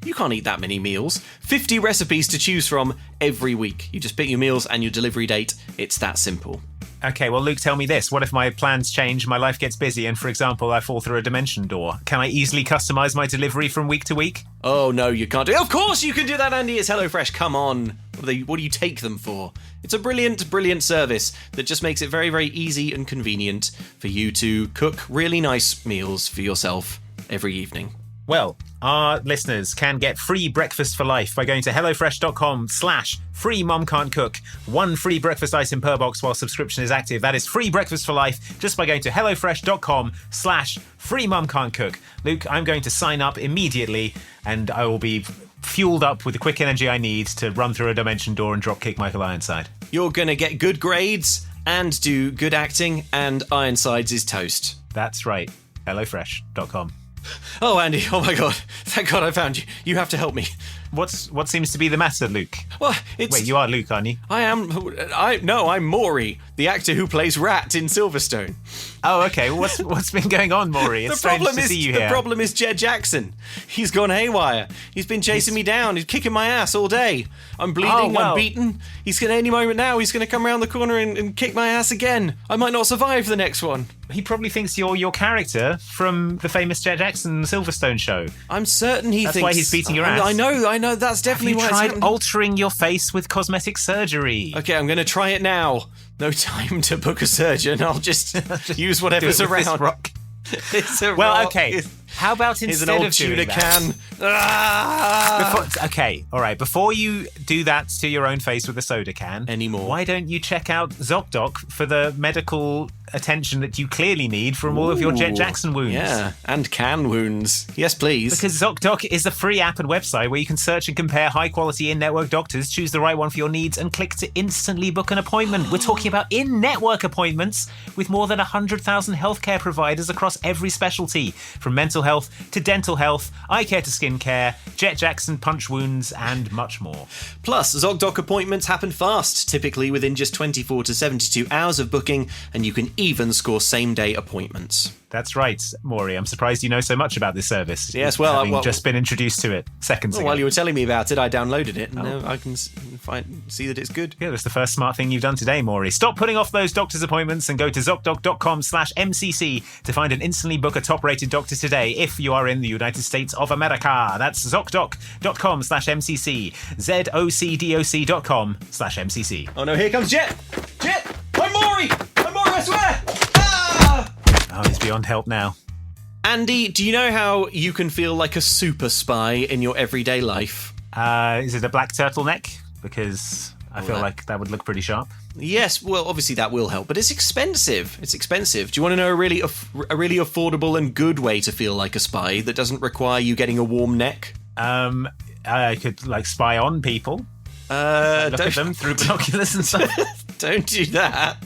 You can't eat that many meals. 50 recipes to choose from every week. You just pick your meals and your delivery date. It's that simple. Okay, well, Luke, tell me this. What if my plans change, my life gets busy, and, for example, I fall through a dimension door? Can I easily customise my delivery from week to week? Oh, no, you can't do it. Of course you can do that, Andy. It's HelloFresh. Come on. What do you take them for? It's a brilliant, brilliant service that just makes it very, very easy and convenient for you to cook really nice meals for yourself every evening. Well, our listeners can get free breakfast for life by going to hellofresh.com/free-mom-can't-cook. 1 free breakfast item per box while subscription is active. That is free breakfast for life just by going to hellofresh.com/free-mom-can't-cook. Luke, I'm going to sign up immediately and I will be fueled up with the quick energy I need to run through a dimension door and dropkick Michael Ironside. You're going to get good grades and do good acting, and Ironsides is toast. That's right. hellofresh.com. Oh, Andy, oh my God. Thank God I found you. You have to help me. What seems to be the matter, Luke? Well, it's... Wait, you are Luke, aren't you? I'm Maury, the actor who plays Rat in Silverstone. Oh, okay. Well, what's been going on, Maury? It's strange to see you here. The problem is Jett Jackson. He's gone haywire. He's been chasing me down. He's kicking my ass all day. I'm bleeding. I'm beaten. He's going to any moment now. He's going to come around the corner and kick my ass again. I might not survive the next one. He probably thinks you're your character from the famous Jett Jackson Silverstone show. I'm certain he thinks... That's why he's beating your ass. I know. That's definitely why it's happening. Have you tried altering your face with cosmetic surgery? Okay, I'm going to try it now. No time to book a surgeon. I'll just use whatever's around. Rock. It's a well, rock. okay. How about instead an old of doing tuna that, can. Okay, all right. Before you do that to your own face with a soda can anymore, why don't you check out ZocDoc for the medical attention that you clearly need from all of your Jett Jackson wounds? Yeah, and can wounds. Yes, please. Because ZocDoc is a free app and website where you can search and compare high-quality in-network doctors, choose the right one for your needs, and click to instantly book an appointment. We're talking about in-network appointments with more than 100,000 healthcare providers across every specialty, from mental health to dental health, eye care to skin care, Jett Jackson punch wounds, and much more. Plus, ZocDoc appointments happen fast, typically within just 24 to 72 hours of booking, and you can even score same-day appointments. That's right, Maury. I'm surprised you know so much about this service. Yes, well, having just been introduced to it seconds ago. While you were telling me about it, I downloaded it, and I can see that it's good. Yeah, that's the first smart thing you've done today, Maury. Stop putting off those doctor's appointments and go to ZocDoc.com/MCC to find and instantly book a top-rated doctor today if you are in the United States of America. That's ZocDoc.com/MCC. ZocDoc.com/MCC. Oh no, here comes Jett! Jett! I'm Maury, I swear! Oh, he's beyond help now. Andy, do you know how you can feel like a super spy in your everyday life? Is it a black turtleneck? Because I feel like that would look pretty sharp. Yes, well, obviously that will help, but it's expensive. It's expensive. Do you want to know a really affordable and good way to feel like a spy that doesn't require you getting a warm neck? I could spy on people. Look at them through binoculars and stuff. Don't do that.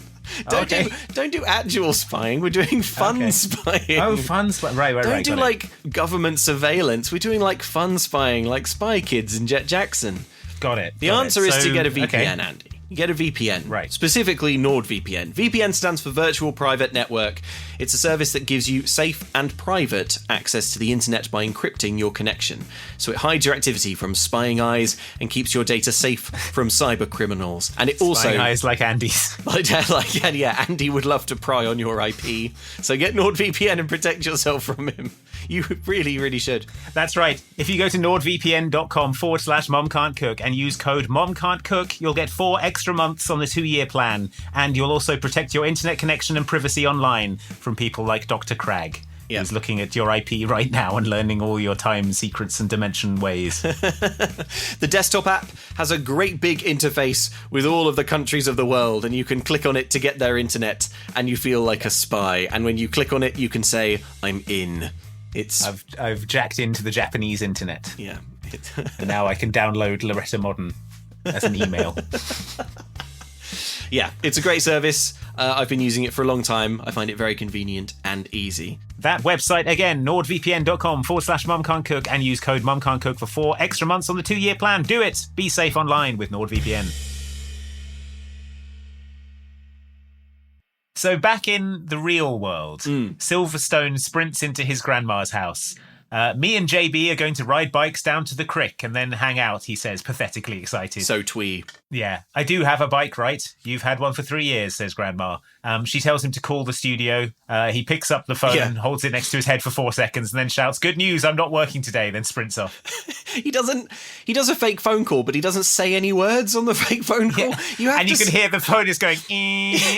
Don't do actual spying. We're doing fun spying. Oh, fun spying. Right. Don't do government surveillance. We're doing fun spying, like Spy Kids and Jett Jackson. Got it. The answer is to get a VPN, Andy. You get a VPN. Right. Specifically NordVPN. VPN stands for Virtual Private Network. It's a service that gives you safe and private access to the internet by encrypting your connection. So it hides your activity from spying eyes and keeps your data safe from cyber criminals. And it also... Spying eyes like Andy's. Andy would love to pry on your IP. So get NordVPN and protect yourself from him. You really, really should. That's right. If you go to nordvpn.com/momcan'tcook and use code momcan'tcook, you'll get 4 extra months on the 2-year plan. And you'll also protect your internet connection and privacy online from people like Dr. Cragg, who's looking at your IP right now and learning all your time secrets and dimension ways. The desktop app has a great big interface with all of the countries of the world, and you can click on it to get their internet, and you feel like a spy. And when you click on it, you can say, I'm in. I've jacked into the Japanese internet. Yeah. And now I can download Loretta Modern as an email. Yeah, it's a great service. I've been using it for a long time. I find it very convenient and easy. That website again, nordvpn.com/momcan'tcook, and use code momcan'tcook for 4 extra months on the 2-year plan. Do it. Be safe online with NordVPN. So back in the real world, Silverstone sprints into his grandma's house. Me and JB are going to ride bikes down to the crick and then hang out, he says, pathetically excited. So twee. Yeah, I do have a bike, right? You've had one for 3 years, says Grandma. She tells him to call the studio. He picks up the phone and holds it next to his head for 4 seconds and then shouts, "Good news, I'm not working today," then sprints off. He does a fake phone call, but he doesn't say any words on the fake phone call. Yeah. You can hear the phone is going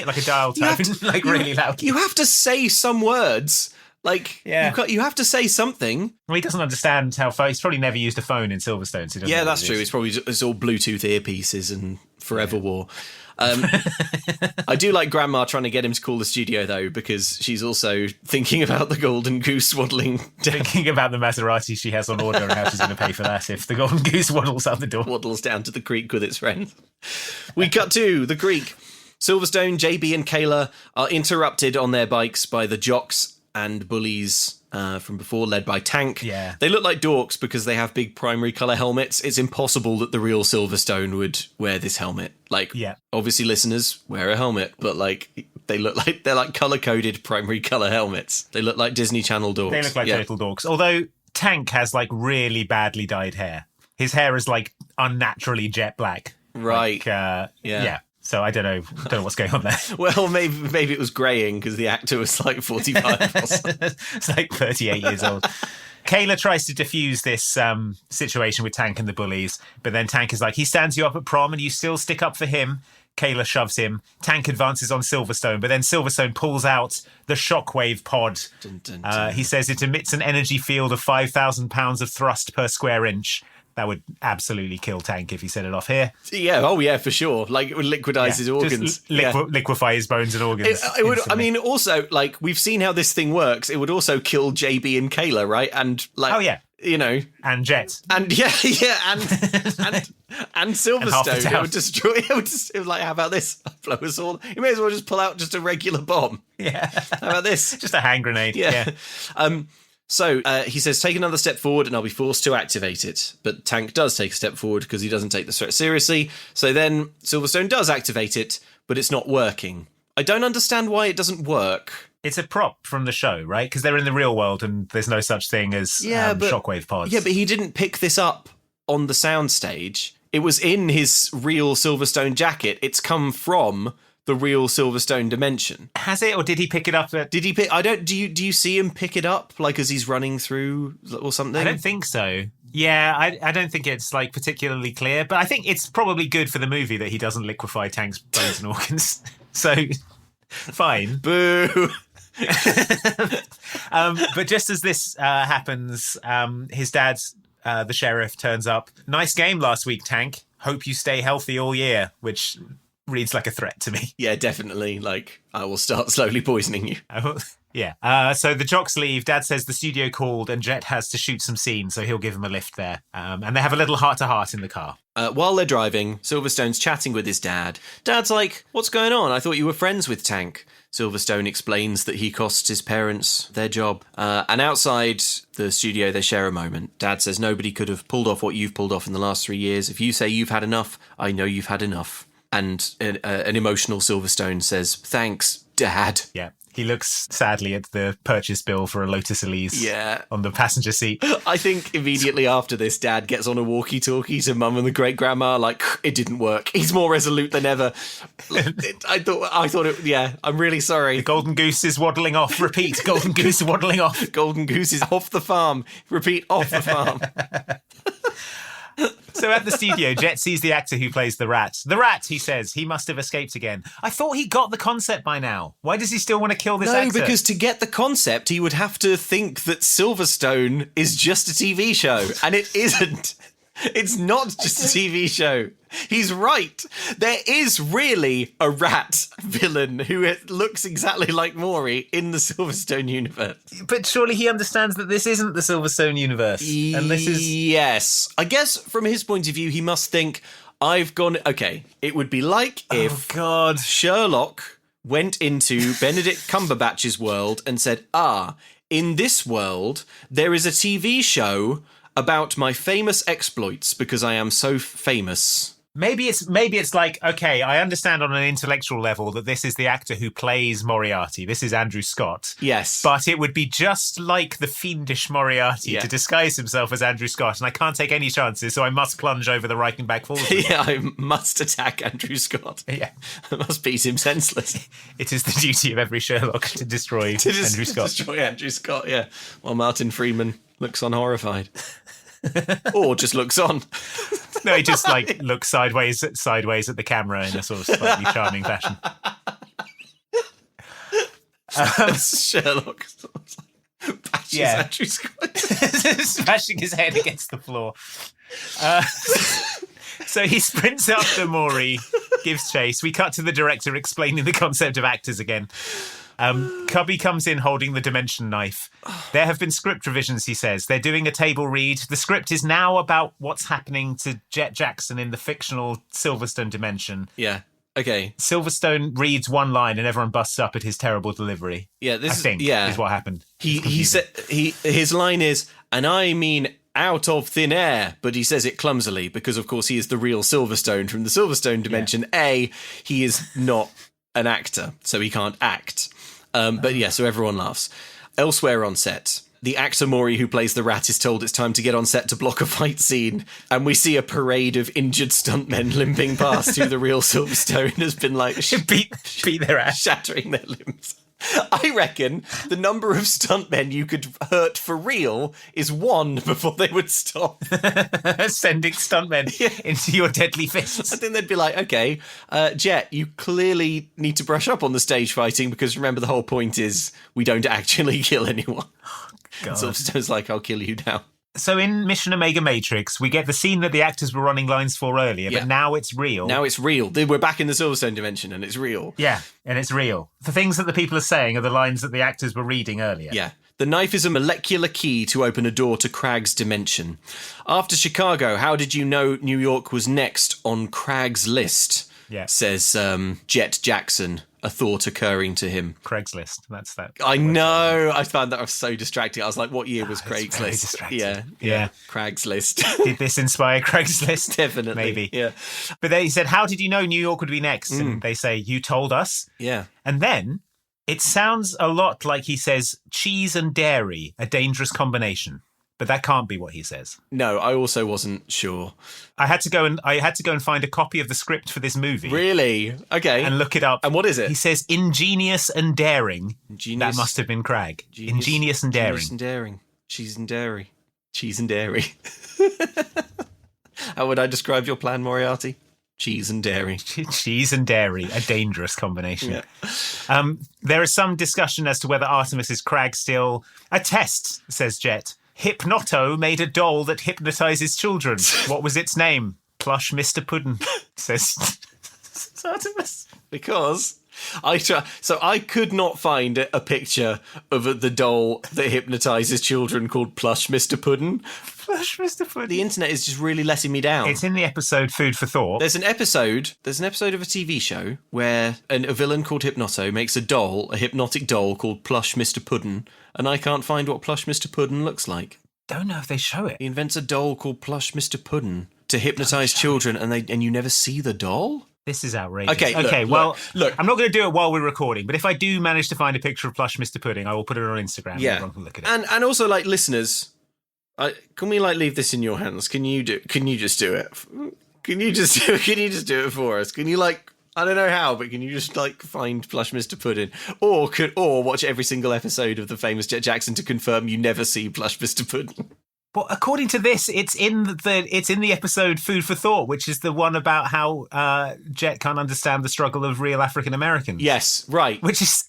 like a dial tone, really loud. You have to say some words. You have to say something. Well, he doesn't understand how he's probably never used a phone in Silverstone. So that's true. It's all Bluetooth earpieces and Forever War. I do like Grandma trying to get him to call the studio, though, because she's also thinking about the golden goose waddling down. Thinking about the Maserati she has on order and how she's going to pay for that if the golden goose waddles out the door. Waddles down to the creek with its friends. We cut to the creek. Silverstone, JB and Kayla are interrupted on their bikes by the jocks and bullies from before, led by Tank. Yeah. They look like dorks because they have big primary colour helmets. It's impossible that the real Silverstone would wear this helmet. Like, obviously listeners, wear a helmet, but like they look like they're like colour-coded primary colour helmets. They look like Disney Channel dorks. They look like total dorks. Although Tank has like really badly dyed hair. His hair is like unnaturally jet black. Right. Like, yeah. So I don't know what's going on there. Well, maybe it was greying because the actor was like 45 or something. It's like 38 years old. Kayla tries to defuse this situation with Tank and the bullies, but then Tank is like, he stands you up at prom and you still stick up for him. Kayla shoves him. Tank advances on Silverstone, but then Silverstone pulls out the shockwave pod. Dun, dun, dun. He says it emits an energy field of 5,000 pounds of thrust per square inch. That would absolutely kill Tank if he set it off here. Yeah, oh yeah, for sure. Like, it would liquidize his organs. Just liquefy his bones and organs. It would. I mean, also, like, we've seen how this thing works. It would also kill JB and Kayla, right? And like, oh yeah, you know, and Jett, and and Silverstone. And it would destroy. It would like, how about this? Blow us all. You may as well just pull out just a regular bomb. Yeah. How about this? Just a hand grenade. Yeah. So he says, take another step forward and I'll be forced to activate it. But Tank does take a step forward because he doesn't take the threat seriously. So then Silverstone does activate it, but it's not working. I don't understand why it doesn't work. It's a prop from the show, right? Because they're in the real world and there's no such thing as shockwave pods. Yeah, but he didn't pick this up on the soundstage. It was in his real Silverstone jacket. It's come from the real Silverstone dimension. Has it, or did he pick it up? Did he pick? I don't. Do you see him pick it up like as he's running through or something? I don't think so. Yeah, I don't think it's like particularly clear, but I think it's probably good for the movie that he doesn't liquefy Tank's bones and organs. So, fine. Boo. But just as this happens, his dad, the sheriff, turns up. Nice game last week, Tank. Hope you stay healthy all year, which reads like a threat to me. Yeah, definitely. Like, I will start slowly poisoning you. Yeah. So the jocks leave. Dad says the studio called and Jett has to shoot some scenes, so he'll give him a lift there. And they have a little heart-to-heart in the car. While they're driving, Silverstone's chatting with his dad. Dad's like, what's going on? I thought you were friends with Tank. Silverstone explains that he cost his parents their job. And outside the studio, they share a moment. Dad says nobody could have pulled off what you've pulled off in the last 3 years. If you say you've had enough, I know you've had enough. And an emotional Silverstone says, thanks, Dad. Yeah. He looks sadly at the purchase bill for a Lotus Elise on the passenger seat. I think immediately after this, Dad gets on a walkie-talkie to Mum and the great-grandma, like, it didn't work. He's more resolute than ever. I thought it, yeah, I'm really sorry. The golden goose is waddling off. Repeat, golden goose waddling off. Golden goose is off the farm. Repeat, off the farm. So at the studio, Jett sees the actor who plays the rat. The rat, he says, he must have escaped again. I thought he got the concept by now. Why does he still want to kill this actor? No, because to get the concept, he would have to think that Silverstone is just a TV show. And it isn't. It's not just a TV show. He's right. There is really a rat villain who looks exactly like Maury in the Silverstone universe. But surely he understands that this isn't the Silverstone universe. And this is... Yes. I guess from his point of view, he must think, I've gone... Okay, it would be like if Sherlock went into Benedict Cumberbatch's world and said, in this world, there is a TV show about my famous exploits because I am so famous. Maybe it's like, okay, I understand on an intellectual level that this is the actor who plays Moriarty. This is Andrew Scott. Yes. But it would be just like the fiendish Moriarty to disguise himself as Andrew Scott, and I can't take any chances, so I must plunge over the Reichenbach Falls. Yeah, I must attack Andrew Scott. Yeah. I must beat him senseless. It is the duty of every Sherlock to destroy Andrew Scott. Destroy Andrew Scott, yeah. While Martin Freeman looks on horrified. Or just looks on. No, he just like looks sideways at the camera in a sort of slightly charming fashion. Sherlock bashes Andrew Scott. Smashing his head against the floor. So he sprints after Maury, gives chase. We cut to the director explaining the concept of actors again. Cubby comes in holding the dimension knife. There have been script revisions, he says. They're doing a table read. The script is now about what's happening to Jett Jackson in the fictional Silverstone dimension. Yeah. Okay. Silverstone reads one line and everyone busts up at his terrible delivery. Yeah, I think is what happened. He said his line is, and I mean out of thin air, but he says it clumsily because, of course, he is the real Silverstone from the Silverstone dimension. Yeah. He is not an actor, so he can't act. But yeah, so everyone laughs. Elsewhere on set, the actor Maury who plays the rat is told it's time to get on set to block a fight scene, and we see a parade of injured stuntmen limping past who the real Silverstone has been like beat their ass, shattering their limbs. I reckon the number of stuntmen you could hurt for real is 1 before they would stop. Sending stuntmen into your deadly fists. I think they'd be like, okay, Jett, you clearly need to brush up on the stage fighting because remember the whole point is we don't actually kill anyone. God. Silverstone's like, I'll kill you now. So in Mission Omega Matrix, we get the scene that the actors were running lines for earlier, but now it's real. Now it's real. We're back in the Silverstone dimension and it's real. Yeah, and it's real. The things that the people are saying are the lines that the actors were reading earlier. Yeah. The knife is a molecular key to open a door to Craig's dimension. After Chicago, how did you know New York was next on Craig's list? Yeah. Says Jett Jackson, a thought occurring to him. Craigslist, that's that. I know. I found that so distracting. I was like, what year was Craigslist? Yeah. Craigslist. Did this inspire Craigslist? Definitely. Maybe. Yeah. But they said, how did you know New York would be next? And they say, you told us. Yeah. And then it sounds a lot like he says, cheese and dairy, a dangerous combination. But that can't be what he says. No, I also wasn't sure. I had to go and find a copy of the script for this movie. Really? Okay. And look it up. And what is it? He says ingenious and daring. That must have been Craig. Ingenious and daring. Ingenious and daring. Cheese and dairy. Cheese and dairy. How would I describe your plan, Moriarty? Cheese and dairy. Cheese and dairy, a dangerous combination. Yeah. There is some discussion as to whether Artemis is Craig still. A test, says Jett. Hypnoto made a doll that hypnotizes children. What was its name? Plush Mr. Puddin, says Artemis. Because I could not find a picture of the doll that hypnotizes children called Plush Mr. Puddin. Plush Mr. Puddin. The internet is just really letting me down. It's in the episode Food for Thought. There's an episode of a TV show where a villain called Hypnoto makes a hypnotic doll called Plush Mr. Puddin, and I can't find what Plush Mr. Puddin looks like. Don't know if they show it. He invents a doll called Plush Mr. Puddin to hypnotize children, and you never see the doll? This is outrageous. Okay, look. I'm not going to do it while we're recording, but if I do manage to find a picture of Plush Mr. Pudding, I will put it on Instagram. Yeah, and everyone can look at it. And also, like, listeners, can we leave this in your hands? Can you just do it? Can you just do it for us? Can you I don't know how, but can you just find Plush Mr. Puddin, or watch every single episode of the famous Jett Jackson to confirm you never see Plush Mr. Puddin? Well, according to this, it's in the episode Food for Thought, which is the one about how Jett can't understand the struggle of real African Americans. Yes, right. Which is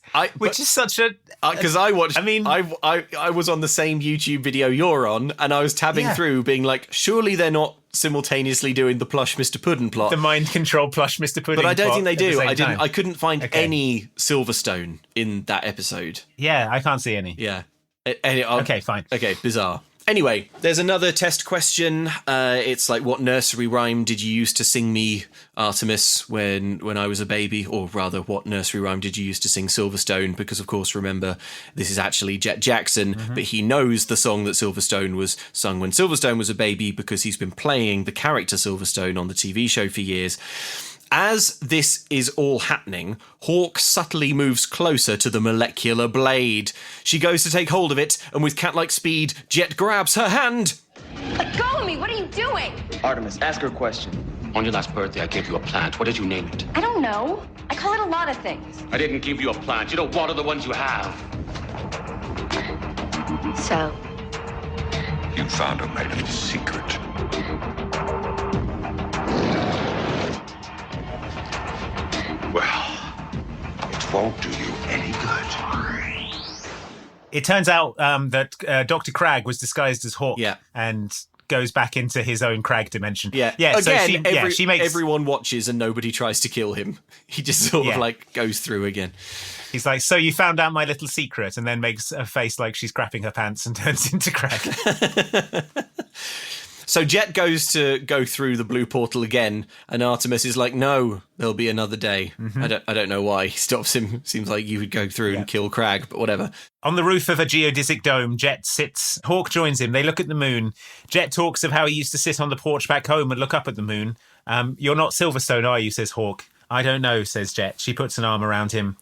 such a because I watched. I mean, I was on the same YouTube video you're on, and I was tabbing through, being like, surely they're not simultaneously doing the Plush Mr. Puddin plot, the mind control Plush Mr. Puddin. But I don't think they do. The I couldn't find any Silverstone in that episode. Yeah, I can't see any. Yeah. Okay, fine. Okay, bizarre. Anyway, there's another test question. It's like, what nursery rhyme did you use to sing me, Artemis, when I was a baby? Or rather, what nursery rhyme did you use to sing Silverstone? Because, of course, remember, this is actually Jett Jackson, but he knows the song that Silverstone was sung when Silverstone was a baby because he's been playing the character Silverstone on the TV show for years. As this is all happening, Hawk subtly moves closer to the molecular blade. She goes to take hold of it, and with cat-like speed, Jett grabs her hand. Let go of me! What are you doing? Artemis, ask her a question. On your last birthday, I gave you a plant. What did you name it? I don't know. I call it a lot of things. I didn't give you a plant. You don't water the ones you have. So? You found a my little secret. Well, it won't do you any good. It turns out that Dr. Crag was disguised as Hawk and goes back into his own Crag dimension. Yeah. Again, so she makes... everyone watches and nobody tries to kill him. He just sort of goes through again. He's like, so you found out my little secret, and then makes a face like she's crapping her pants and turns into Crag. So Jett goes to go through the blue portal again, and Artemis is like, no, there'll be another day. I don't know why he stops him. Seems like you would go through and kill Crag, but whatever. On the roof of a geodesic dome, Jett sits. Hawk joins him. They look at the moon. Jett talks of how he used to sit on the porch back home and look up at the moon. You're not Silverstone, are you, says Hawk. I don't know, says Jett. She puts an arm around him.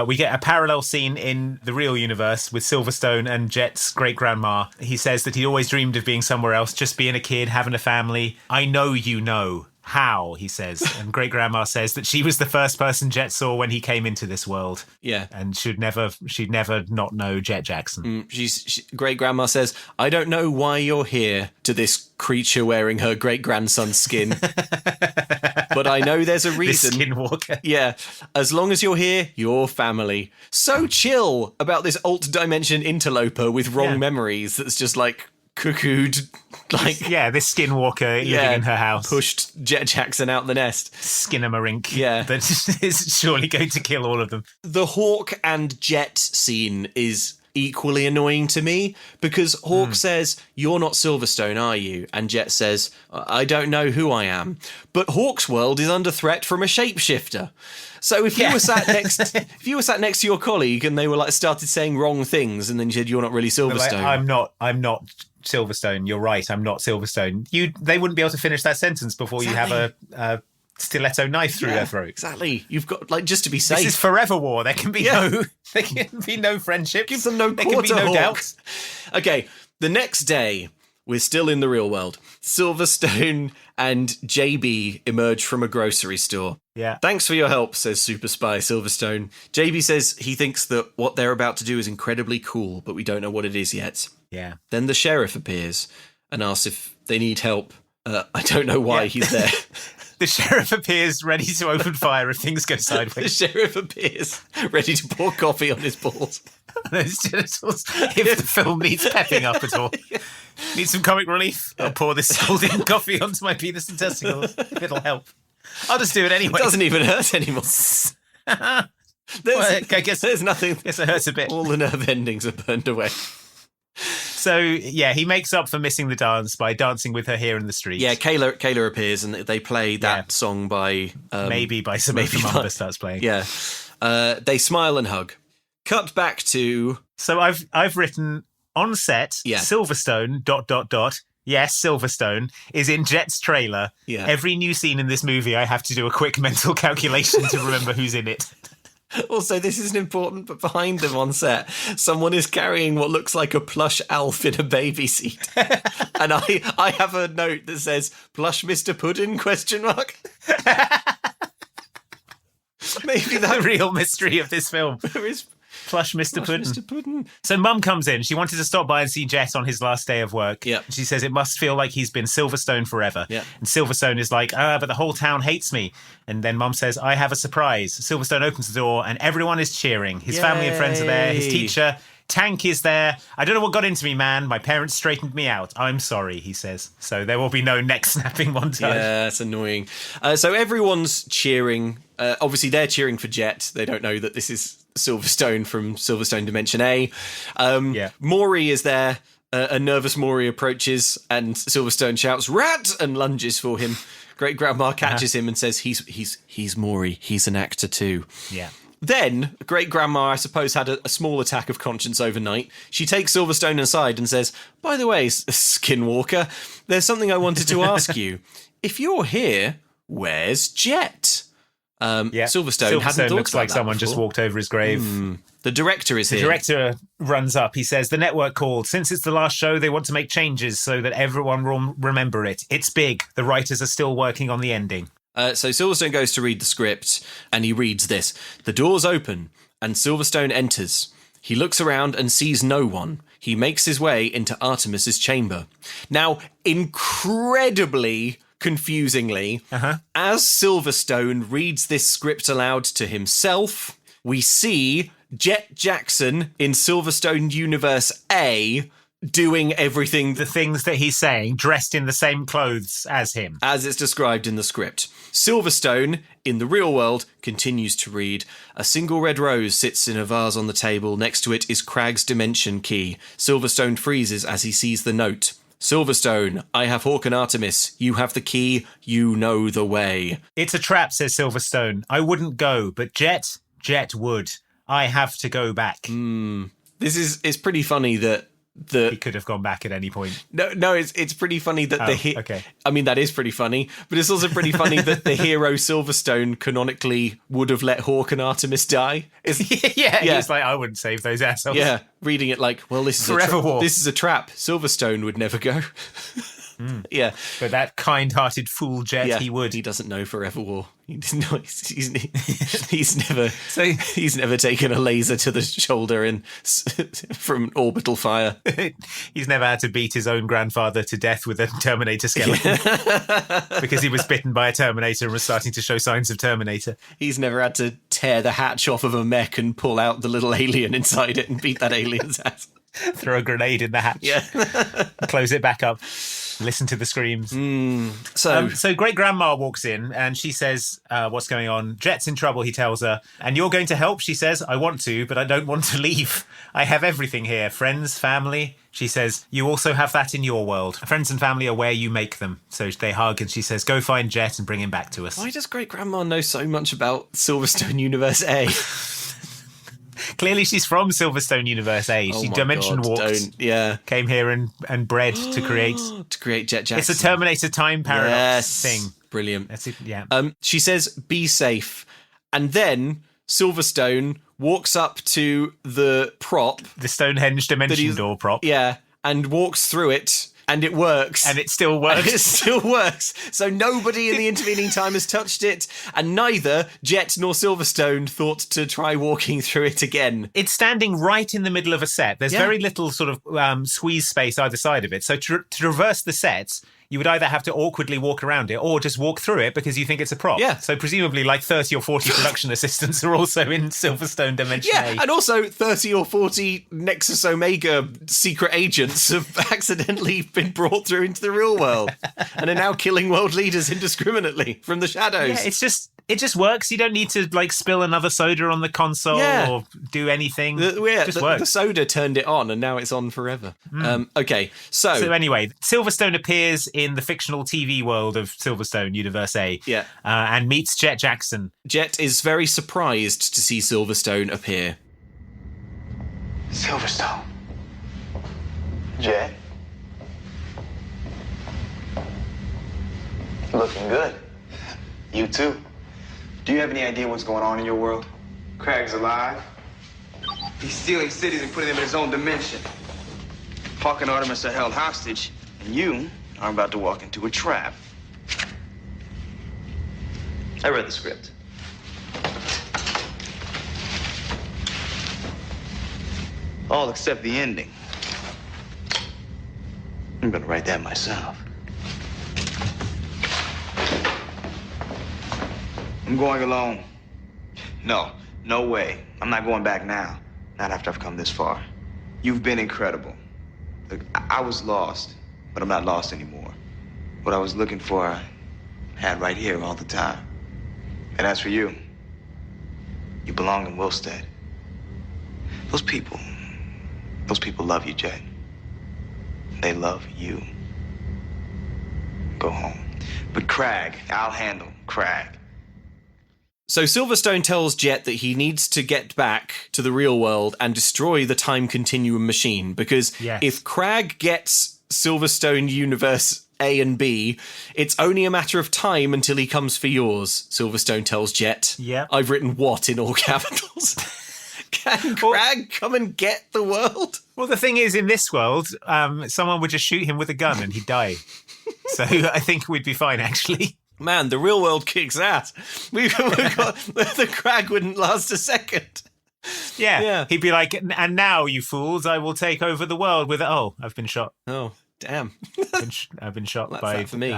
We get a parallel scene in the real universe with Silverstone and Jett's great-grandma. He says that he always dreamed of being somewhere else, just being a kid, having a family. I know you know. How, he says. And great-grandma says that she was the first person Jett saw when he came into this world. Yeah. And she'd never not know Jett Jackson. Great-grandma says, I don't know why you're here, to this creature wearing her great-grandson's skin. But I know there's a reason. This skinwalker. Yeah. As long as you're here, you're family. So chill about this alt-dimension interloper with wrong memories that's just like cuckooed, like this skinwalker living in her house pushed Jett Jackson out the nest. Skinamarink. Yeah. That is surely going to kill all of them. The Hawk and Jett scene is equally annoying to me because Hawk says, you're not Silverstone, are you? And Jett says, I don't know who I am. But Hawk's world is under threat from a shapeshifter. So if you were sat next to your colleague and they were like started saying wrong things and then you said you're not really Silverstone. Like, I'm not Silverstone. You're right. I'm not Silverstone. They wouldn't be able to finish that sentence before you have a stiletto knife through their throat. Exactly. You've got just to be safe. This is forever war. There can be no friendship. Give them no There can be no doubt. Okay. The next day, we're still in the real world. Silverstone and JB emerge from a grocery store. Yeah. Thanks for your help, says Super Spy Silverstone. JB says he thinks that what they're about to do is incredibly cool, but we don't know what it is yet. Yeah. Then the sheriff appears and asks if they need help. I don't know why he's there. The sheriff appears ready to open fire if things go sideways. The sheriff appears ready to pour coffee on his balls. Those genitals, if the film needs pepping up at all. Need some comic relief? I'll pour this scalding coffee onto my penis and testicles. If it'll help. I'll just do it anyway. It doesn't even hurt anymore. I guess there's nothing. I guess it hurts a bit. All the nerve endings are burned away. So, he makes up for missing the dance by dancing with her here in the street. Yeah, Kayla appears and they play that song by... Maybe by Samantha Mumba starts playing. Yeah. They smile and hug. Cut back to... So I've written on set, Silverstone, ... Yes, Silverstone is in Jett's trailer. Yeah. Every new scene in this movie, I have to do a quick mental calculation to remember who's in it. Also, this isn't important, but behind them on set, someone is carrying what looks like a plush Alf in a baby seat. And I have a note that says, plush Mr. Puddin, ? Maybe The real mystery of this film. There is Plush Mr. Puddin. Mr. Puddin. So Mum comes in. She wanted to stop by and see Jett on his last day of work. Yeah. She says it must feel like he's been Silverstone forever. Yeah. And Silverstone is like, but the whole town hates me. And then Mum says, I have a surprise. Silverstone opens the door and everyone is cheering. His family and friends are there. His teacher, Tank, is there. I don't know what got into me, man. My parents straightened me out. I'm sorry, he says. So there will be no neck snapping montage. Yeah, that's annoying. So everyone's cheering. Obviously, they're cheering for Jett. They don't know that this is Silverstone from Silverstone Dimension A. Maury is there. A nervous Maury approaches and Silverstone shouts, "Rat!" and lunges for him. Great Grandma catches him and says, he's Maury. He's an actor too. Yeah. Then, Great Grandma, I suppose, had a small attack of conscience overnight. She takes Silverstone aside and says, by the way, Skinwalker, there's something I wanted to ask you. If you're here, where's Jett? Silverstone hadn't thought looks about like that someone before. just walked over his grave. The director is here. The director runs up. He says, the network called. Since it's the last show, they want to make changes so that everyone will remember it. It's big. The writers are still working on the ending. So Silverstone goes to read the script, and he reads this. The doors open, and Silverstone enters. He looks around and sees no one. He makes his way into Artemis's chamber. Now, incredibly confusingly, as Silverstone reads this script aloud to himself, we see Jett Jackson in Silverstone Universe A doing everything, the things that he's saying, dressed in the same clothes as him. as it's described in the script. Silverstone, in the real world, continues to read. A single red rose sits in a vase on the table. Next to it is Crag's dimension key. Silverstone freezes as he sees the note. Silverstone, I have Hawk and Artemis. You have the key. You know the way. It's a trap, says Silverstone. I wouldn't go, but Jett would. I have to go back. It's pretty funny that He could have gone back at any point. No, it's pretty funny that okay. I mean, that is pretty funny, but it's also pretty funny that the hero Silverstone canonically would have let Hawk and Artemis die. yeah, he's like, I wouldn't save those assholes. Yeah, reading it like, well, this is Forever war. This is a trap. Silverstone would never go. Yeah, but that kind-hearted fool Jett, he would. He doesn't know Forever War. He's never taken a laser to the shoulder and from orbital fire. He's never had to beat his own grandfather to death with a Terminator skeleton because he was bitten by a Terminator and was starting to show signs of Terminator. He's never had to tear the hatch off of a mech and pull out the little alien inside it and beat that alien's ass. Throw a grenade in the hatch. Yeah. Close it back up. Listen to the screams. So great grandma walks in and she says, what's going on? Jett's in trouble, he tells her. And you're going to help, she says. I want to, but I don't want to leave. I have everything here. Friends, family. She says, you also have that in your world. Friends and family are where you make them. So they hug and she says, go find Jett and bring him back to us. Why does great grandma know so much about Silverstone Universe A? Clearly she's from Silverstone Universe A. She dimension walked. Came here and bred to create Jett Jackson. It's a Terminator time paradox thing. Brilliant. That's it, yeah. She says, be safe. And then Silverstone walks up to the prop. The Stonehenge dimension door prop. Yeah. And walks through it. And it works. And it still works. So nobody in the intervening time has touched it, and neither Jett nor Silverstone thought to try walking through it again. It's standing right in the middle of a set. There's very little sort of squeeze space either side of it. So to traverse the set, you would either have to awkwardly walk around it or just walk through it because you think it's a prop. Yeah. So presumably like 30 or 40 production assistants are also in Silverstone Dimension A. And also 30 or 40 Nexus Omega secret agents have accidentally been brought through into the real world and are now killing world leaders indiscriminately from the shadows. Yeah, it just works. You don't need to like spill another soda on the console or do anything. It just works. The soda turned it on and now it's on forever. Okay, so anyway, Silverstone appears in the fictional TV world of Silverstone Universe A and meets Jett Jackson. Jett is very surprised to see Silverstone appear. Silverstone. Jett. Looking good. You too. Do you have any idea what's going on in your world? Craig's alive. He's stealing cities and putting them in his own dimension. Hawk and Artemis are held hostage, and you are about to walk into a trap. I read the script. All except the ending. I'm gonna write that myself. I'm going alone. No way. I'm not going back now. Not after I've come this far. You've been incredible. Look, I was lost, but I'm not lost anymore. What I was looking for, I had right here all the time. And as for you, you belong in Wilstead. Those people love you, Jett. They love you. Go home. But Crag, I'll handle Crag. So Silverstone tells Jett that he needs to get back to the real world and destroy the time continuum machine, because if Crag gets Silverstone Universe A and B, it's only a matter of time until he comes for yours, Silverstone tells Jett. Yeah. I've written what in all capitals? Can Crag come and get the world? Well, the thing is, in this world, someone would just shoot him with a gun and he'd die. So I think we'd be fine, actually. Man, the real world kicks ass. We've got the Crag wouldn't last a second. Yeah. He'd be like, and now, you fools, I will take over the world with, I've been shot. Oh, damn. I've been shot That's by that for me.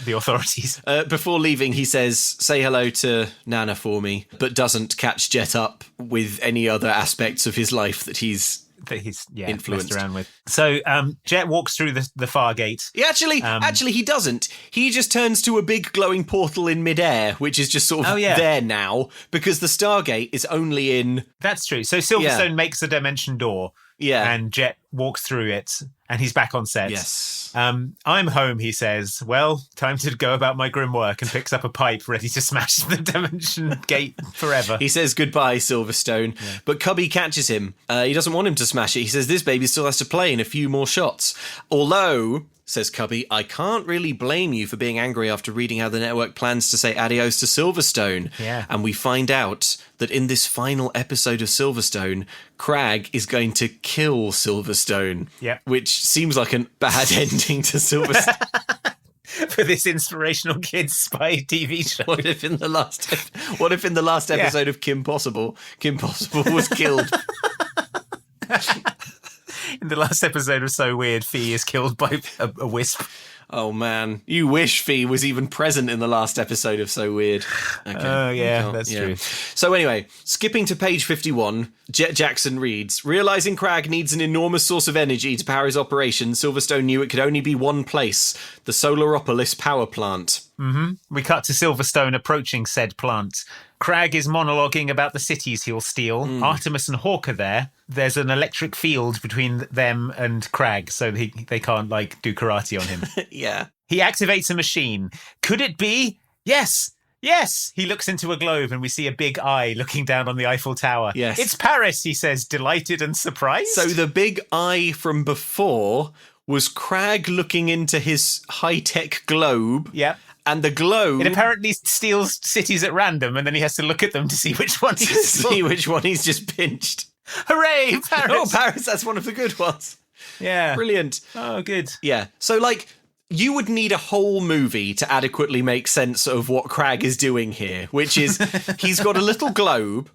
The authorities. Before leaving, he says, say hello to Nana for me, but doesn't catch Jett up with any other aspects of his life that he's influenced messed around with. So Jett walks through the Fargate. He actually he doesn't. He just turns to a big glowing portal in midair, which is just sort of there now, because the Stargate is only in... That's true. So Silverstone makes a dimension door, Yeah. And Jett walks through it, and he's back on set. Yes. I'm home, he says. Well, time to go about my grim work, and picks up a pipe ready to smash the dimension gate forever. He says goodbye, Silverstone, but Cubby catches him. He doesn't want him to smash it. He says this baby still has to play in a few more shots. Although, says Cubby, I can't really blame you for being angry after reading how the network plans to say adios to Silverstone. Yeah. And we find out that in this final episode of Silverstone, Crag is going to kill Silverstone. Yeah. Which seems like a bad ending to Silverstone. For this inspirational kids spy TV show. What if in the last episode of Kim Possible was killed? In the last episode of So Weird, Fee is killed by a wisp. Oh man, you wish Fee was even present in the last episode of So Weird. Okay. Oh yeah, that's true. So anyway, skipping to page 51, Jett Jackson reads, realizing Crag needs an enormous source of energy to power his operation, Silverstone knew it could only be one place, the Solaropolis power plant. We cut to Silverstone approaching said plant. Crag is monologuing about the cities he'll steal. Artemis and Hawk are there. There's an electric field between them and Crag, so they can't, do karate on him. Yeah. He activates a machine. Could it be? Yes! Yes! He looks into a globe and we see a big eye looking down on the Eiffel Tower. Yes. It's Paris, he says, delighted and surprised. So the big eye from before was Crag looking into his high-tech globe. Yep. And the globe... It apparently steals cities at random, and then he has to look at them to see which one he's just pinched. Hooray, Paris! Oh, Paris, that's one of the good ones. Yeah. Brilliant. Oh, good. Yeah. So, you would need a whole movie to adequately make sense of what Crag is doing here, which is he's got a little globe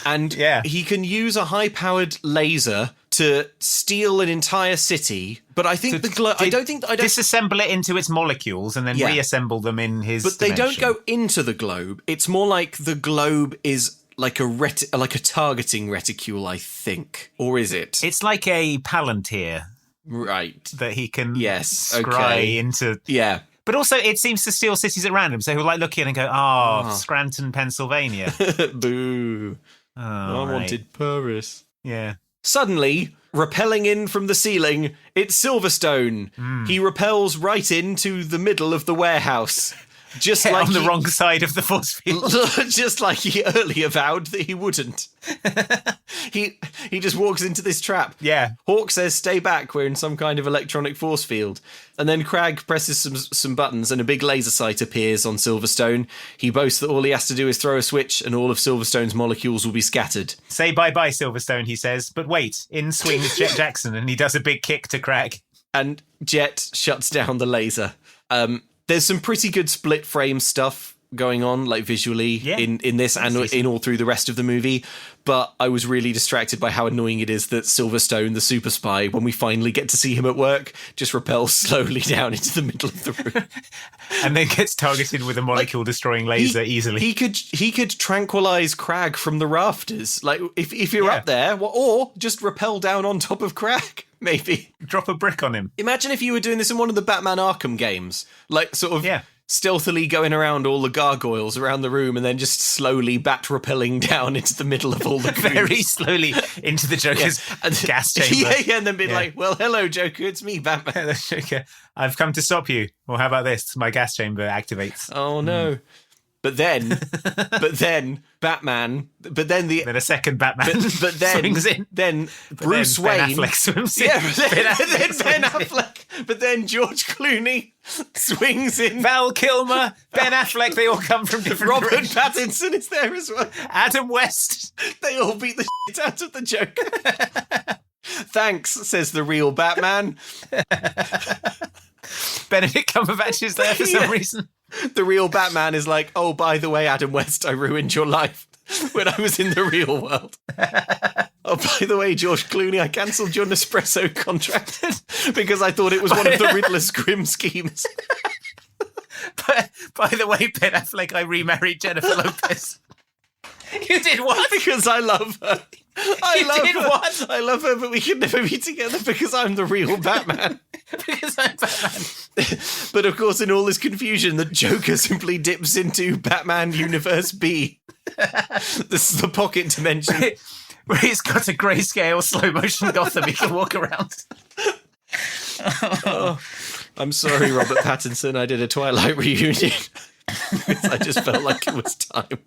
and he can use a high-powered laser to steal an entire city. But I think disassemble it into its molecules and then reassemble them in his But they dimension. don't go into the globe. It's more like the globe is like a targeting reticule, I think. Or is it? It's like a Palantir. Right. That he can scry into. Yeah. But also, it seems to steal cities at random. So he'll look in and go, Scranton, Pennsylvania. Boo. Oh, I wanted Paris. Yeah. Suddenly, rappelling in from the ceiling, it's Silverstone. He rappels right into the middle of the warehouse. Just like on the wrong side of the force field. Just like he earlier vowed that he wouldn't. He just walks into this trap. Yeah. Hawk says, stay back, we're in some kind of electronic force field. And then Crag presses some buttons and a big laser sight appears on Silverstone. He boasts that all he has to do is throw a switch and all of Silverstone's molecules will be scattered. Say bye-bye, Silverstone, he says. But wait, in swings Jett Jackson and he does a big kick to Crag. And Jett shuts down the laser. There's some pretty good split frame stuff going on, visually, in this and in all through the rest of the movie. But I was really distracted by how annoying it is that Silverstone, the super spy, when we finally get to see him at work, just rappels slowly down into the middle of the room. And then gets targeted with a molecule-destroying laser easily. He could tranquilize Crag from the rafters. If you're up there, or just rappel down on top of Crag. Maybe. Drop a brick on him. Imagine if you were doing this in one of the Batman Arkham games. Stealthily going around all the gargoyles around the room and then just slowly bat-rappelling down into the middle of all the goons. Very slowly into the Joker's gas chamber. And then being like, well, hello, Joker, it's me, Batman. Joker, I've come to stop you. Well, how about this? My gas chamber activates. Oh, no. But then Batman. But then a second Batman. But then swings in. Then Bruce Wayne. Ben Affleck swims in. Yeah, Ben Affleck. But then George Clooney swings in. Val Kilmer, Ben Affleck. They all come from different. Robert Pattinson is there as well. Adam West. They all beat the shit out of the Joker. Thanks, says the real Batman. Benedict Cumberbatch is there for some reason. The real Batman is like, oh, by the way, Adam West, I ruined your life when I was in the real world. Oh, by the way, George Clooney, I cancelled your Nespresso contract because I thought it was one of the Riddler's grim schemes. But, by the way, Ben Affleck, I remarried Jennifer Lopez. You did what? Because I love her. I love her, but we can never be together because I'm the real Batman. Because I'm Batman. But of course, in all this confusion, the Joker simply dips into Batman Universe B. This is the pocket dimension. where he's got a grayscale slow motion Gotham he can walk around. I'm sorry, Robert Pattinson. I did a Twilight reunion. I just felt like it was time.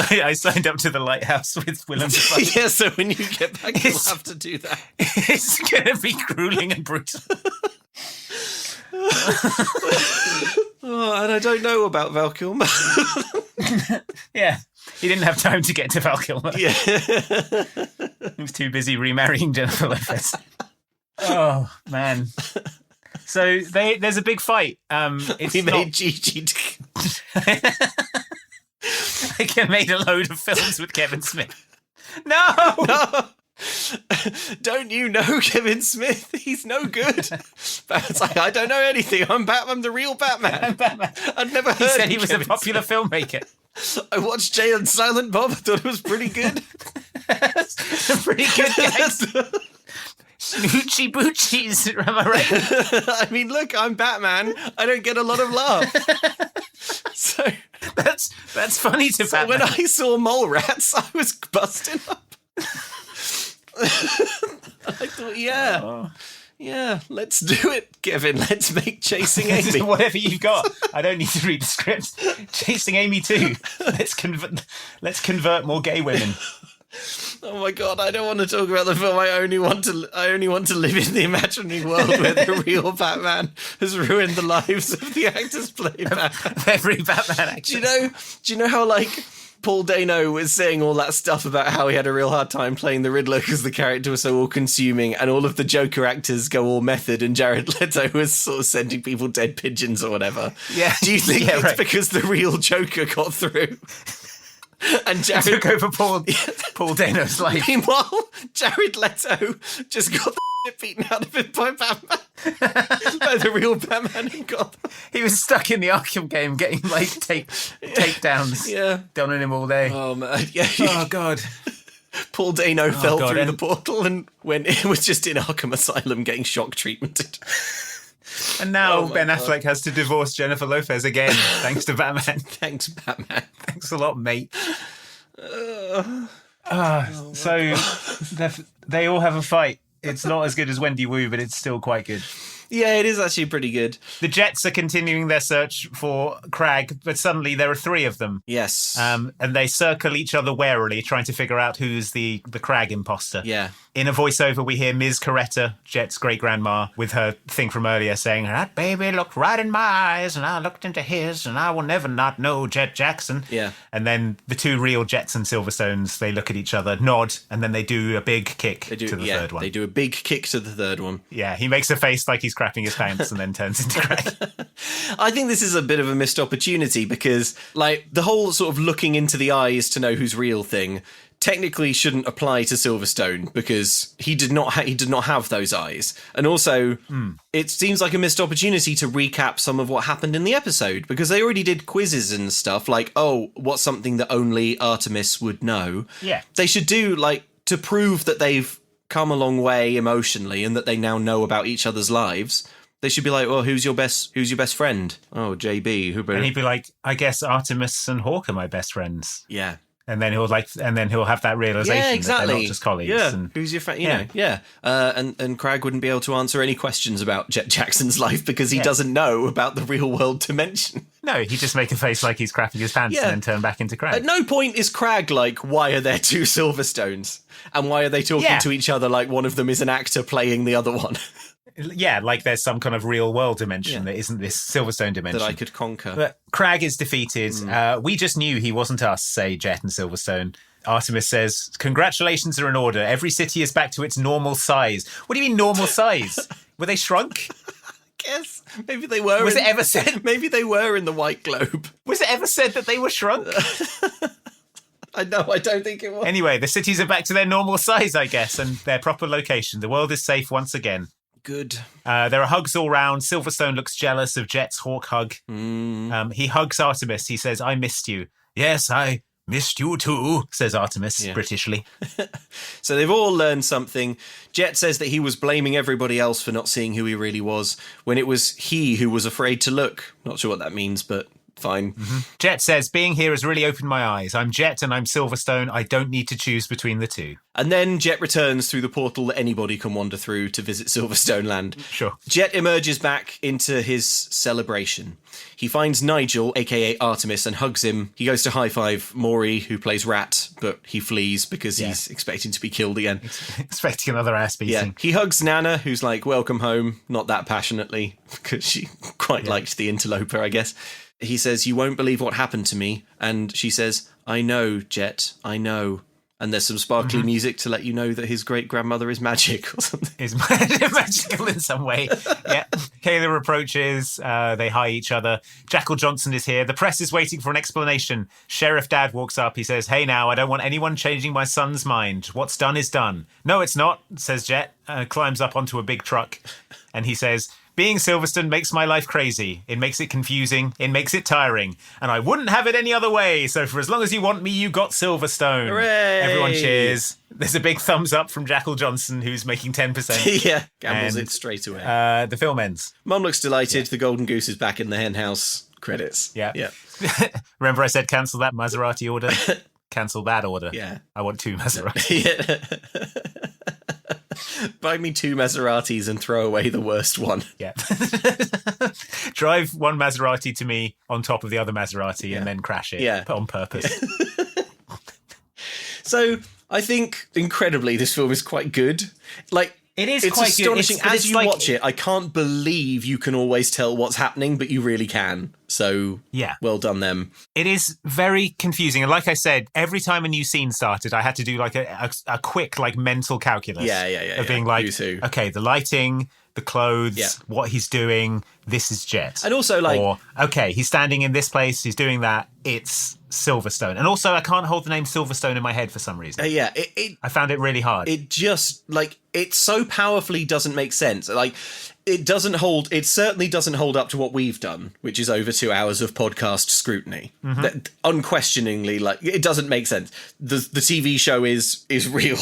I signed up to the Lighthouse with Willem Dafoe. Yeah, so when you get back, you'll have to do that. It's going to be grueling and brutal. And I don't know about Val Kilmer. Yeah, he didn't have time to get to Val Kilmer. Yeah. He was too busy remarrying Jennifer Lopez. Oh, man. So there's a big fight. We made Gigi. I made a load of films with Kevin Smith. No! Don't you know Kevin Smith? He's no good. Batman's like, I don't know anything. I'm Batman, I'm the real Batman. I'm Batman. I'd never heard He said he of was Kevin a popular filmmaker. I watched Jay and Silent Bob. I thought it was pretty good. It's a pretty good guy. Snoochie boochies, am I right? I mean, look, I'm Batman. I don't get a lot of love. So that's funny to Batman. when I saw Mole Rats, I was busting up. I thought, yeah, let's do it, Kevin. Let's make Chasing Amy. Whatever you've got. I don't need to read the script. Chasing Amy too. Let's convert more gay women. Oh my god, I don't want to talk about the film. I only want to live in the imaginary world where the real Batman has ruined the lives of the actors playing Batman. Every Batman actor. Do you know how like Paul Dano was saying all that stuff about how he had a real hard time playing the Riddler because the character was so all-consuming, and all of the Joker actors go all method, and Jared Leto was sort of sending people dead pigeons or whatever? Yeah. Do you think it's right. because the real Joker got through? And Jared took over Paul Dano's life. Meanwhile, Jared Leto just got the shit beaten out of him by Batman. By the real Batman in Gotham. He was stuck in the Arkham game getting like takedowns done on him all day. Oh man, yeah. Oh god. Paul Dano fell through the portal and was just in Arkham Asylum getting shock treatmented. And now Ben Affleck has to divorce Jennifer Lopez again, thanks to Batman. Thanks, Batman. Thanks a lot, mate. So they all have a fight. It's not as good as Wendy Wu, but it's still quite good. Yeah, it is actually pretty good. The Jets are continuing their search for Crag, but suddenly there are three of them. Yes. And they circle each other warily, trying to figure out who's the Crag imposter. Yeah. In a voiceover, we hear Ms. Coretta, Jet's great-grandma, with her thing from earlier saying, "That baby looked right in my eyes, and I looked into his, and I will never not know Jett Jackson." Yeah. And then the two real Jets and Silverstones, they look at each other, nod, and then they do a big kick to the third one. They do a big kick to the third one. Yeah, he makes a face like he's crapping his pants and then turns into Crag. I think this is a bit of a missed opportunity because, like, the whole sort of looking into the eyes to know who's real thing technically shouldn't apply to Silverstone because he did not have those eyes. And also, it seems like a missed opportunity to recap some of what happened in the episode because they already did quizzes and stuff like, oh, what's something that only Artemis would know? Yeah. They should do, like, to prove that they've come a long way emotionally and that they now know about each other's lives. They should be like, well, who's your best friend? Oh, JB. And he'd be like, I guess Artemis and Hawk are my best friends. Yeah. And then he'll have that realization that they're not just colleagues. Yeah. And, who's your friend? You know, yeah. And Crag wouldn't be able to answer any questions about Jett Jackson's life because he doesn't know about the real world dimension. No, he'd just make a face like he's crapping his pants and then turn back into Crag. At no point is Crag like, why are there two Silverstones? And why are they talking to each other like one of them is an actor playing the other one? Yeah, like there's some kind of real world dimension that isn't this Silverstone dimension. That I could conquer. But Crag is defeated. We just knew he wasn't us, say Jett and Silverstone. Artemis says, congratulations are in order. Every city is back to its normal size. What do you mean normal size? Were they shrunk? Guess. Maybe they were. Was it ever said? Maybe they were in the White Globe. Was it ever said that they were shrunk? I don't think it was. Anyway, the cities are back to their normal size, I guess, and their proper location. The world is safe once again. Good. There are hugs all round. Silverstone looks jealous of Jett's Hawk hug. He hugs Artemis. He says, I missed you. Yes, I missed you too, says Artemis, Britishly. So they've all learned something. Jett says that he was blaming everybody else for not seeing who he really was, when it was he who was afraid to look. Not sure what that means, but fine. Jett says, being here has really opened my eyes. I'm Jett and I'm Silverstone. I don't need to choose between the two. And then Jett returns through the portal that anybody can wander through to visit Silverstone Land. Sure. Jett emerges back into his celebration. He finds Nigel, aka Artemis, and hugs him. He goes to high-five Maury, who plays Rat, but he flees because he's expecting to be killed again. Expecting another ass beating. Yeah. He hugs Nana, who's like, welcome home, not that passionately, because she quite liked the interloper, I guess. He says, you won't believe what happened to me. And she says, I know, Jett, I know. And there's some sparkly music to let you know that his great-grandmother is magic or something. Is magical in some way. Yeah. Kayla approaches. They hi each other. Jackal Johnson is here. The press is waiting for an explanation. Sheriff Dad walks up. He says, hey now, I don't want anyone changing my son's mind. What's done is done. No, it's not, says Jett. Climbs up onto a big truck. And he says, being Silverstone makes my life crazy. It makes it confusing. It makes it tiring. And I wouldn't have it any other way. So for as long as you want me, you got Silverstone. Hooray! Everyone cheers. There's a big thumbs up from Jackal Johnson, who's making 10%. Yeah, gambles it straight away. The film ends. Mum looks delighted. The golden goose is back in the hen house. Credits. Yeah. Yeah. Remember I said cancel that Maserati order? Cancel that order. Yeah. I want 2 Maserati. Yeah. Buy me 2 Maseratis and throw away the worst one. Yeah. Drive one Maserati to me on top of the other Maserati and then crash it. Yeah. On purpose. So I think incredibly this film is quite good. Like, it is it's quite astonishing. good. As you watch it, I can't believe you can always tell what's happening, but you really can. So, yeah, well done them. It is very confusing. And like I said, every time a new scene started, I had to do like a quick like mental calculus. Of being like, okay, the lighting, the clothes, what he's doing, this is Jett. And also like... Or, okay, he's standing in this place, he's doing that, it's Silverstone. And also, I can't hold the name Silverstone in my head for some reason. I found it really hard. It just, like, it so powerfully doesn't make sense. Like, it certainly doesn't hold up to what we've done, which is over 2 hours of podcast scrutiny. That, unquestioningly, like, it doesn't make sense. The TV show is real,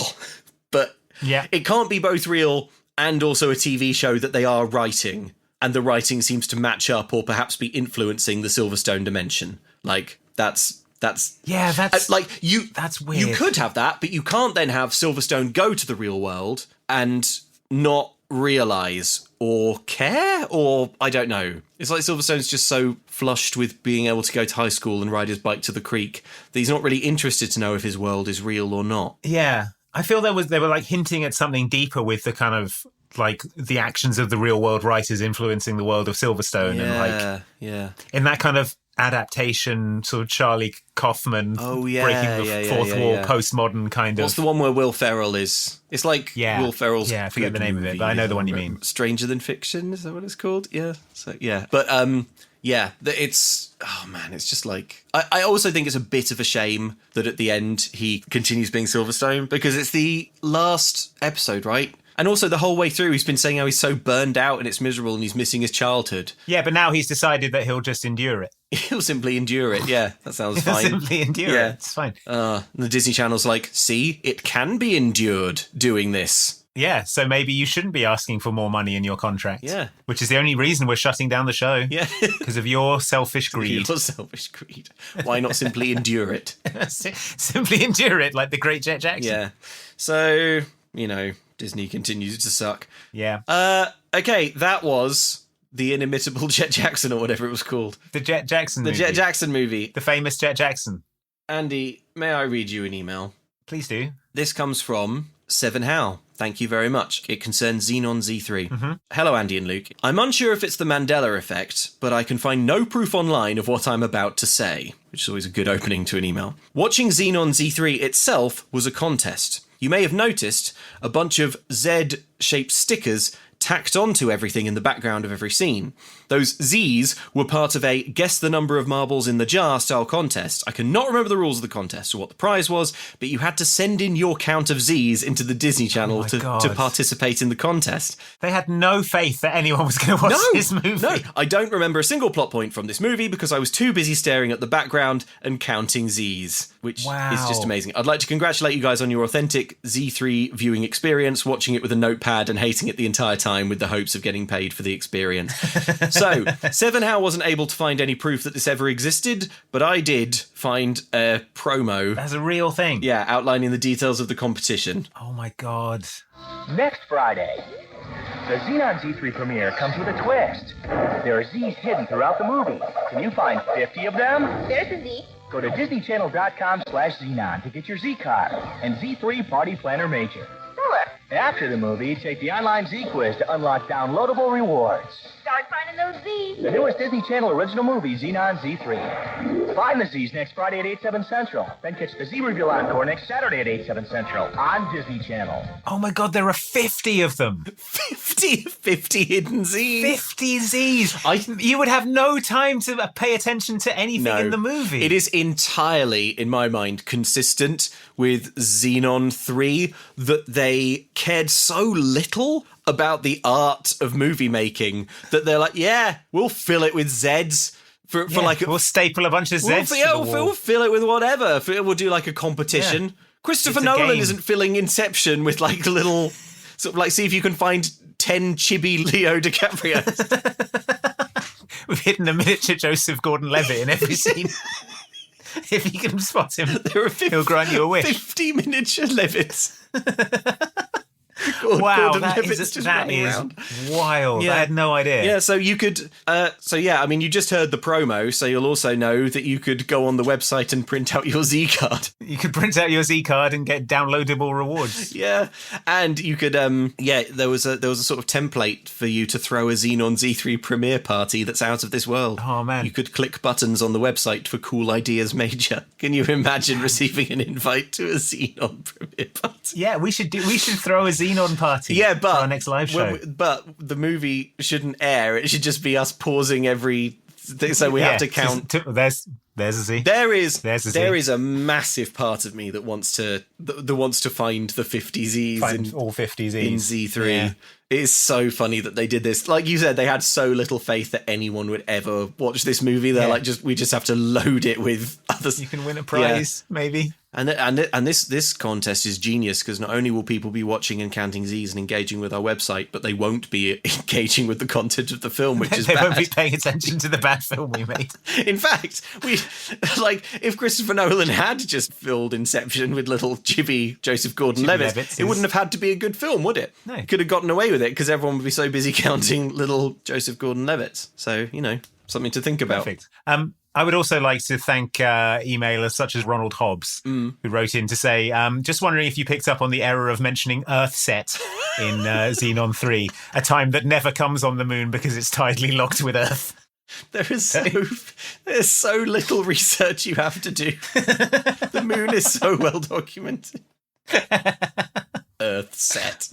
but it can't be both real and also a TV show that they are writing, and the writing seems to match up or perhaps be influencing the Silverstone dimension. Like, that's like that's weird. You could have that, but you can't then have Silverstone go to the real world and not realize or care, or I don't know. It's like Silverstone's just so flushed with being able to go to high school and ride his bike to the creek that he's not really interested to know if his world is real or not. Yeah. I feel they were like hinting at something deeper with the kind of like the actions of the real world writers influencing the world of Silverstone and in that kind of adaptation, sort of Charlie Kaufman breaking the fourth wall, postmodern kind of. What's the one where Will Ferrell is? It's like Will Ferrell's. I forget the name of it, but I know the one you mean. Stranger Than Fiction, is that what it's called? Yeah. So but it's, oh man, it's just like, I also think it's a bit of a shame that at the end he continues being Silverstone, because it's the last episode, right? And also the whole way through he's been saying how he's so burned out and it's miserable and he's missing his childhood. Yeah, but now he's decided that he'll just endure it. He'll simply endure it, yeah. That sounds fine. He'll simply endure it, it's fine. And the Disney Channel's like, see, it can be endured doing this. Yeah, so maybe you shouldn't be asking for more money in your contract. Yeah. Which is the only reason we're shutting down the show. Yeah. Because of your selfish greed. Your selfish greed. Why not simply endure it? Simply endure it, like the great Jett Jackson. Yeah. So, Disney continues to suck. Yeah. Okay, that was the inimitable Jett Jackson, or whatever it was called. The Jett Jackson movie. The Jett Jackson movie. The famous Jett Jackson. Andy, may I read you an email? Please do. This comes from Seven Hal. Thank you very much. It concerns Xenon Z3. Hello, Andy and Luke. I'm unsure if it's the Mandela effect, but I can find no proof online of what I'm about to say, which is always a good opening to an email. Watching Xenon Z3 itself was a contest. You may have noticed a bunch of Z-shaped stickers tacked onto everything in the background of every scene. Those Z's were part of a guess the number of marbles in the jar style contest. I cannot remember the rules of the contest or what the prize was, but you had to send in your count of Z's into the Disney Channel to participate in the contest. They had no faith that anyone was going to watch this movie. No, I don't remember a single plot point from this movie because I was too busy staring at the background and counting Z's, which is just amazing. I'd like to congratulate you guys on your authentic Z3 viewing experience, watching it with a notepad and hating it the entire time. time with the hopes of getting paid for the experience. So, Seven How wasn't able to find any proof that this ever existed, but I did find a promo. That's a real thing. Yeah, outlining the details of the competition. Oh my God. Next Friday, the Xenon Z3 premiere comes with a twist. There are Z's hidden throughout the movie. Can you find 50 of them? There's a Z. Go to DisneyChannel.com/Xenon to get your Z card and Z3 Party Planner Major. Sure. After the movie, take the online Z quiz to unlock downloadable rewards. Start finding those Z's. The newest Disney Channel original movie, Xenon Z3. Find the Z's next Friday at 8, 7 Central. Then catch the Z Reveal Encore next Saturday at 8, 7 Central on Disney Channel. Oh my God, there are 50 of them. 50 hidden Z's. 50 Z's. You would have no time to pay attention to anything in the movie. It is entirely, in my mind, consistent with Xenon 3 that they cared so little about the art of movie making that they're like, yeah, we'll fill it with Zs. For like we'll staple a bunch of Zs. We'll fill it with whatever. We'll do like a competition. Yeah. Christopher Nolan isn't filling Inception with like little sort of like, see if you can find 10 chibi Leo DiCaprio. We've hidden a miniature Joseph Gordon-Levitt in every scene. If you can spot him, he'll grant you a wish. 50 miniature Levitts. Wow, that is wild. Yeah. I had no idea. Yeah, so you could, I mean, you just heard the promo, so you'll also know that you could go on the website and print out your Z card. You could print out your Z card and get downloadable rewards. Yeah, and you could, there was a sort of template for you to throw a Xenon Z3 premiere party that's out of this world. Oh man, you could click buttons on the website for Cool Ideas Major. Can you imagine receiving an invite to a Xenon premiere party? Yeah, we should throw a Xenon party. Yeah, but for our next live show. But the movie shouldn't air. It should just be us pausing every. So we have to count. There's a Z. There is a massive part of me that wants to find the 50 Z's all 50 Z's in Z3. Yeah. It is so funny that they did this. Like you said, they had so little faith that anyone would ever watch this movie. They're like, we just have to load it with others. You can win a prize, maybe. And this contest is genius because not only will people be watching and counting Z's and engaging with our website, but they won't be engaging with the content of the film, which is they bad. won't be paying attention to the bad film we made. In fact, if Christopher Nolan had just filled Inception with little chibi Joseph Gordon-Levitt, it wouldn't have had to be a good film, would it? No. Could have gotten away with it because everyone would be so busy counting little Joseph Gordon-Levitts. So, something to think about. Perfect. I would also like to thank emailers such as Ronald Hobbs, who wrote in to say, just wondering if you picked up on the error of mentioning Earthset in Xenon 3, a time that never comes on the moon because it's tidally locked with Earth. There's so little research you have to do. The moon is so well documented. Earthset.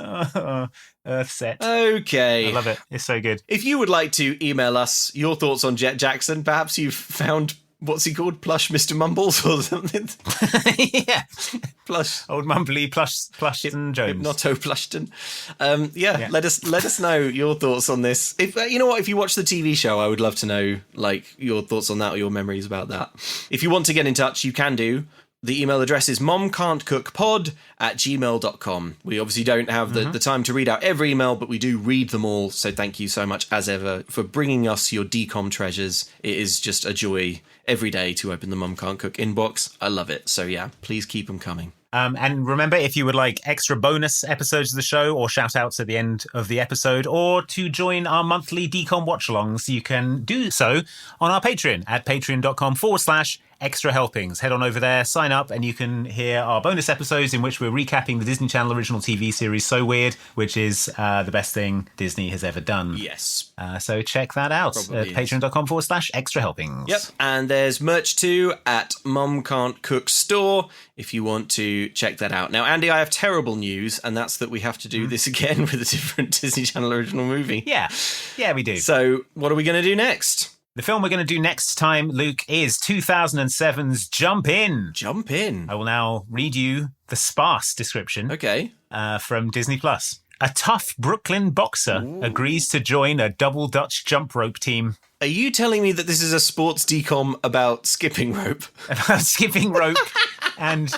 Earthset. Okay. I love it. It's so good. If you would like to email us your thoughts on Jett Jackson, perhaps you've found, what's he called? Plush Mr. Mumbles or something? Yeah. Plush. Old Mumbly Plushton Jones. Hypnoto Plushton. Yeah, let us know your thoughts on this. If you know what, if you watch the TV show, I would love to know your thoughts on that or your memories about that. If you want to get in touch, you can do. The email address is momcan'tcookpod@gmail.com. We obviously don't have the time to read out every email, but we do read them all. So thank you so much, as ever, for bringing us your DCOM treasures. It is just a joy every day to open the Mom Can't Cook inbox. I love it. So yeah, please keep them coming. And remember, if you would like extra bonus episodes of the show or shout outs at the end of the episode or to join our monthly DCOM watch-alongs, you can do so on our Patreon at patreon.com/extra helpings. Head on over there, sign up, and you can hear our bonus episodes in which we're recapping the Disney Channel original TV series So Weird, which is the best thing Disney has ever done. Yes. So check that out at patreon.com/extra helpings. Yep. And there's merch too at Mom Can't Cook Store if you want to check that out. Now, Andy, I have terrible news, and that's that we have to do this again with a different Disney Channel original movie. Yeah, we do. So what are we going to do next? The film we're going to do next time, Luke, is 2007's Jump In. Jump In. I will now read you the sparse description. Okay. From Disney+. A tough Brooklyn boxer agrees to join a double Dutch jump rope team. Are you telling me that this is a sports decom about skipping rope? About skipping rope and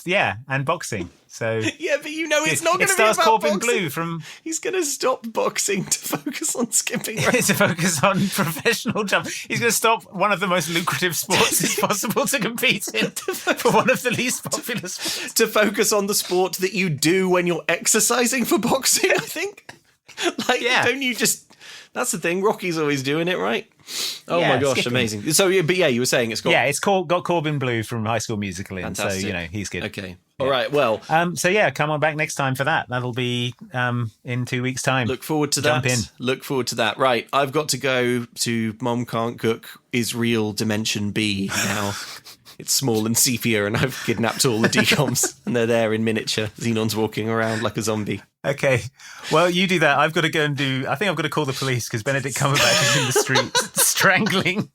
boxing. So yeah, but You know it's not going It to be stars about Corbin boxing. Blue from... He's going to stop boxing to focus on skipping rope. to focus on professional jump. He's going to stop one of the most lucrative sports it's possible to compete in for one of the least popular sports. To focus on the sport that you do when you're exercising for boxing, I think. Don't you just... That's the thing. Rocky's always doing it, right? Oh my gosh, skipping. Amazing. So, you were saying it's got... Yeah, it's got Corbin Blue from High School Musical in, fantastic. So, he's good. Okay. All right, well... come on back next time for that. That'll be in 2 weeks' time. Look forward to that. Jump in. Look forward to that. Right, I've got to go to Mom Can't Cook Israel Dimension B now. It's small and sepia, and I've kidnapped all the decoms, and they're there in miniature. Xenon's walking around like a zombie. Okay, well, you do that. I've got to go and do... I think I've got to call the police because Benedict Cumberbatch is in the street strangling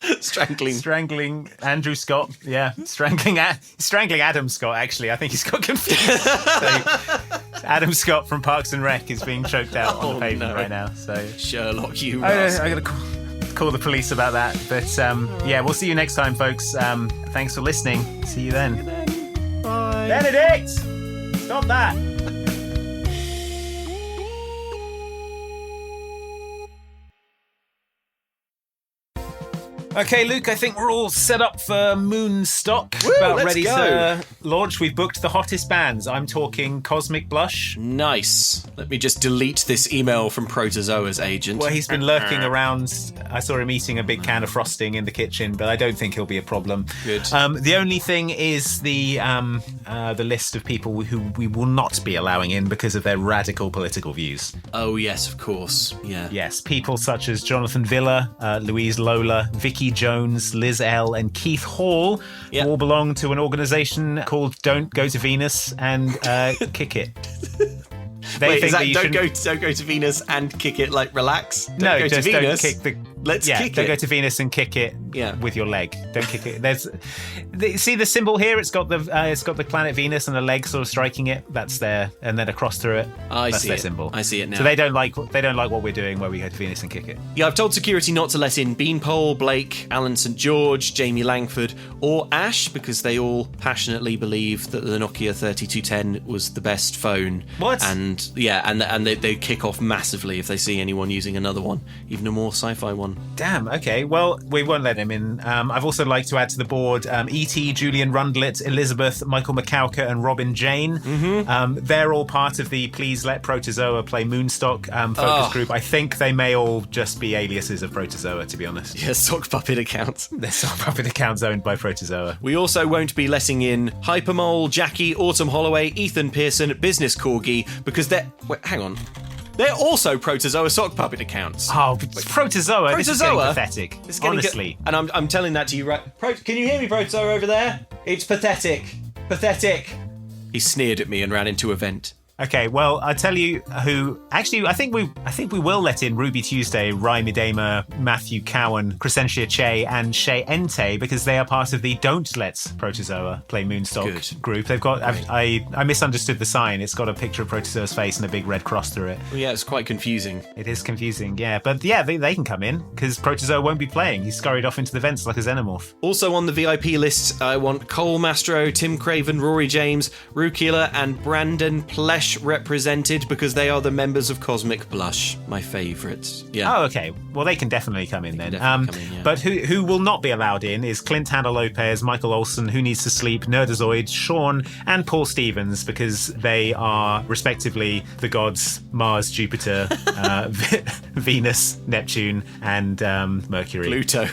Andrew Scott. Yeah, strangling Adam Scott, actually. I think he's got confused. So, Adam Scott from Parks and Rec is being choked out on the pavement right now. So Sherlock, you I got to call the police about that. But we'll see you next time, folks. Thanks for listening. See you then. Bye. Benedict! Stop that! Okay, Luke, I think we're all set up for Moonstock. Woo, about let's ready go. to launch. We've booked the hottest bands. I'm talking Cosmic Blush. Nice. Let me just delete this email from Protozoa's agent. Well, he's been lurking around. I saw him eating a big can of frosting in the kitchen, but I don't think he'll be a problem. Good. The only thing is the list of people who we will not be allowing in because of their radical political views. Oh, yes, of course. Yeah. Yes, people such as Jonathan Villa, Louise Lola, Vicky Jones, Liz L, and Keith Hall all belong to an organisation called Don't Go to Venus and Kick It. Wait, is that don't go to Venus and kick it, like relax? Don't go to Venus. Don't kick the... Let's kick don't it. go to Venus and kick it with your leg. Don't kick it. See the symbol here? It's got the planet Venus and the leg sort of striking it. That's there, and then a cross through it. That's their symbol. I see it now. So they don't like what we're doing where we go to Venus and kick it. Yeah, I've told security not to let in Beanpole, Blake, Alan St George, Jamie Langford, or Ash because they all passionately believe that the Nokia 3210 was the best phone. What? And they kick off massively if they see anyone using another one, even a more sci-fi one. Damn, okay. Well, we won't let him in. I've also like to add to the board E.T., Julian Rundlet, Elizabeth, Michael McCowker, and Robin Jane. Mm-hmm. They're all part of the Please Let Protozoa Play Moonstock focus group. I think they may all just be aliases of Protozoa, to be honest. Yeah, sock puppet accounts. They're sock puppet accounts owned by Protozoa. We also won't be letting in Hypermole, Jackie, Autumn Holloway, Ethan Pearson, Business Corgi, because they're... Wait, hang on. They're also Protozoa sock puppet accounts. Oh, Protozoa? This is getting pathetic. Honestly. And I'm telling that to you right... Can you hear me, Protozoa, over there? It's pathetic. Pathetic. He sneered at me and ran into a vent. Okay, well, I'll tell you who... Actually, I think we will let in Ruby Tuesday, Rai Midema, Matthew Cowan, Crescentia Che, and Shay Ente because they are part of the Don't Let Protozoa Play Moonstock group. They've got... I misunderstood the sign. It's got a picture of Protozoa's face and a big red cross through it. Well, yeah, it's quite confusing. It is confusing, yeah. But yeah, they can come in because Protozoa won't be playing. He's scurried off into the vents like a xenomorph. Also on the VIP list, I want Cole Mastro, Tim Craven, Rory James, Rue Keeler, and Brandon Plesh represented because they are the members of Cosmic Blush, my favourites. Yeah. Oh, okay. Well, they can definitely come in then. But who will not be allowed in is Clint Hannah Lopez, Michael Olsen, Who Needs to Sleep, Nerdazoid, Sean, and Paul Stevens because they are respectively the gods Mars, Jupiter, Venus, Neptune, and Mercury. Pluto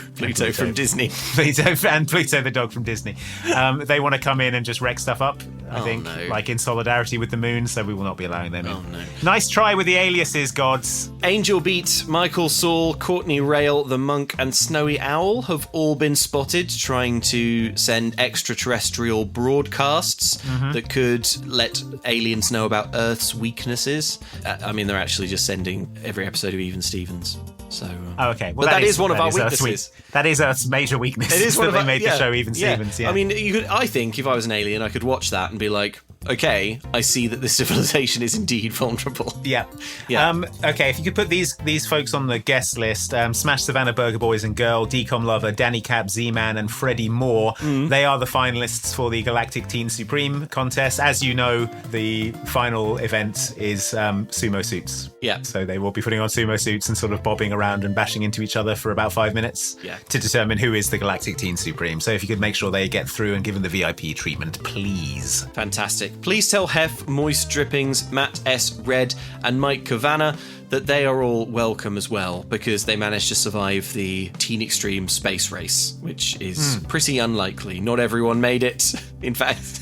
from Disney. Pluto the dog from Disney. They want to come in and just wreck stuff up, I think, like in solidarity with the moon, so we will not be allowing them in. Oh, no. Nice try with the aliases, gods. Angel Beat, Michael Saul, Courtney Rail, The Monk, and Snowy Owl have all been spotted trying to send extraterrestrial broadcasts that could let aliens know about Earth's weaknesses. I mean, they're actually just sending every episode of Even Stevens. So, okay. Well, but that is one of our weaknesses. That is Earth's major weakness. It is one that they made the show Even Stevens. Yeah. I mean, I think if I was an alien, I could watch that and be like, okay, I see that this civilization is indeed vulnerable. Yeah. Yeah. Okay, if you could put these folks on the guest list, Smash Savannah Burger Boys and Girl, Decom Lover, Danny Cap, Z-Man, and Freddie Moore, they are the finalists for the Galactic Teen Supreme contest. As you know, the final event is sumo suits. Yeah. So they will be putting on sumo suits and sort of bobbing around and bashing into each other for about 5 minutes to determine who is the Galactic Teen Supreme. So if you could make sure they get through and given the VIP treatment, please. Fantastic. Please tell Hef, Moist Drippings, Matt S. Red, and Mike Cavanna that they are all welcome as well, because they managed to survive the Teen Extreme space race, which is pretty unlikely. Not everyone made it. In fact,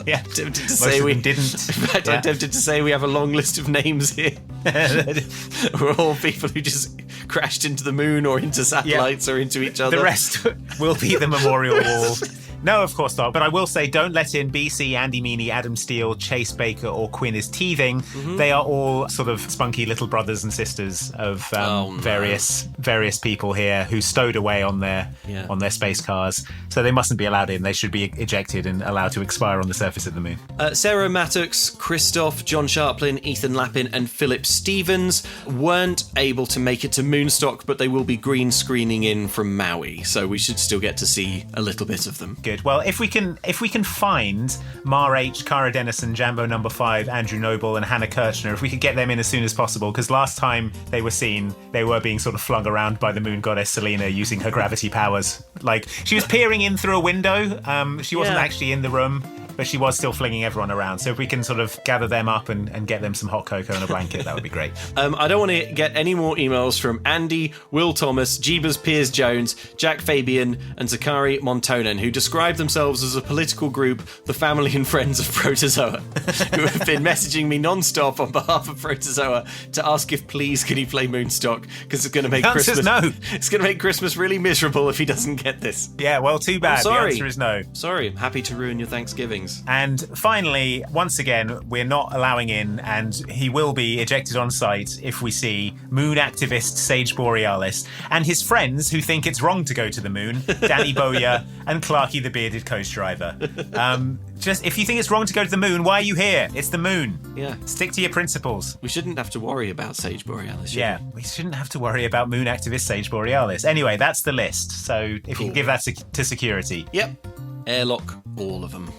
Yeah, I'm tempted to most say of we them didn't. In fact, I'm tempted to say we have a long list of names here. We're all people who just crashed into the moon or into satellites or into each other. The rest will be the memorial wall. No, of course not. But I will say, don't let in BC, Andy Meany, Adam Steele, Chase Baker, or Quinn is Teething. They are all sort of spunky little brothers and sisters of various people here who stowed away on their space cars. So they mustn't be allowed in. They should be ejected and allowed to expire on the surface of the moon. Sarah Mattocks, Christoph, John Sharplin, Ethan Lappin, and Philip Stevens weren't able to make it to Moonstock, but they will be green screening in from Maui. So we should still get to see a little bit of them. Good. Well, if we can find Mar H, Cara Dennison, Jambo Number 5, Andrew Noble, and Hannah Kirchner, if we could get them in as soon as possible, because last time they were seen, they were being sort of flung around by the moon goddess Selena using her gravity powers. Like, she was peering in through a window. She wasn't actually in the room, but she was still flinging everyone around. So if we can sort of gather them up and get them some hot cocoa and a blanket, that would be great. I don't want to get any more emails from Andy, Will Thomas, Jeebus Piers Jones, Jack Fabian, and Zakari Montonen, who describe themselves as a political group, the family and friends of Protozoa, who have been messaging me non-stop on behalf of Protozoa to ask if please can he play Moonstock, because it's going to make Christmas. No. It's going to make Christmas really miserable if he doesn't get this. Yeah, well, too bad. The answer is no. Sorry, I'm happy to ruin your Thanksgiving. And finally, once again, we're not allowing in, and he will be ejected on sight if we see moon activist Sage Borealis and his friends who think it's wrong to go to the moon, Danny Boya and Clarky the bearded coach driver. Just if you think it's wrong to go to the moon, why are you here? It's the moon. Yeah. Stick to your principles. We shouldn't have to worry about Sage Borealis. We shouldn't have to worry about moon activist Sage Borealis. Anyway, that's the list. So if you can give that to security. Yep. Airlock all of them.